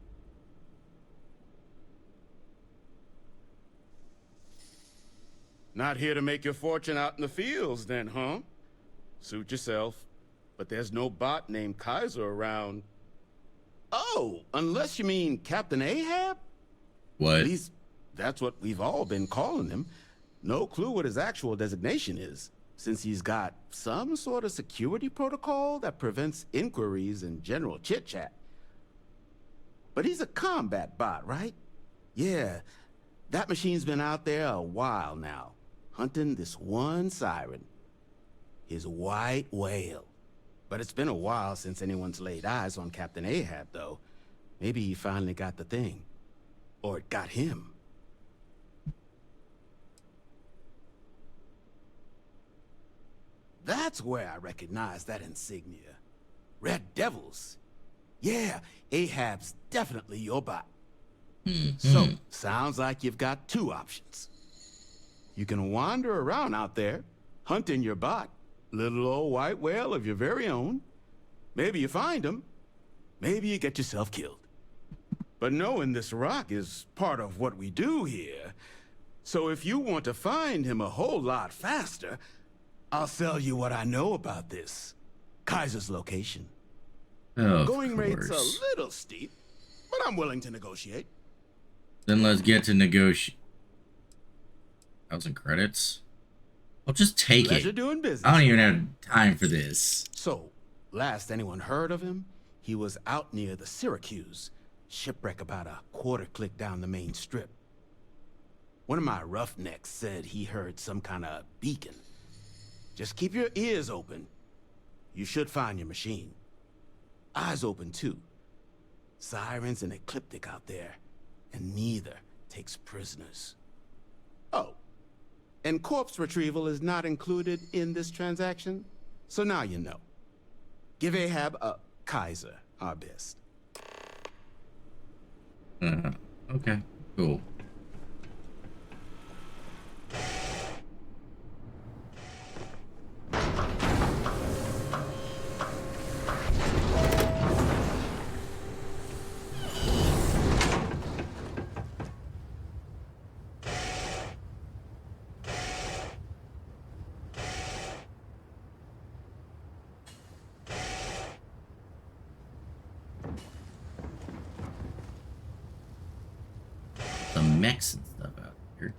Not here to make your fortune out in the fields then, huh? Suit yourself. But there's no bot named Kaiser around. Oh, unless you mean Captain Ahab? What? At least, that's what we've all been calling him. No clue what his actual designation is, since he's got some sort of security protocol that prevents inquiries and general chit-chat. But he's a combat bot, right? Yeah, that machine's been out there a while now, hunting this one siren. His white whale. But it's been a while since anyone's laid eyes on Captain Ahab, though. Maybe he finally got the thing. Or it got him. That's where I recognize that insignia. Red Devils. Yeah, Ahab's definitely your bot. So, sounds like you've got two options. You can wander around out there, hunting your bot, little old white whale of your very own. Maybe you find him, maybe you get yourself killed. But knowing this rock is part of what we do here, so if you want to find him a whole lot faster, I'll sell you what I know about this. Kaiser's location. Going rate's a little steep, but I'm willing to negotiate. Then let's get to negotiate. 1,000 credits. I'll just take Pleasure it. doing business. I don't even have time for this. So, last anyone heard of him, he was out near the Syracuse. Shipwreck about a quarter click down the main strip. One of my roughnecks said he heard some kind of beacon. Just keep your ears open. You should find your machine. Eyes open too. Sirens and ecliptic out there, and neither takes prisoners. Oh, and corpse retrieval is not included in this transaction, so now you know. Give Ahab a Kaiser our best. Okay, cool. The mechs and stuff out here.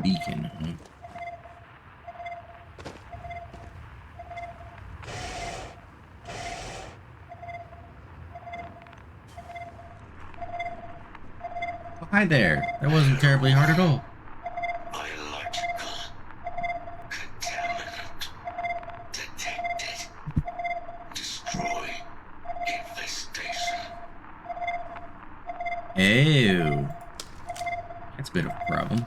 Beacon, huh? Oh, hi there. That wasn't terribly hard at all. Biological contaminant detected. Destroy infestation. Ew. That's a bit of a problem.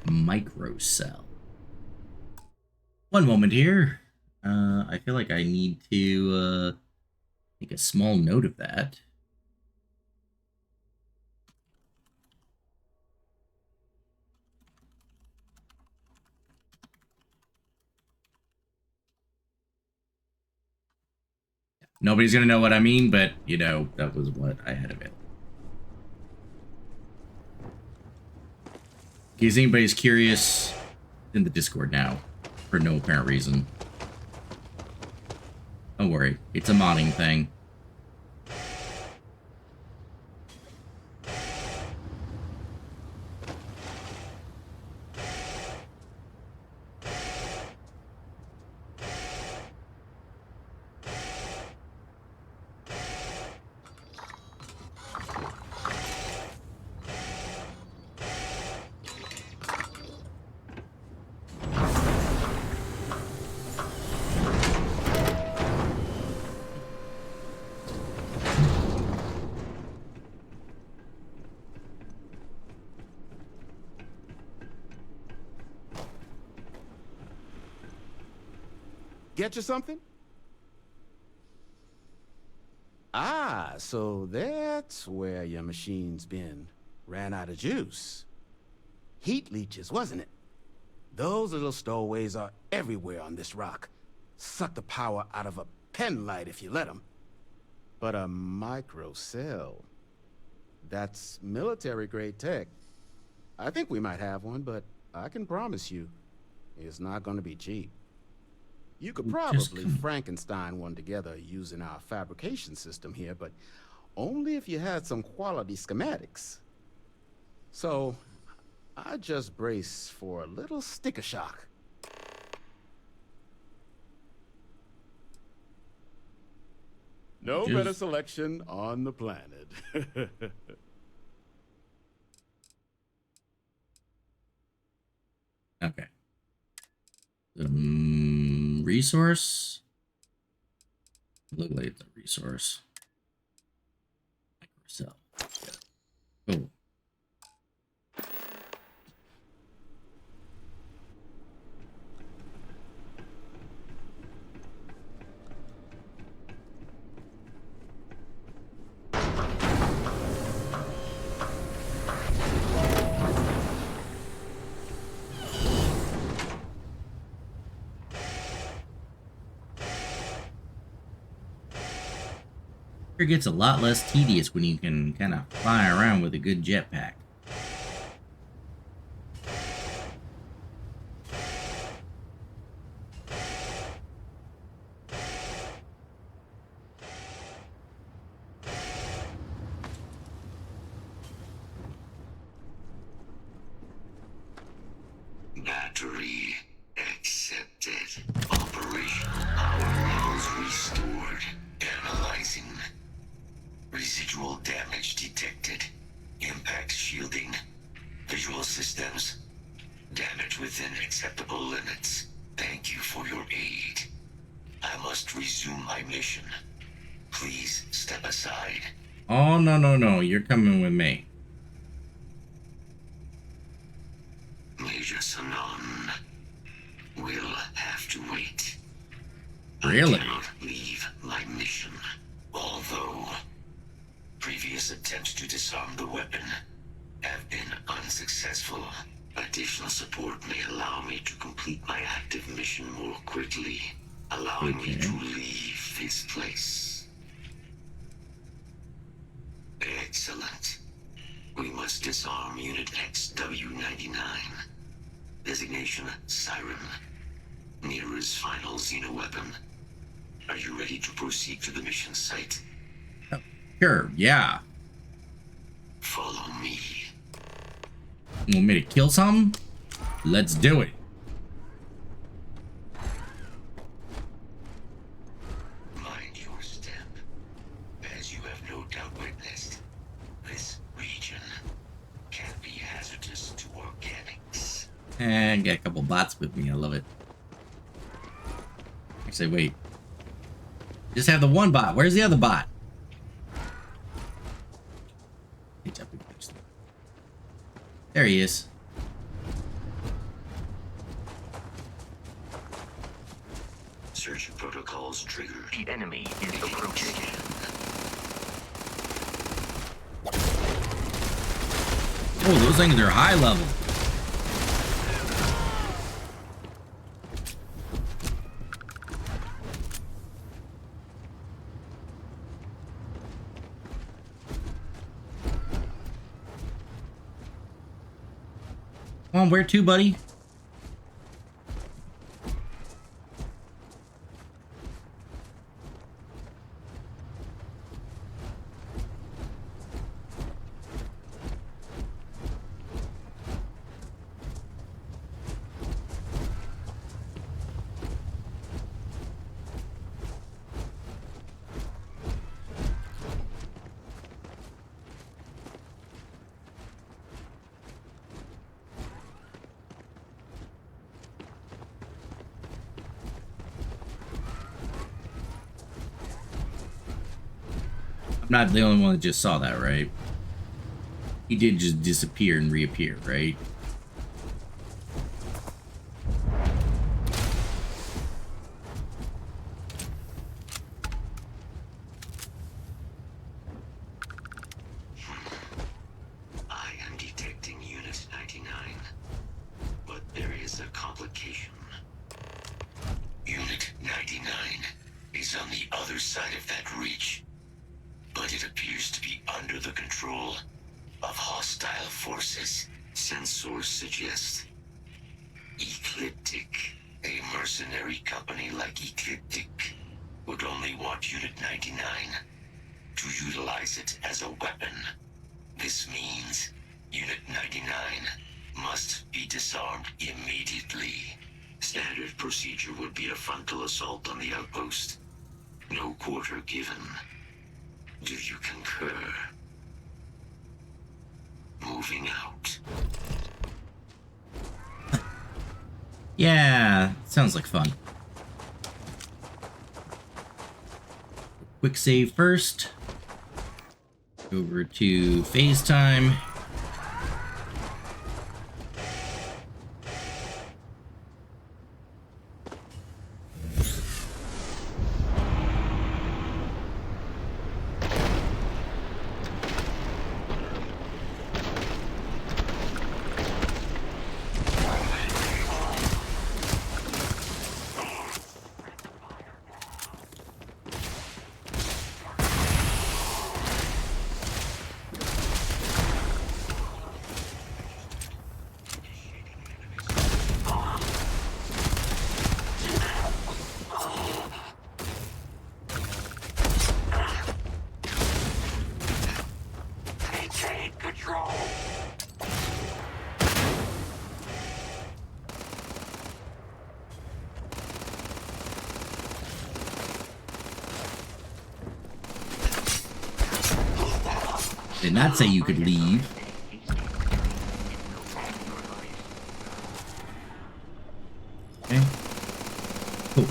Microcell. One moment here. I feel like I need to make a small note of that. Nobody's gonna know what I mean, but you know, that was what I had available. In case anybody's curious, in the Discord now, for no apparent reason. Don't worry, it's a modding thing. Get you something? Ah, so that's where your machine's been. Ran out of juice. Heat leeches, wasn't it? Those little stowaways are everywhere on this rock. Suck the power out of a pen light if you let them. But a microcell. That's military-grade tech. I think we might have one, but I can promise you, it's not going to be cheap. You could probably Frankenstein one together using our fabrication system here, but only if you had some quality schematics. So, I just brace for a little sticker shock. No better selection on the planet. Okay. Resource. Look like the resource. Microcell. Oh. It gets a lot less tedious when you can kind of fly around with a good jetpack. Battery accepted. Operational power levels restored. Analyzing. Residual damage detected. Impact shielding. Visual systems. Damage within acceptable limits. Thank you for your aid. I must resume my mission. Please step aside. Oh, no, no, no. You're coming with me. Major Sanon will have to wait. Really? I cannot leave my mission. Although previous attempts to disarm the weapon have been unsuccessful, additional support may allow me to complete my active mission more quickly, allowing me to leave this place. Excellent. We must disarm Unit XW-99. Designation Siren. Nearest final xeno-weapon. Are you ready to proceed to the mission site? Sure, yeah. Follow me. You want me to kill something? Let's do it. Mind your step. As you have no doubt witnessed, this region can be hazardous to organics. And got a couple bots with me. I love it. Actually, wait. Just have the one bot. Where's the other bot? There he is. Search protocols triggered. The enemy is approaching. Oh, those things are high level. Come on, where to, buddy? I'm not the only one that just saw that, right? He did just disappear and reappear, right? I am detecting Unit 99, but there is a complication. Unit 99 is on the other side of that reach, but it appears to be under the control forces, sensors suggest. Ecliptic, a mercenary company like Ecliptic, would only want Unit 99 to utilize it as a weapon. This means Unit 99 must be disarmed immediately. Standard procedure would be a frontal assault on the outpost. No quarter given. Do you concur? Moving out. Yeah, sounds like fun. Quick save first. Over to phase time. Did not say you could leave. Okay. Cool.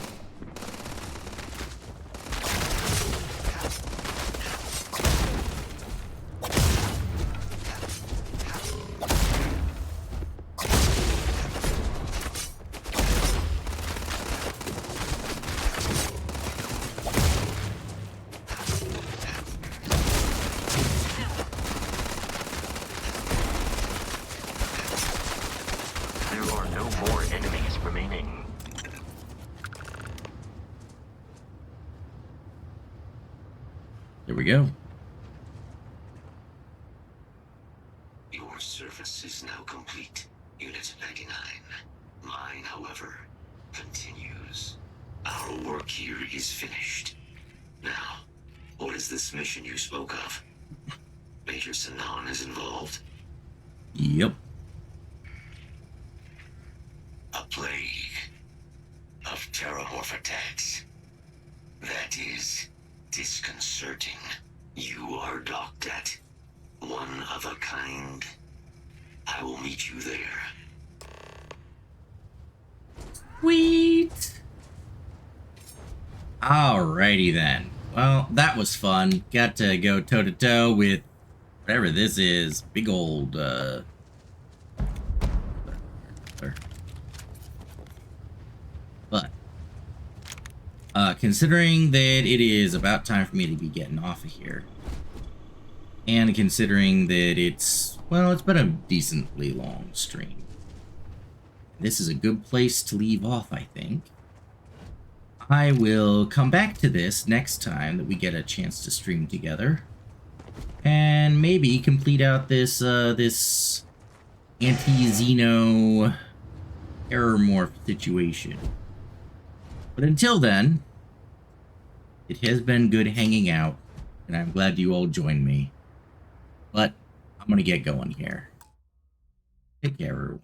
There we go. Your service is now complete, Unit 99. Mine, however, continues. Our work here is finished. Now, what is this mission you spoke of? Major Sinan is involved? Yep. A plague of terramorph attacks. That is disconcerting. You are docked at one of a kind. I will meet you there. Sweet. Alrighty then. Well, that was fun. Got to go toe-to-toe with whatever this is. Big old, But, considering that it is about time for me to be getting off of here, and considering that it's been a decently long stream, this is a good place to leave off, I think. I will come back to this next time that we get a chance to stream together, and maybe complete out this this anti-Xeno terramorph situation. But until then, it has been good hanging out, and I'm glad you all joined me. But I'm gonna get going here. Take care, everyone.